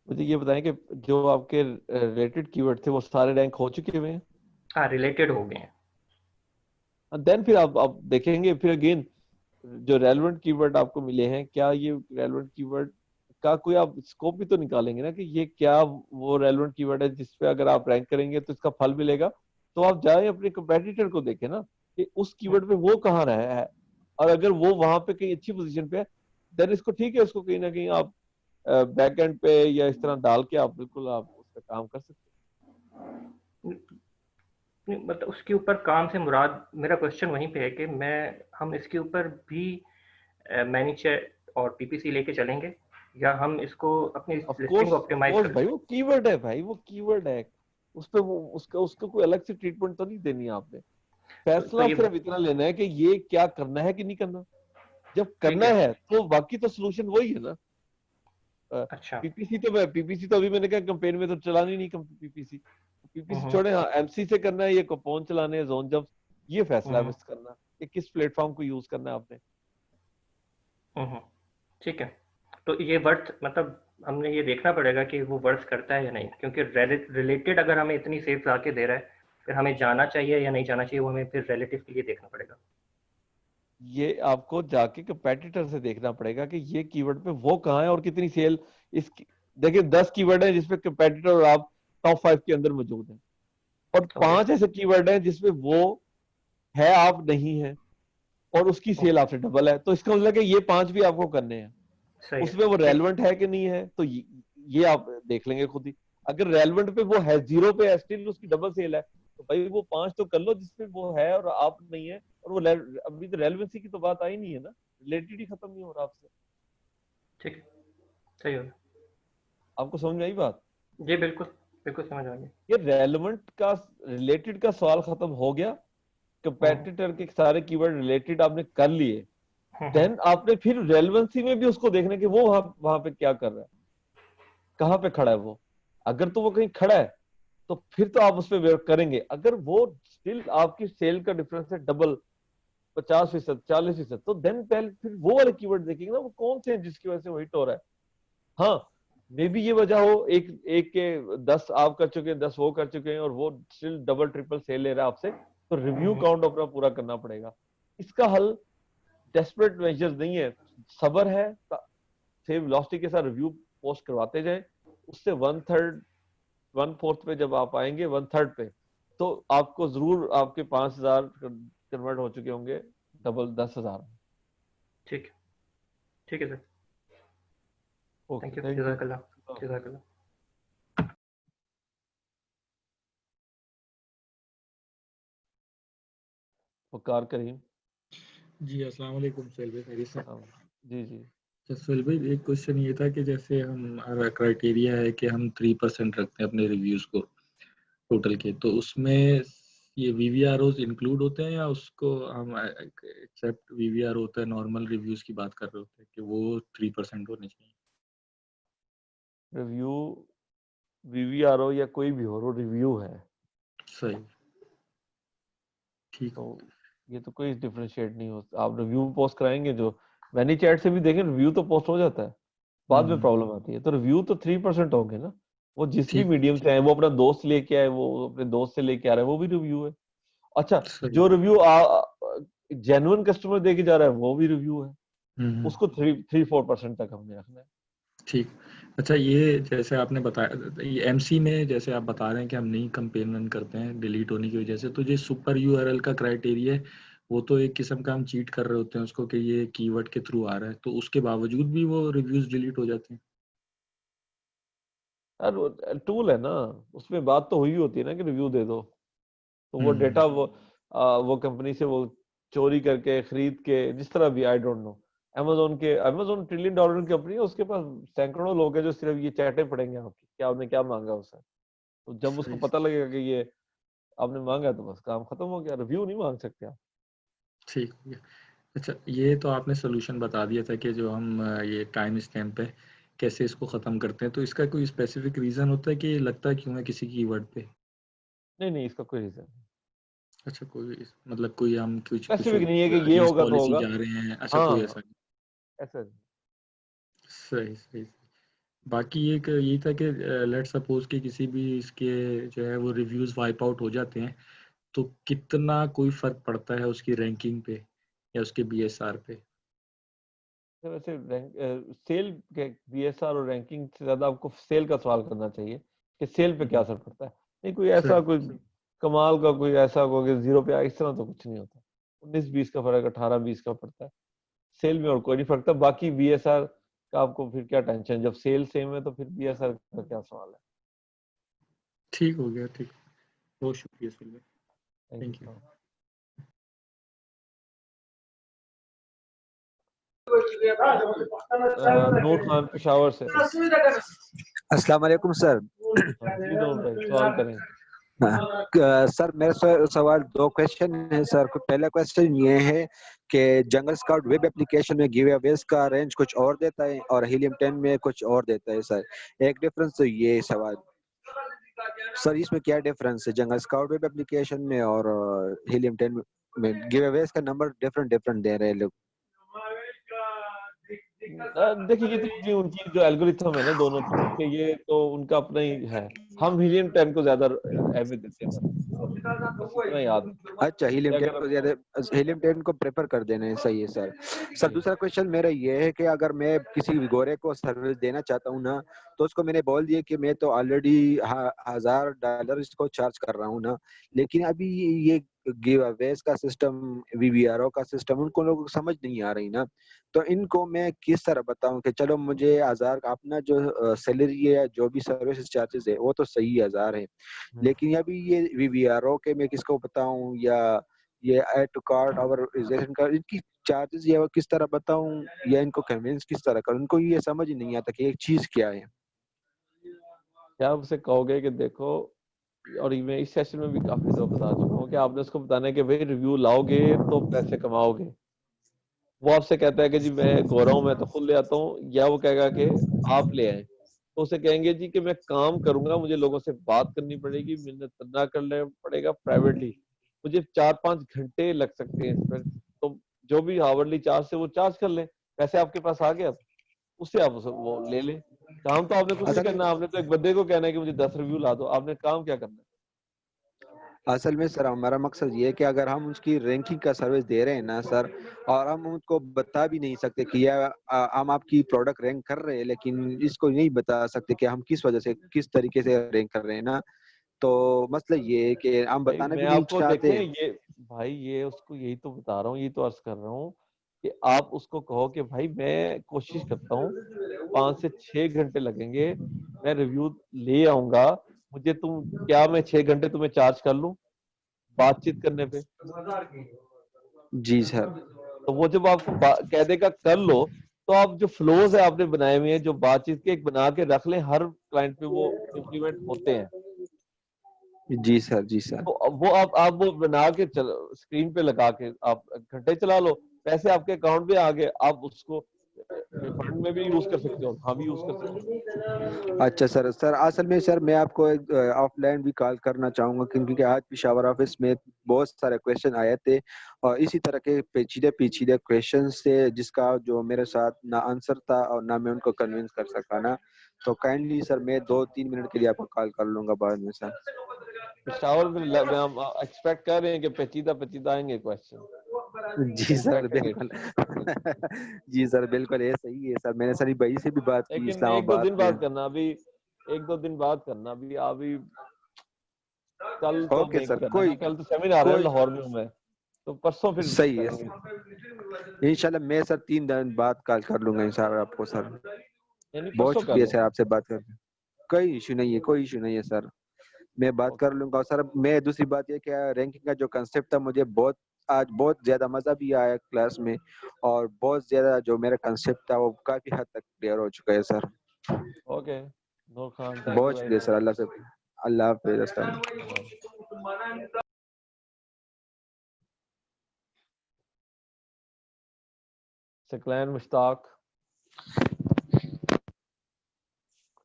Speaker 1: मुझे ये बताएं कि जो आपके रिलेटेड कीवर्ड थे वो सारे रैंक हो चुके हुए हैं?
Speaker 8: हाँ, रिलेटेड हो गए हैं।
Speaker 1: देन फिर आप देखेंगे फिर अगेन जो रेलेवेंट कीवर्ड आपको मिले हैं, क्या ये रेलेवेंट कीवर्ड का कोई आप स्कोप भी तो निकालेंगे ना कि ये क्या वो रेलेवेंट कीवर्ड है जिसपे अगर आप रैंक करेंगे तो इसका फल मिलेगा। तो आप जाए अपने कंपेटिटर को देखें ना कि उस कीवर्ड पे वो कहाँ रहा है, और अगर वो वहां पे कहीं अच्छी पोजीशन पे है देन इसको ठीक है, उसको कहीं ना कहीं आप बैक एंड पे या इस तरह डाल के आप बिल्कुल आप उस पर काम कर सकते
Speaker 8: नहीं, मतलब उसके ऊपर काम से मुराद, मेरा क्वेश्चन वहीं पे है कि हम इसके ऊपर भी मैनीचैट और पीपीसी लेके चलेंगे, या हम इसको अपनी
Speaker 1: हैं। ऑफ
Speaker 8: लिस्टिंग ऑप्टिमाइज
Speaker 1: कोर्स
Speaker 8: कर?
Speaker 1: भाई वो कीवर्ड है, भाई वो कीवर्ड है, उस पे वो उसका उसको कोई अलग से ट्रीटमेंट तो नहीं देनी है आपने।
Speaker 8: तो
Speaker 1: फैसला
Speaker 8: ये
Speaker 1: सिर्फ इतना लेना है कि ये क्या करना है कि नहीं करना। जब
Speaker 8: ठीक
Speaker 1: करना
Speaker 8: है।
Speaker 1: है तो बाकी तो सोल्यूशन वही है ना।
Speaker 8: अच्छा।
Speaker 1: पीपीसी तो अभी मैंने कहा कैंपेन में तो चलानी नहीं पीपीसी। पीपीसी छोड़े, हाँ एमसी से करना है, ये कूपन चलाने हैं, जोन जब ये फैसला है बस करना कि किस प्लेटफॉर्म को यूज करना है आपने।
Speaker 8: ठीक है, तो ये वर्थ मतलब हमने ये देखना पड़ेगा कि वो वर्थ करता है या नहीं, क्योंकि रिलेटेड अगर हमें इतनी सेफ ला के दे रहा है, फिर हमें जाना चाहिए या नहीं जाना चाहिए, वो हमें फिर रिलेटिव के लिए देखना पड़ेगा।
Speaker 1: ये आपको जाके कंपेटिटर से देखना पड़ेगा कि ये कीवर्ड पे वो कहाँ है और कितनी सेल इस। देखिए 10 कीवर्ड है जिसपे कंपेटिटर और आप टॉप 5 के अंदर मौजूद हैं, और
Speaker 8: हो गया।
Speaker 1: 5 ऐसे कीवर्ड हैं जिसपे वो है आप नहीं है और उसकी सेल आपसे डबल है। तो इसका मतलब कि ये 5 भी आपको करने हैं,
Speaker 8: सही है।
Speaker 1: उसमें वो रेलेवेंट है कि नहीं है, तो ये आप देख लेंगे खुद ही। अगर रेलेवेंट पे वो है, 0 पे है, स्टिल उसकी डबल सेल है, तो भाई वो 5 तो कर लो जिसपे वो है और आप नहीं है, और वो अभी तो रेलेवेंसी की तो बात आई नहीं है ना, रिलेटेड ही खत्म नहीं हो रहा आपसे।
Speaker 8: ठीक है, सही हो गया।
Speaker 1: आपको समझ में आई बात?
Speaker 8: जी बिल्कुल, बिल्कुल समझ आ गया।
Speaker 1: ये रेलेवेंट का रिलेटेड का सवाल खत्म हो गया। कंपेटिटर के सारे कीवर्ड रिलेटेड आपने कर लिए, देन आपने फिर रेलेवेंसी में भी उसको देखने के वो वहां पे क्या कर रहा है, कहाँ पे खड़ा है वो। अगर तो वो कहीं खड़ा है तो फिर तो आप उस पर वर्क करेंगे। अगर वो स्टिल आपकी सेल का डिफरेंस है डबल 50%, 40%, तो देन पहले फिर वो वाले कीवर्ड देखेंगे ना, वो कौन से हैं जिसकी वजह से वो हिट हो रहा है। हाँ, मे बी ये वजह हो एक एक के 10 आप कर चुके हैं, 10 वो कर चुके हैं, और वो स्टिल डबल ट्रिपल सेल ले रहा है आपसे, तो रिव्यू काउंट अपना पूरा करना पड़ेगा। इसका हल डेस्परेट मेजर्स नहीं है, सब्र है, सेव वेलोसिटी के साथ रिव्यू पोस्ट करवाते जाएं। उससे 1/4 पे जब आप आएंगे 1/3 पे, तो आपको जरूर आपके 5,000 कन्वर्ट हो चुके होंगे डबल 10,000।
Speaker 8: ठीक है, ठीक है sir,
Speaker 1: okay,
Speaker 8: thank you,
Speaker 1: thank you.
Speaker 8: जज़ाकल्लाह, जज़ाकल्लाह।
Speaker 1: वकार करीम।
Speaker 9: जी अस्सलाम वालेकुम सोहेल भाई, खैरियत से?
Speaker 1: जी जी।
Speaker 9: अच्छा सोहेल भाई, एक क्वेश्चन ये था कि जैसे हमारा क्राइटेरिया है कि हम 3% रखते हैं अपने रिव्यूज को टोटल के, तो उसमें ये वीवीआरओज इंक्लूड होते हैं, या उसको हम एक्सेप्ट वीवीआर होता है, नॉर्मल रिव्यूज की बात कर रहे होते हैं कि वो 3% होने चाहिए?
Speaker 1: रिव्यू वीवीआरओ या कोई भी हो, रिव्यू है।
Speaker 9: सही, ठीक।
Speaker 1: तो ये तो कोई डिफरेंशिएट नहीं हो, आप रिव्यू पोस्ट कराएंगे जो मैनीचैट से भी देखें, रिव्यू तो पोस्ट हो जाता है, बाद में प्रॉब्लम आती है। तो रिव्यू तो 3% होंगे ना, वो जिस भी
Speaker 9: ठीक
Speaker 1: मीडियम से आए, वो अपना दोस्त लेके आए, वो अपने दोस्त से लेके आ रहा है, वो भी रिव्यू है। अच्छा,
Speaker 9: सही।
Speaker 1: जो रिव्यू जेन्युइन कस्टमर दे के जा रहा है वो भी रिव्यू है, उसको 3-4% तक हमने रखना है।
Speaker 9: ठीक। अच्छा, ये जैसे आपने बताया, ये एमसी में जैसे आप बता रहे हैं कि हम नहीं कंपेन रन करते हैं डिलीट होने की वजह से, तो ये सुपर यूआरएल का क्राइटेरिया है, वो तो एक किस्म का हम चीट कर रहे होते हैं उसको कि ये कीवर्ड के थ्रू आ रहा है, तो उसके बावजूद भी वो रिव्यूज डिलीट हो जाते हैं।
Speaker 1: यार टूल है ना, उसमें बात तो हुई होती है ना कि रिव्यू दे दो, तो वो डेटा वो कंपनी से वो चोरी करके खरीद के, जिस तरह भी, आई डोंट नो। अमेज़न $1 ट्रिलियन की कंपनी है, उसके पास सैकड़ों लोग हैं जो सिर्फ ये चैटें पढ़ेंगे आपकी, क्या आपने क्या मांगा उससे। तो जब उसको
Speaker 9: सही।
Speaker 1: पता लगेगा कि ये आपने मांगा, तो बस काम खत्म हो गया, रिव्यू नहीं मांग सकते आप।
Speaker 9: ठीक हो गया। अच्छा, ये तो आपने सोल्यूशन बता दिया था कि जो हम ये टाइम स्टैम्प है कैसे इसको ख़त्म करते हैं, तो इसका कोई स्पेसिफिक रीज़न होता है कि ये लगता क्यों है किसी कीवर्ड पे?
Speaker 1: नहीं, इसका कोई रीजन नहीं,
Speaker 9: अच्छा, कोई मतलब कोई हम कुछ
Speaker 1: स्पेसिफिक नहीं है कि ये
Speaker 9: अगेंस्ट
Speaker 1: होगा तो
Speaker 9: पॉलिसी
Speaker 1: होगा।
Speaker 9: जा रहे हैं, अच्छा कोई
Speaker 1: हाँ,
Speaker 9: ऐसा नहीं।
Speaker 1: ऐसा नहीं।
Speaker 9: सही सही। बाकी एक यही था कि लेट सपोज कि किसी भी इसके जो है वो रिव्यूज वाइप आउट हो जाते हैं, तो कितना कोई फर्क पड़ता है उसकी रैंकिंग पे या उसके बीएसआर पे?
Speaker 1: तो वैसे सेल के बीएसआर और रैंकिंग से ज्यादा आपको सेल का सवाल करना चाहिए कि सेल पे क्या असर पड़ता है। नहीं, कोई ऐसा
Speaker 9: सही।
Speaker 1: कोई कमाल का कोई ऐसा होगा कि 0 पे आ, इस तरह तो कुछ नहीं होता। 19-20 का फर्क, 18-20 का पड़ता है सेल में, और कोई नहीं फर्क। बाकी बीएसआर का आपको फिर क्या टेंशन, जब सेल सेम है तो फिर बीएसआर का क्या सवाल है।
Speaker 9: ठीक हो गया, ठीक। बहुत शुक्रिया सुलभ।
Speaker 1: Thank
Speaker 9: thank you.
Speaker 1: यू। नूर खान पेशावर से।
Speaker 10: अस्सलाम वालेकुम सर।
Speaker 1: हाँ जी नूर भाई, सवाल करें।
Speaker 10: सर मेरा सवाल 2 क्वेश्चन है सर। पहला क्वेश्चन ये है कि जंगल स्काउट वेब एप्लीकेशन में गिव अवेज का रेंज कुछ और देता है और हीलियम 10 में कुछ और देता है सर, एक डिफरेंस तो ये सवाल सर, इसमें क्या डिफरेंस है जंगल स्काउट वेब एप्लीकेशन में और हीलियम 10 में? गिव अवेज का नंबर डिफरेंट दे रहे हैं लोग।
Speaker 1: देखिए, ये तो उनकी जो एल्गोरिथम है ना दोनों तरफ के, ये तो उनका अपना ही है। हम हीलियम 10 को ज्यादा अहमियत देते हैं, बस इतना याद है।
Speaker 10: अच्छा, हीलियम
Speaker 1: कि
Speaker 10: 10
Speaker 1: अगर
Speaker 10: को ज्यादा, हीलियम 10 को प्रेफर कर देना है, सही है सर। सर दूसरा क्वेश्चन मेरा ये है कि अगर मैं किसी गोरे को सर्विस देना चाहता हूँ ना, तो उसको मैंने बोल दिया कि मैं तो ऑलरेडी $1000 इसको चार्ज कर रहा हूँ ना, लेकिन अभी ये गिव अवेज का सिस्टम, वीवीआरओ का सिस्टम उनको लोगों को समझ नहीं आ रही ना, तो इनको मैं किस तरह बताऊं कि चलो मुझे 1000 अपना जो सैलरी है, जो भी सर्विस चार्जेस है वो तो सही 1000 है, लेकिन अभी ये वीवीआरओ के मैं किसको बताऊं, या ये ऐड टू कार्ट और रिजर्वेशन का इनकी चार्जेस ये किस तरह बताऊं, या इनको कन्विंस किस तरह करूं, इनको ये समझ ही नहीं आता कि एक चीज क्या है।
Speaker 1: क्या आप उसे कहोगे कि देखो, और मैं इस सेशन में भी काफी दफा बता चुका हूँ कि आपने उसको बताना है कि भाई रिव्यू लाओगे तो पैसे कमाओगे। वो आपसे कहता है कि जी मैं गोरा हूँ, मैं तो खुद ले आता हूँ, या वो कहेगा कि आप ले आए, तो उसे कहेंगे जी कि मैं काम करूंगा, मुझे लोगों से बात करनी पड़ेगी, मेहनत करना करना पड़ेगा प्राइवेटली, मुझे 4-5 घंटे लग सकते हैं इस पर, तो जो भी हावरली चार्ज से वो चार्ज कर ले, पैसे आपके पास आ गए, उससे आप वो ले ले। काम तो आपने कुछ नहीं
Speaker 10: असल
Speaker 1: करना, आपने तो एक बंदे को कहना है कि मुझे 10 रिव्यू ला दो, आपने काम क्या करना है।
Speaker 10: असल में सर हमारा मकसद ये है कि अगर हम उसकी रैंकिंग का सर्विस दे रहे हैं ना सर, और हम उनको बता भी नहीं सकते कि यह हम आपकी प्रोडक्ट रैंक कर रहे हैं, लेकिन इसको नहीं बता सकते कि हम किस वजह से किस तरीके से रैंक कर रहे हैं ना, तो मसला ये है कि हम
Speaker 1: भाई
Speaker 10: बताना
Speaker 1: मैं
Speaker 10: भी नहीं
Speaker 1: आपको देखें,
Speaker 10: चाहते।
Speaker 1: ये भाई ये उसको यही तो बता रहा हूँ, यही तो अर्ज कर रहा हूँ कि आप उसको कहो कि भाई मैं कोशिश करता हूँ 5 से 6 घंटे लगेंगे, मैं रिव्यू ले आऊंगा, मुझे तुम क्या, मैं 6 घंटे तुम्हें चार्ज कर लूं बातचीत करने पे।
Speaker 10: जी सर।
Speaker 1: तो वो जब आपको कह देगा कर लो, तो आप जो फ्लोज है आपने बनाए हुए हैं, जो बातचीत के, एक बना के रख लें, हर क्लाइंट पे वो इम्प्लीमेंट होते हैं।
Speaker 10: जी सर। जी सर।
Speaker 1: तो वो आप वो बना के चलो, स्क्रीन पे लगा के आप घंटे चला लो, पैसे आपके अकाउंट में आ गए, आप उसको फंड में भी यूज कर सकते हो, हम भी यूज कर सकते हैं।
Speaker 10: अच्छा सर। सर असल में सर मैं आपको एक ऑफलाइन भी कॉल करना चाहूंगा, क्योंकि आज पिशावर ऑफिस में बहुत सारे क्वेश्चन आए थे और इसी तरह के पेचीदे पेचीदे क्वेश्चन से जिसका जो मेरे साथ ना आंसर था और ना मैं उनको कन्विंस कर सका ना, तो काइंडली सर मैं 2-3 मिनट के लिए आपको कॉल कर लूंगा बाद में सर।
Speaker 1: पेशावर में हम एक्सपेक्ट कर रहे हैं कि पेचीदा आएंगे क्वेश्चन।
Speaker 10: जी सर बिल्कुल जी सर बिल्कुल ये सही है सर। मैंने सनी भाई से भी बात की
Speaker 1: लेकिन
Speaker 10: इस्लामाबाद में।
Speaker 1: 1-2 दिन बाद करना अभी कल तो
Speaker 10: ओके
Speaker 1: नहीं
Speaker 10: सर,
Speaker 1: करना
Speaker 10: कोई
Speaker 1: है, कल तो सेमिनार है लाहौर में मैं, तो परसों फिर
Speaker 10: सही है
Speaker 1: करेंगे।
Speaker 10: इंशाल्लाह। मैं सर 3 दिन बाद कॉल कर लूंगा इंशाल्लाह आपको सर।
Speaker 1: यानी
Speaker 10: बहुत
Speaker 1: परसों कर
Speaker 10: शुक्रिया
Speaker 1: लो।
Speaker 10: सर आपसे बात करके। कोई इशू नहीं है, कोई इशू नहीं है सर, मैं बात कर लूंगा। और सर मैं दूसरी बात ये क्या रैंकिंग का जो कंसेप्ट था मुझे आज बहुत ज्यादा मजा भी आया क्लास में, और बहुत ज्यादा जो मेरा कंसेप्ट था वो काफी हद तक क्लियर हो चुका है sir.
Speaker 1: Okay Noor Khan, thank you
Speaker 10: बहुत
Speaker 1: वेरी
Speaker 10: शुक्रिया सर।
Speaker 1: मच।
Speaker 10: अल्लाह हाफिज़। अस्सलाम
Speaker 1: सकलैन मुश्ताक।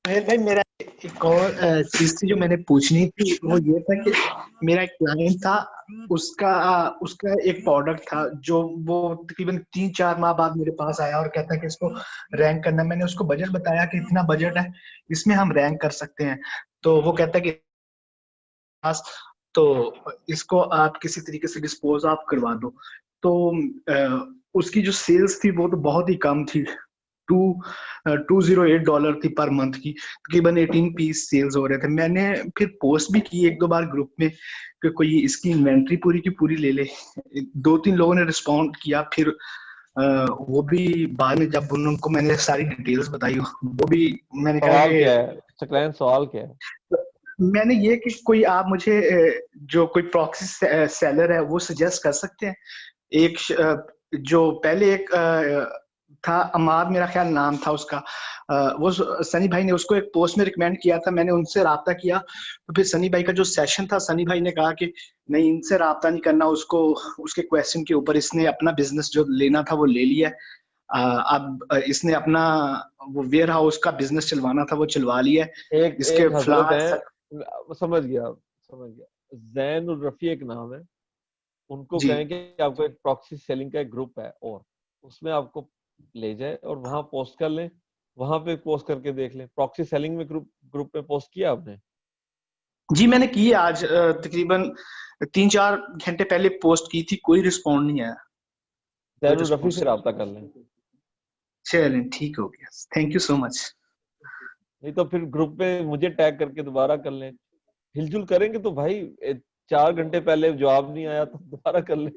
Speaker 3: भाई मेरा एक और चीज थी जो मैंने पूछनी थी, वो ये था कि मेरा एक क्लाइंट था, उसका एक प्रोडक्ट था जो वो तकरीबन 3-4 माह बाद मेरे पास आया और कहता है कि इसको रैंक करना। मैंने उसको बजट बताया कि इतना बजट है, इसमें हम रैंक कर सकते हैं। तो वो कहता है कि तो इसको आप किसी तरीके से डिस्पोज आप करवा दो। तो उसकी जो सेल्स थी वो तो बहुत ही कम थी, $208 थी पर मंथ की, तकरीबन 18 पीस सेल्स हो रहे थे। मैंने फिर पोस्ट भी की 1-2 बार ग्रुप में कि कोई इसकी इन्वेंट्री पूरी की पूरी ले ले। 2-3 लोगों ने रिस्पॉन्ड किया, फिर वो भी बाद में जब उनको मैंने सारी डिटेल्स बताई, वो भी मैंने कहा
Speaker 1: सवाल
Speaker 3: कि
Speaker 1: क्या है सकलैन, सवाल क्या है?
Speaker 3: मैंने ये कि कोई आप मुझे जो कोई प्रॉक्सी सेलर है वो सजेस्ट कर सकते हैं। एक जो पहले एक था अमाद, मेरा ख्याल नाम था उसका, वो सनी भाई ने उसको एक पोस्ट में रिकमेंड किया था। मैंने उनसे राब्ता किया, तो फिर सनी भाई का जो सेशन था, सनी भाई ने कहा कि नहीं, इनसे राब्ता नहीं करना, उसको उसके क्वेश्चन के ऊपर इसने अपना बिजनेस जो लेना था वो ले लिया। अब इसने अपना वो वेयर हाउस का बिजनेस चलवाना था वो चलवा लिया। इसके
Speaker 1: एक हजरत
Speaker 3: फ्लावर्स
Speaker 1: है, समझ गया जैन उल रफी एक नाम है, उनको
Speaker 3: जी
Speaker 1: कहें कि आपको एक प्रॉक्सी सेलिंग का एक ग्रुप है और उसमें आपको ले जाए और वहां पोस्ट कर लें, वहां पे पोस्ट करके देख लें। प्रॉक्सी सेलिंग में ग्रुप में पोस्ट किया आपने?
Speaker 3: जी मैंने की आज तकरीबन 3-4 घंटे पहले पोस्ट की थी, कोई रिस्पॉन्ड नहीं आया, कोई
Speaker 1: जैन उल रफी
Speaker 3: रिस्पॉन्स
Speaker 1: से
Speaker 3: नहीं।
Speaker 1: रब्ता कर लें,
Speaker 3: चलें ठीक हो गया, थैंक यू सो मच।
Speaker 1: नहीं तो फिर ग्रुप में मुझे टैग करके दोबारा कर लें। हिलजुल करेंगे तो भाई 4 घंटे पहले जवाब नहीं आया तो दोबारा कर ले,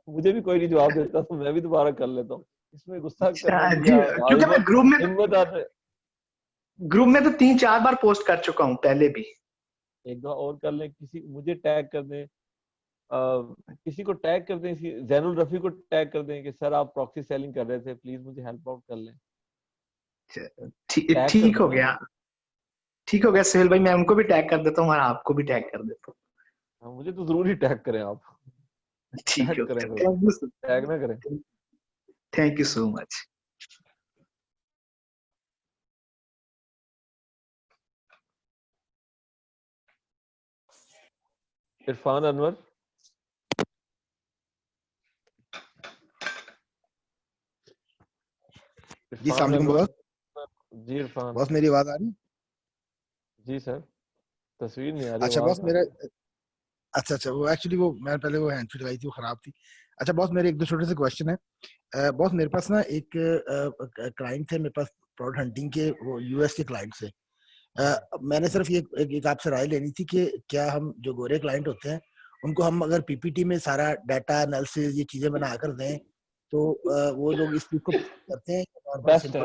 Speaker 1: मुझे भी कोई नहीं जवाब देता तो मैं भी दोबारा कर लेता हूँ। इसमें गुस्सा करने की
Speaker 3: जी
Speaker 1: या
Speaker 3: क्योंकि मैं
Speaker 1: हिम्मत आते।
Speaker 3: ग्रुप में तो 3-4 बार पोस्ट कर चुका हूँ पहले भी।
Speaker 1: एक दो और कर लें, किसी मुझे टैग कर दें, किसी को टैग कर दें, जैनुल रफी को टैग कर दें कि सर आप प्रॉक्सी सेलिंग कर रहे थे, प्लीज मुझे हेल्प आउट कर लें।
Speaker 3: ठीक हो गया, ठीक हो गया सोहेल भाई, मैं उनको भी टैग कर देता हूँ और आपको भी टैग कर देता
Speaker 1: हूँ। मुझे तो जरूर ही टैग करें आप,
Speaker 3: ठीक
Speaker 1: टैग
Speaker 3: है,
Speaker 1: करें, टैग ना करें।
Speaker 3: Thank you so much.
Speaker 1: Irfan Anwar.
Speaker 11: जी अस्सलाम वालेकुम बॉस।
Speaker 1: जी इरफान
Speaker 11: बॉस मेरी आवाज आ रही?
Speaker 1: जी सर, तस्वीर नहीं आ रही।
Speaker 11: अच्छा बॉस मेरा अच्छा वो एक्चुअली वो मैं पहले वो हैंड फ्री लगाई थी, वो खराब थी। अच्छा बॉस मेरे 1-2 छोटे से क्वेश्चन है। बॉस मेरे पास ना एक क्लाइंट थे मेरे पास प्रोडक्ट हंटिंग के, वो यूएस के क्लाइंट से। मैंने सिर्फ ये एक आपसे राय लेनी थी कि क्या हम जो गोरे क्लाइंट होते हैं उनको हम अगर पीपीटी में सारा डाटा एनालिसिस ये चीजें बना कर दें तो वो लोग इस चीज को करते हैं?
Speaker 1: बेस्ट है,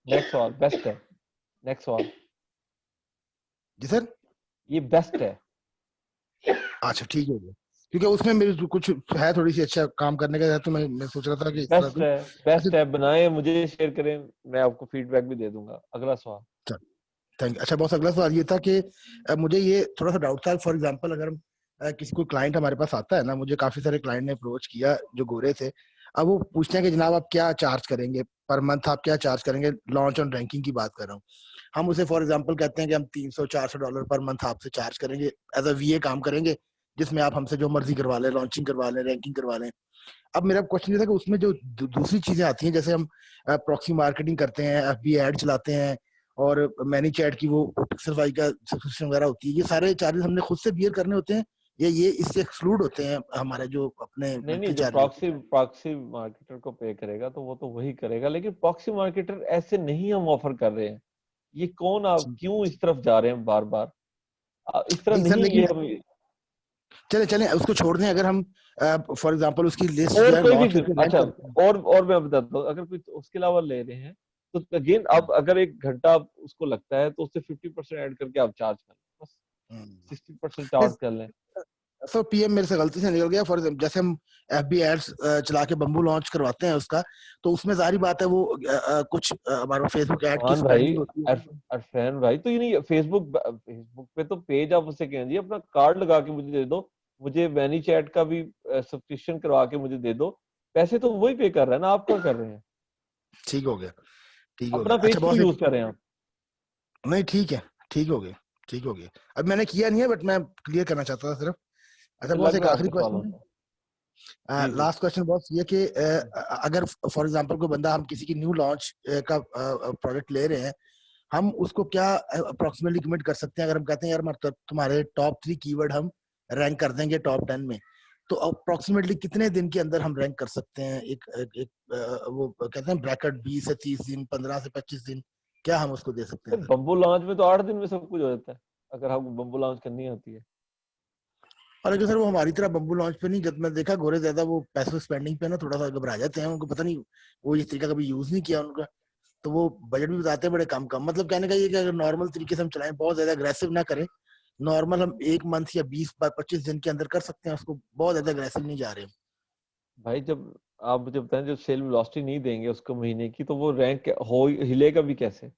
Speaker 1: नेक्स्ट सवाल, बेस्ट है, नेक्स्ट सवाल।
Speaker 11: जी सर
Speaker 1: ये बेस्ट है।
Speaker 11: अच्छा ठीक है, क्योंकि उसमें मेरी कुछ है थोड़ी सी अच्छा काम करने का, तो मैं सोच रहा था कि
Speaker 1: बेस्ट है बनाएं, मुझे शेयर करें, मैं आपको फीडबैक भी दे दूंगा। अगला सवाल।
Speaker 11: थैंक। अच्छा बॉस अगला सवाल ये था कि मुझे ये थोड़ा सा डाउट था, फॉर एग्जांपल अगर हम किसी को क्लाइंट हमारे पास आता है ना, मुझे काफी सारे क्लाइंट ने अप्रोच किया जो गोरे थे। अब वो पूछते हैं कि जनाब आप क्या चार्ज करेंगे पर मंथ, आप क्या चार्ज करेंगे, लॉन्च ऑन रैंकिंग की बात कर रहा हूँ। हम उसे फॉर एग्जांपल कहते हैं कि हम $300-400 पर मंथ आपसे चार्ज करेंगे, एज अ वीए काम करेंगे जिसमें आप हमसे जो मर्जी करवा लें, लॉन्चिंग करवा लें, रैंकिंग करवा लें। अब मेरा क्वेश्चन ये था कि उसमें जो दूसरी चीजें आती हैं, जैसे हम प्रॉक्सी मार्केटिंग करते हैं, एफबी एड चलाते हैं और मैनी चैट की वो पिक्सेलफाई का सब्सक्रिप्शन वगैरह होती है, ये सारे चार्जेस हमने खुद से बियर करने होते हैं या ये इससे एक्सक्लूड होते हैं हमारे जो अपने
Speaker 1: नहीं, जो प्रॉक्सी मार्केटर को पे करेगा तो वो तो वही करेगा, लेकिन प्रॉक्सी मार्केटर ऐसे नहीं हम ऑफर कर रहे हैं। ये कौन, आप क्यों इस तरफ जा रहे हैं बार बार? इस तरह नहीं, ये हम
Speaker 11: चले उसको छोड़ दें। अगर हम फॉर एग्जांपल उसकी लिस्ट
Speaker 1: और
Speaker 11: जो है
Speaker 1: कोई
Speaker 11: लॉन्च
Speaker 1: भी,
Speaker 11: करके
Speaker 1: अच्छा, और मैं बताता हूँ, अगर कोई उसके अलावा ले रहे हैं तो अगेन आप अगर 1 घंटा उसको लगता है तो उससे 50% ऐड करके आप चार्ज कर लें, बस 60% चार्ज कर लें।
Speaker 11: सो पीएम मेरे से गलती से निकल गया। फॉर जैसे हम एफबी एड्स चला के बम्बू लॉन्च करवाते हैं उसका, तो उसमें जारी बात है वो कुछ हमारा फेसबुक ऐड की स्पेंडिंग होती है।
Speaker 1: अरफान भाई, तो ये नहीं, फेसबुक पे तो पेज आप उससे कहें जी अपना कार्ड लगा के मुझे दे दो, मुझे मैनी चैट का भी सब्सक्रिप्शन करवा के मुझे दे दो, पैसे तो वही पे कर रहा है ना, आप क्या कर रहे हैं?
Speaker 11: ठीक हो गया, ठीक हो
Speaker 1: अपना
Speaker 11: गया।
Speaker 1: पेज
Speaker 11: अच्छा
Speaker 1: क्यों यूज कर रहे हैं आप?
Speaker 11: नहीं ठीक है, ठीक हो गया, ठीक हो गया। अब मैंने किया नहीं है, बट मैं क्लियर करना चाहता था सिर्फ। अच्छा बॉस, एक आखिरी क्वेश्चन है, लास्ट क्वेश्चन बॉस, ये कि अगर फॉर एग्जांपल कोई बंदा, हम किसी की न्यू लॉन्च का प्रोडक्ट ले रहे हैं, हम उसको क्या अप्रोक्सीमेटली कमिट कर सकते हैं? अगर हम कहते हैं यार तुम्हारे टॉप 3 कीवर्ड हम रैंक कर देंगे टॉप 10 में, तो अप्रोक्सीमेटली कितने दिन के अंदर हम रैंक कर सकते हैं? एक वो कहते हैं ब्रैकेट 20 से 30 दिन, 15 से 25 दिन, क्या हम उसको दे सकते हैं?
Speaker 1: बम्बू लॉन्च में तो 8 दिन में सब कुछ हो जाता है, अगर आपको बम्बू लॉन्च करनी आती है।
Speaker 11: और लेकिन सर वो हमारी तरह बम्बू लॉन्च पे नहीं, जब मैं देखा गोरे ज्यादा वो पैसे स्पेंडिंग पे ना थोड़ा सा घबरा जाते हैं, उनको पता नहीं, वो इस तरीका कभी यूज नहीं किया उनका, तो वो बजट भी बताते हैं बड़े कम कम। मतलब कहने का ये कि अगर नॉर्मल तरीके से हम चलाएं, बहुत ज्यादा अग्रेसिव ना करें, नॉर्मल हम 1 मंथ या 20-25 दिन के अंदर कर सकते हैं उसको, बहुत ज्यादा अग्रेसिव नहीं जा रहे।
Speaker 1: भाई जब आप मुझे बताएं, जो सेल वेलोसिटी नहीं देंगे उसको महीने की, तो वो रैंक हो हिलेगा भी कैसे?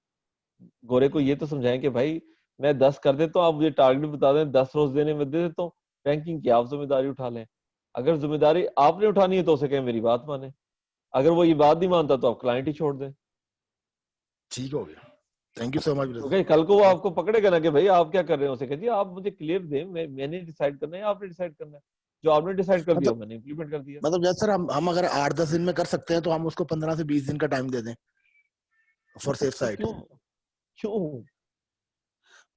Speaker 1: गोरे को ये तो समझाएं कि भाई मैं 10 कर देता हूँ, आप मुझे टारगेट बता दें, 10 रोज देने में दे देता हूँ, रैंकिंग की आप जिम्मेदारी उठा लें। अगर जिम्मेदारी आपने उठानी है तो उसे कहें मेरी बात माने, अगर वो ये बात नहीं मानता तो आप क्लाइंट ही छोड़ दें।
Speaker 11: ठीक हो गया, thank you so much.
Speaker 1: Okay, कल को वो आपको पकड़ेगा ना कि भाई आप क्या कर रहे हो, उसे कहिए आप मुझे क्लियर दें, मैंने डिसाइड करना है, आपने डिसाइड करना है, जो आपने डिसाइड कर दिया मैंने इम्प्लीमेंट कर दिया।
Speaker 11: मतलब जैसे सर हम अगर 8-10 दिन में कर सकते हैं, तो हम उसको 15 से 20 दिन का टाइम दे दें फॉर सेफ साइड।
Speaker 1: क्यों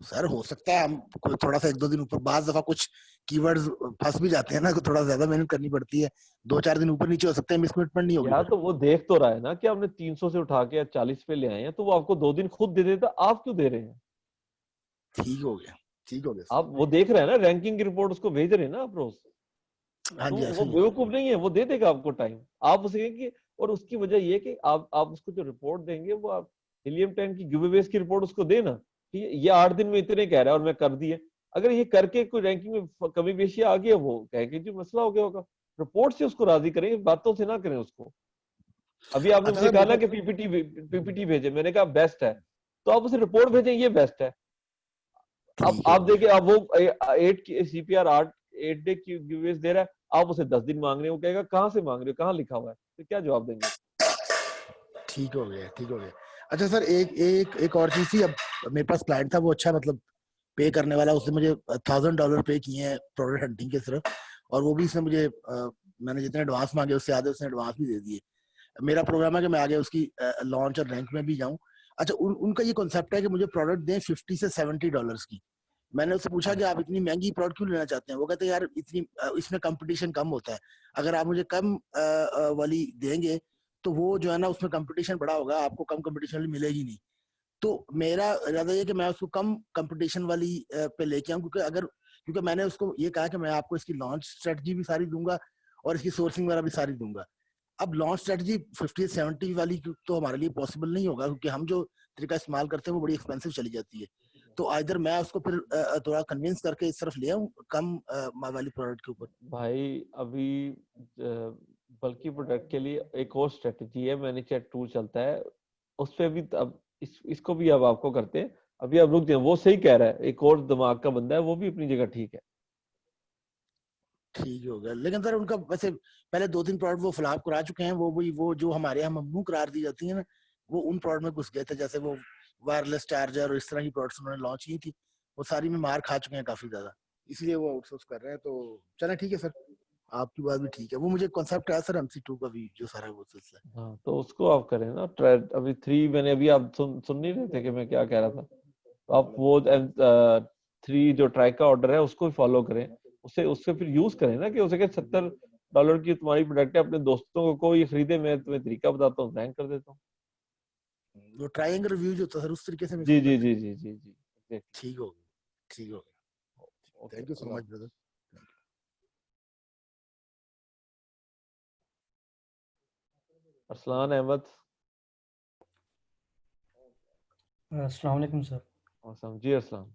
Speaker 11: सर हो सकता है हम थोड़ा सा 1-2 दिन ऊपर, बाज दफा कुछ कीवर्ड्स फंस भी जाते हैं ना, तो थोड़ा ज्यादा मेहनत करनी पड़ती है, 2-4 दिन ऊपर नीचे हो सकते हैं, मिसकमिटमेंट नहीं होगी।
Speaker 1: यार तो वो देख तो रहा है ना कि आपने 300 से उठा के 40 पे ले आए हैं, तो वो आपको 2 दिन खुद दे देता, आप क्यों दे रहे हैं?
Speaker 11: ठीक हो गया, ठीक हो गया।
Speaker 1: आप वो देख रहे हैं ना, रैंकिंग की रिपोर्ट उसको भेज रहे हैं ना आप रोज,
Speaker 11: हाँ जी,
Speaker 1: तो वो बेवकूफ नहीं है, वो दे देगा आपको टाइम, आप उसे कि, और उसकी वजह ये कि आप उसको जो रिपोर्ट देंगे वो आप हीलियम 10 की गिवअवेज की रिपोर्ट उसको देना कि ये 8 दिन में इतने कह रहा है और मैं कर दिए। अगर ये करके कोई रैंकिंग में कमी बेशी आ गई, वो कह के जी मसला हो गया होगा, रिपोर्ट से उसको राजी करें, बातों से ना करें उसको। अभी आपने मुझे कहा ना कि पीपीटी भेजे, मैंने कहा बेस्ट है, तो आप उसे रिपोर्ट भेजें, ये बेस्ट है। अब आप देखिए, अब वो 8 की सीपीआर 8 डे की गिवअवेज दे रहा है, आप उसे 10 दिन मांग रहे हो, वो कहेगा कहाँ से मांग रहे हो, कहाँ लिखा हुआ है, तो क्या जवाब देंगे?
Speaker 11: ठीक हो गया, ठीक हो गया। अच्छा सर, एक और चीज थी, अब मेरे पास क्लाइंट था, वो अच्छा मतलब पे करने वाला, उसने मुझे $1000 पे किए हैं प्रोडक्ट हंटिंग के सिर्फ, और वो भी इसने मुझे मैंने जितने एडवांस मांगे उससे आधे उसने एडवांस भी दे दिए। मेरा प्रोग्राम है कि मैं आगे उसकी लॉन्च और रैंक में भी जाऊं। अच्छा उनका ये कॉन्सेप्ट है कि मुझे प्रोडक्ट दें $50 से $70 की। मैंने उससे पूछा कि आप इतनी महंगी प्रोडक्ट क्यों लेना चाहते हैं? वो कहते हैं यार इतनी इसमें कंपटीशन कम होता है, अगर आप मुझे कम वाली देंगे तो वो जो है ना उसमें कंपटीशन बड़ा होगा, आपको कम कंपटीशन वाली मिलेगी नहीं। तो मेरा इरादा ये कि मैं उसको कम कंपटीशन वाली पे लेके आऊं, क्योंकि मैंने उसको ये कहा कि मैं आपको इसकी लॉन्च स्ट्रेटजी भी सारी दूंगा और इसकी सोर्सिंग वगैरह भी सारी दूंगा। अब लॉन्च स्ट्रेटजी 50 से 70 वाली तो हमारे लिए पॉसिबल नहीं होगा, क्योंकि हम जो तरीका इस्तेमाल करते हैं वो बड़ी एक्सपेंसिव चली जाती है। तो आइदर मैं उसको फिर थोड़ा कन्विंस करके इस तरफ ले आऊं कम वाली प्रोडक्ट के ऊपर।
Speaker 1: भाई अभी बल्कि प्रोडक्ट के लिए एक और स्ट्रेटजी है, मैनी चैट टूल चलता है, उस पे भी अब इसको भी अब आपको करते हैं, अभी आप रुक जाए, वो सही कह रहा है, एक और दिमाग का बंदा है, वो भी अपनी जगह ठीक है।
Speaker 11: ठीक हो गया, लेकिन सर उनका वैसे पहले 2-3 प्रोडक्ट वो फ्लॉप करा चुके हैं, वो जो हमारे यहाँ ममनू करार दी जाती है ना, वो उन प्रोडक्ट में घुस गए थे, जैसे वो वायरलेस चार्जर और इस तरह की प्रोडक्ट्स उन्होंने लॉन्च की थी, वो सारी में मार खा चुके हैं काफी ज्यादा, इसलिए वो आउटसोर्स कर रहे हैं। तो चले ठीक है सर, आपकी बात भी ठीक है। वो मुझे कॉन्सेप्ट आया सर MC2 का भी, जो सारा वो सिलसिला है।
Speaker 1: हाँ, तो उसको आप करें ना अभी 3 मैंने अभी आप सुन नहीं रहे थे कि मैं क्या कह रहा था। तो आप वो 3 जो ट्राई का ऑर्डर है उसको फॉलो करें, उससे फिर यूज करें ना कि उसे क्या $70 की तुम्हारी प्रोडक्ट है, अपने दोस्तों को ये खरीदे, मैं तुम्हें तरीका बताता हूँ, रैंक कर देता हूँ।
Speaker 11: वो ट्रायंगल रिव्यू जो होता है सर, उस तरीके से हम
Speaker 1: जी
Speaker 11: इसको
Speaker 1: जी
Speaker 11: कर
Speaker 1: जी
Speaker 11: सकते
Speaker 1: जी जी जी
Speaker 11: हैं। ठीक हो गया, ठीक हो गया।
Speaker 1: Okay,
Speaker 11: thank you so much brother.
Speaker 1: Arsalan Ahmed.
Speaker 12: अस्सलाम वालेकुम sir.
Speaker 1: Awesome ji Arsalan.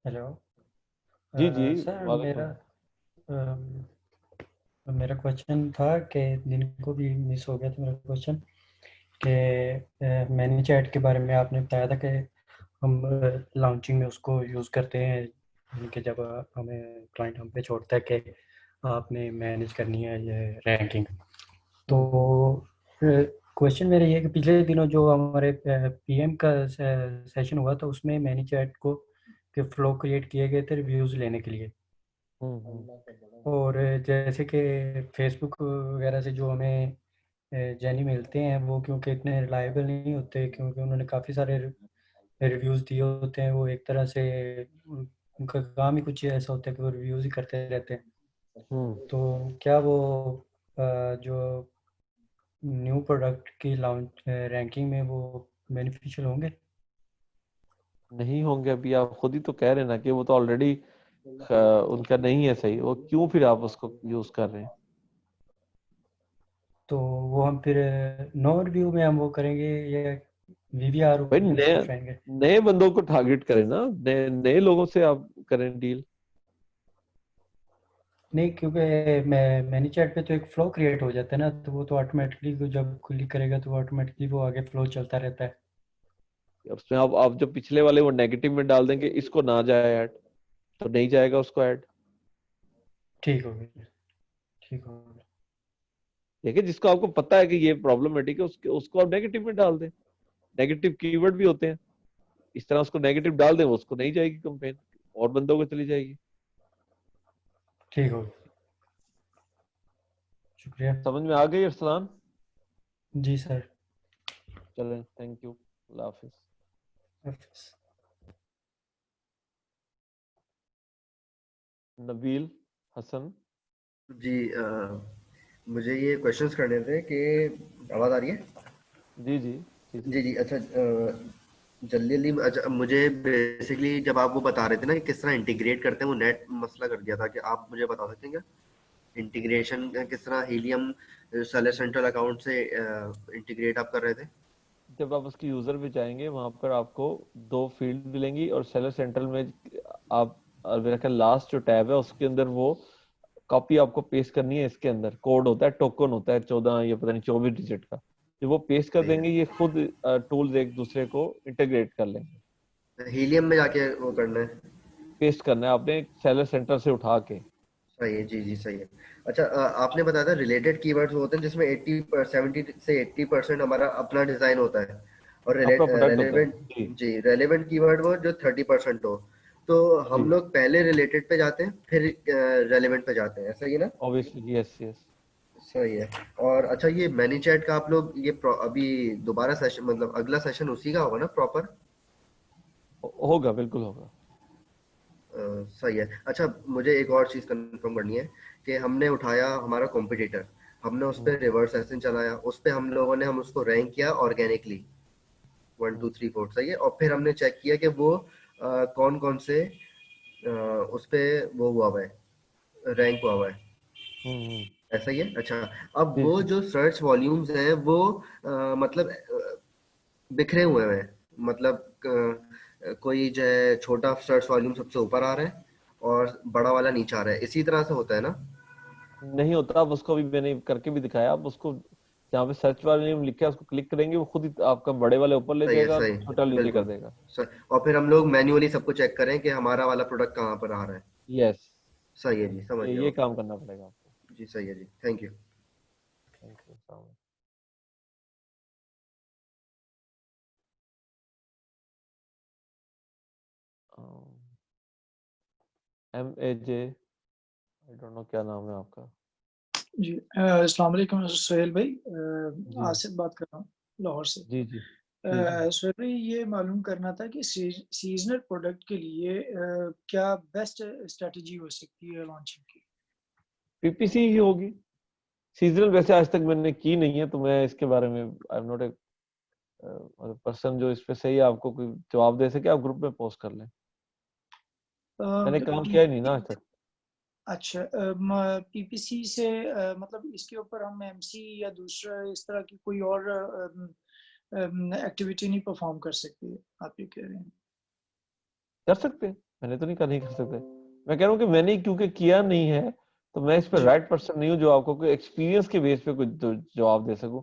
Speaker 12: Hello
Speaker 1: जी जी
Speaker 12: सर,
Speaker 1: वालेकुम।
Speaker 12: मेरा क्वेश्चन था कि दिन को भी मिस हो गया था मेरा क्वेश्चन कि मैनी चैट के बारे में आपने बताया था कि हम लॉन्चिंग में उसको यूज़ करते हैं, यानी कि जब हमें क्लाइंट हम पे छोड़ता है कि आपने मैनेज करनी है ये रैंकिंग। तो क्वेश्चन मेरा ये है कि पिछले दिनों जो हमारे PM का सेशन हुआ था उसमें मैनी चैट को के फ्लो क्रिएट किए गए थे रिव्यूज़ लेने के लिए। और जैसे कि फेसबुक वगैरह से जो हमें जेनी मिलते हैं वो क्योंकि इतने रिलायबल नहीं होते, क्योंकि उन्होंने काफ़ी सारे रिव्यूज़ दिए होते हैं। वो एक तरह से उनका काम ही कुछ ऐसा होता है कि वो रिव्यूज़ ही करते रहते हैं। तो क्या वो जो न्यू प्रोडक्ट की लॉन्च रैंकिंग में वो बेनिफिशियल होंगे?
Speaker 1: नहीं होंगे, अभी आप खुद ही तो कह रहे हैं ना कि वो तो ऑलरेडी उनका नहीं है सही, वो क्यों फिर आप उसको यूज कर रहे हैं?
Speaker 12: तो वो हम फिर नो रिव्यू में हम वो करेंगे या VVR
Speaker 1: भाई
Speaker 12: बेस
Speaker 1: नए
Speaker 12: उठाएंगे?
Speaker 1: नए बंदों को टारगेट करें ना, नए नए लोगों से आप करें डील।
Speaker 12: नहीं, क्योंकि मैनी चैट पे तो एक फ्लो क्रिएट हो जाता है ना, तो वो तो ऑटोमेटिकली जब क्लिक करेगा तो ऑटोमेटिकली वो आगे फ्लो चलता रहता है।
Speaker 1: उसमें आप जो पिछले वाले वो नेगेटिव में डाल देंगे इसको ना जाए ऐड, तो नहीं जाएगा उसको ऐड।
Speaker 12: ठीक हो गया, ठीक हो गया।
Speaker 1: देखिए जिसको आपको पता है कि ये प्रॉब्लमेटिक है उसको आप नेगेटिव में डाल दें। नेगेटिव कीवर्ड भी होते हैं, इस तरह उसको नेगेटिव डाल दें, उसको नहीं जाएगी कंपेन, और बंदों को चली जाएगी।
Speaker 12: ठीक हो गया, शुक्रिया।
Speaker 1: समझ में आ गई अरसलान?
Speaker 12: जी सर।
Speaker 1: चलें, थैंक यू, अल्लाह हाफिज।
Speaker 12: हाफिज।
Speaker 1: नबील हसन।
Speaker 13: जी मुझे ये क्वेश्चंस करने थे कि आवाज़ आ रही है?
Speaker 1: जी जी जी जी।
Speaker 13: जी जी अच्छा जल्दी अच्छा मुझे बेसिकली जब आप वो बता रहे थे ना कि किस तरह इंटीग्रेट करते हैं, वो नेट मसला कर दिया था कि आप मुझे बता सकते हैं क्या इंटीग्रेशन किस तरह हीलियम सेलर सेंट्रल अकाउंट से इंटीग्रेट आप कर रहे थे?
Speaker 1: जब आप उसकी यूजर पे जाएंगे वहां पर आपको 2 फील्ड मिलेंगी, और सेलर सेंट्रल में आप मेरा ख्याल लास्ट जो टैब है उसके अंदर वो कॉपी आपको पेस्ट करनी है। इसके अंदर कोड होता है, टोकन होता है 14 या पता नहीं 24 डिजिट का। जब वो पेस्ट कर
Speaker 13: सही
Speaker 1: देंगे
Speaker 13: है।
Speaker 1: ये खुद टूल्स एक दूसरे को इंटीग्रेट कर लेंगे।
Speaker 13: हीलियम में जाके वो करना है?
Speaker 1: पेस्ट करना है आपने सेलर सेंटर से उठा के।
Speaker 13: सही है, जी जी सही है। अच्छा आपने बताया था रिलेटेड कीवर्ड्स होते हैं जिसमें 70 से 80% हमारा अपना डिजाइन होता है, और
Speaker 1: अपना प्रोडक्ट होता
Speaker 13: रेलेवेंट,
Speaker 1: है जी
Speaker 13: जी रेलेवेंट कीवर्ड वो जो 30% हो। तो
Speaker 1: जी।
Speaker 13: हम लोग पहले रिलेटेड पे जाते हैं फिर रेलेवेंट पे जाते हैं, ऐसा ही है ना?
Speaker 1: Obviously yes yes.
Speaker 13: सही है। और अच्छा ये मैनी चैट का आप लोग ये अभी दोबारा सेशन मतलब अगला सेशन उसी का होगा ना प्रॉपर?
Speaker 1: होगा, बिल्कुल होगा।
Speaker 13: सही है। अच्छा मुझे एक और चीज़ कंफर्म करनी है कि हमने उठाया हमारा कॉम्पिटिटर, हमने उस पर रिवर्स एसिन चलाया, उस पर हम उसको रैंक किया ऑर्गेनिकली 1 2 3 4 सही है, और फिर हमने चेक किया कि वो कौन कौन से उस पे वो हुआ हुआ है, रैंक हुआ हुआ है, ऐसा ही है? अच्छा अब
Speaker 1: जी
Speaker 13: वो
Speaker 1: जी।
Speaker 13: जो सर्च वॉल्यूम्स हैं वो मतलब बिखरे हुए हैं, मतलब कोई जो है छोटा सर्च वॉल्यूम सबसे ऊपर आ रहा है और बड़ा वाला नीचे आ रहा है, इसी तरह से होता है ना?
Speaker 1: नहीं होता, आप उसको भी मैंने करके भी दिखाया। आप उसको जहाँ पे सर्च वाले में लिखा है उसको क्लिक करेंगे, वो खुद ही आपका बड़े वाले ऊपर ले
Speaker 13: सही है,
Speaker 1: जाएगा,
Speaker 13: सही,
Speaker 1: छोटा नीचे कर
Speaker 13: बिल्कुल
Speaker 1: देगा।
Speaker 13: सही। और फिर हम लोग मैन्युअली सबको चेक करें कि हमारा वाला प्रोडक्ट कहाँ पर आ रहा है।
Speaker 1: यस,
Speaker 13: सही है जी, समझ गया,
Speaker 1: ये
Speaker 13: ओके।
Speaker 1: काम करना पड़ेगा आपको।
Speaker 13: जी सही है जी, thank you.
Speaker 1: Thank you. MAJ I don't know क्या नाम है आपका।
Speaker 14: जी अस्सलाम वालेकुम सोहेल भाई,
Speaker 1: जी
Speaker 14: आसिफ बात कर रहा हूँ लाहौर से।
Speaker 1: जी जी
Speaker 14: सोहेल भाई ये मालूम करना था कि सीजनल प्रोडक्ट के लिए क्या बेस्ट स्ट्रेटजी हो सकती है लॉन्चिंग की?
Speaker 1: पीपीसी ही होगी। सीजनल वैसे आज तक मैंने की नहीं है, तो मैं इसके बारे में I am not a person जो इस पे सही आपको कोई जवाब दे सके। आप ग्रुप में पोस्ट कर लें, मैंने काम किया ही नहीं ना आज तक।
Speaker 14: अच्छा, पीपीसी से मतलब इसके ऊपर हम एमसी या दूसरा इस तरह की कोई और एक्टिविटी नहीं परफॉर्म कर सकते, आप ये कह रहे हैं?
Speaker 1: कर सकते हैं, मैंने तो नहीं कहा नहीं कर सकते। मैं कह रहा हूँ कि मैंने क्योंकि किया नहीं है, तो मैं इस पर
Speaker 14: जी
Speaker 1: राइट पर्सन नहीं हूँ जो आपको कोई एक्सपीरियंस के बेस पे कुछ जवाब दे सकूं।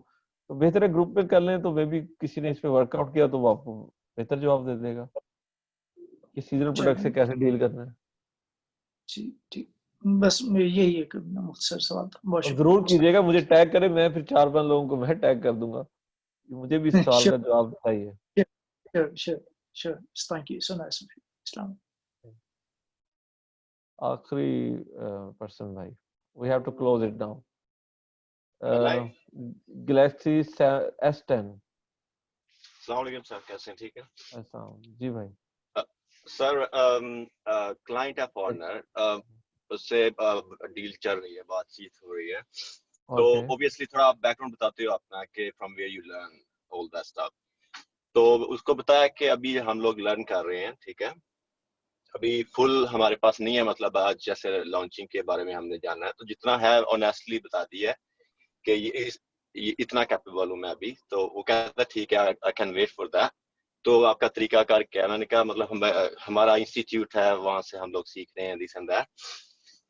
Speaker 1: तो बेहतर है ग्रुप में कर लें, तो मे भी किसी ने इस पे वर्कआउट किया तो वो आपको बेहतर जवाब दे देगा कि सीजनल प्रोडक्ट से
Speaker 14: चलें,
Speaker 1: कैसे डील करना है।
Speaker 14: जी ठीक, बस यही एक मुख्तसर सवाल था, बहुत
Speaker 1: और
Speaker 14: शुक्रिया।
Speaker 1: जरूर कीजिएगा, मुझे टैग करें, मैं फिर 4-5 लोगों को मैं टैग कर दूंगा कि मुझे भी इस सवाल का
Speaker 14: श्योर
Speaker 1: जवाब चाहिए।
Speaker 14: Sure sure sure, thank you so nice of you. अस्सलाम
Speaker 1: आखिरी पर्सन भाई, we have to close it now. Galaxy S10।
Speaker 15: अस्सलाम वालेकुम सर, कैसे हैं? ठीक है
Speaker 1: ऐसा जी भाई।
Speaker 15: सर, क्लाइंट है फॉरनर, उससे डील चल रही है, बातचीत हो रही है, तो
Speaker 1: ओके
Speaker 15: ऑब्वियसली थोड़ा आप बैकग्राउंड बताते हो अपना कि from where you learn all that stuff. तो उसको बताया कि अभी हम लोग लर्न कर रहे हैं, ठीक है, अभी फुल हमारे पास नहीं है, मतलब आज जैसे लॉन्चिंग के बारे में हमने जाना है, तो जितना है ऑनेस्टली बता दिया है कि ये इतना कैपेबल हूँ मैं अभी। तो वो कहता है ठीक है, I can wait for that. तो आपका तरीकाकार क्या है? मैंने कहा मतलब हमारा इंस्टीट्यूट है, वहां से हम लोग सीख रहे हैं दिस एंड दैट।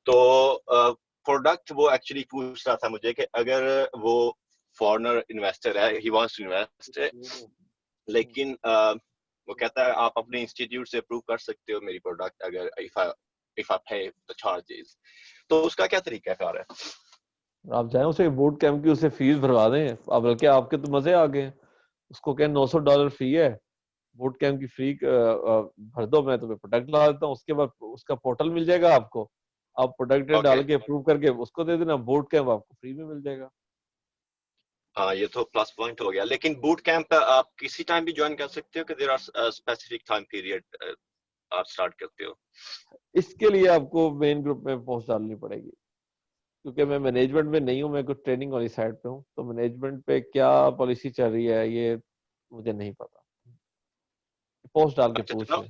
Speaker 15: तो प्रोडक्ट वो एक्चुअली पूछ रहा था मुझे कि अगर वो फॉरेनर इन्वेस्टर है, ही वांट्स टू इन्वेस्ट, लेकिन वो कहता है आप अपने इंस्टीट्यूट से अप्रूव कर सकते हो मेरी प्रोडक्ट अगर इफ आई पे द चार्जेस। तो उसका क्या तरीका कार है?
Speaker 1: आप जाए उसे बूट कैंप की उसे फीस भरवा दें। अब बल्कि आपके तो मजे आ गए, उसको क्या $900 फी है, बूट कैंप की फ्री भर दो, मैं तुम्हें प्रोडक्ट ला देता हूँ, उसके बाद उसका पोर्टल मिल जाएगा आपको, आप प्रोडक्ट
Speaker 15: ओके,
Speaker 1: डाल के अप्रूव करके उसको दे देना, बूट कैंप आपको फ्री में मिल जाएगा।
Speaker 15: हाँ ये तो प्लस पॉइंट हो गया। लेकिन बूट कैंप आप किसी टाइम भी ज्वाइन कर सकते हो कि there are specific time period आप स्टार्ट करते हो?
Speaker 1: इसके लिए आपको मेन ग्रुप में पोस्ट डालनी पड़ेगी, क्योंकि मैं मैनेजमेंट में नहीं हूँ, मैं कुछ ट्रेनिंग वाली साइड पे हूँ, तो मैनेजमेंट पे क्या पॉलिसी चल रही है ये मुझे नहीं पता। पोस्ट डाल के
Speaker 15: अच्छा
Speaker 1: पूछ
Speaker 15: चलो
Speaker 1: लें।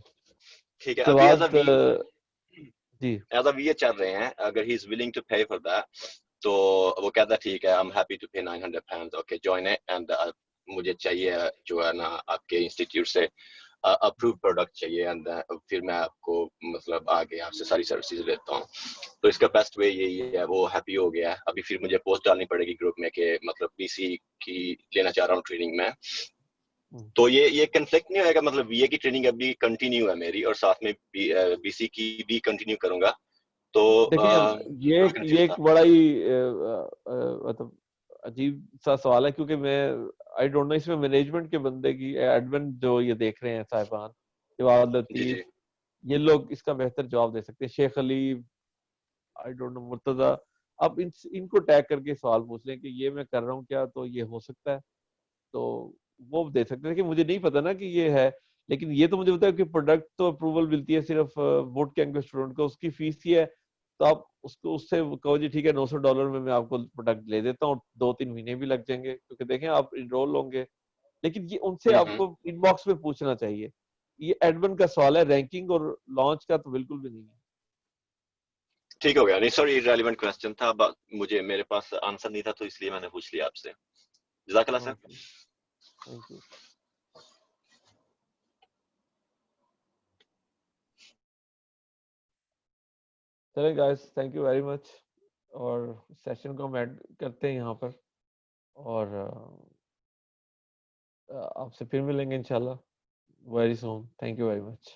Speaker 15: ठीक है। अभी
Speaker 1: जवाब जी
Speaker 15: एज अ वीए चल रहे हैं, अगर ही इज विलिंग टू पे फॉर दैट, तो वो कहता है ठीक है, आई एम हैप्पी टू पे £900, ओके जॉइन इट, एंड मुझे चाहिए जो है ना आपके इंस्टीट्यूट से अप्रूव प्रोडक्ट चाहिए, एंड फिर मैं आपको मतलब आगे आपसे सारी सर्विसेज लेता हूँ। तो इसका बेस्ट वे यही है, वो हैप्पी हो गया है। अभी फिर मुझे पोस्ट डालनी पड़ेगी ग्रुप में कि मतलब बीसी की लेना चाह रहा हूँ ट्रेनिंग में। तो ये कन्फ्लिक्ट नहीं होगा? मतलब वीए की ट्रेनिंग अभी कंटिन्यू है मेरी, और साथ में बीसी की भी कंटिन्यू करूंगा, तो
Speaker 1: देखिए
Speaker 15: थोड़ा कंफ्यूज
Speaker 1: ये
Speaker 15: था।
Speaker 1: एक बड़ा ही मतलब अजीब सा सवाल है, क्योंकि मैं आई डोंट नो इसमें मैनेजमेंट के बंदे की एडमिन जो ये देख रहे हैं, साहिबान जवाद
Speaker 15: जी
Speaker 1: लतीफ,
Speaker 15: जी
Speaker 1: ये लोग इसका बेहतर जवाब दे सकते हैं। Sheikh Ali, I don't know, Murtaza, आप इनको टैग करके सवाल पूछ लें कि ये मैं कर रहा हूँ क्या, तो ये हो सकता है, तो वो दे सकते हैं कि मुझे नहीं पता ना कि ये है। लेकिन ये तो मुझे पता है कि प्रोडक्ट तो अप्रूवल मिलती है सिर्फ बूट कैंप के स्टूडेंट को, उसकी फीस ही है। तो आप उसको उससे कहो जी ठीक है $900 में मैं आपको प्रोडक्ट ले देता हूँ, 2-3 महीने भी लग जाएंगे, क्योंकि देखें आप इनरोल होंगे। लेकिन ये उनसे
Speaker 15: हम्म।
Speaker 1: आपको इनबॉक्स में पूछना चाहिए, ये एडमिन का सवाल है, रैंकिंग और लॉन्च का तो बिल्कुल भी नहीं है।
Speaker 15: ठीक हो गया। नहीं सॉरी, रेलेवेंट क्वेश्चन था, मुझे मेरे पास आंसर नहीं था, तो इसलिए मैंने पूछ लिया आपसे। जज़ाकल्लाह सर।
Speaker 1: Okay, thank you. चले guys, thank you very much, और सेशन को हम ऐड करते हैं यहाँ पर, और आपसे फिर मिलेंगे इंशाल्लाह very soon. Thank you very much.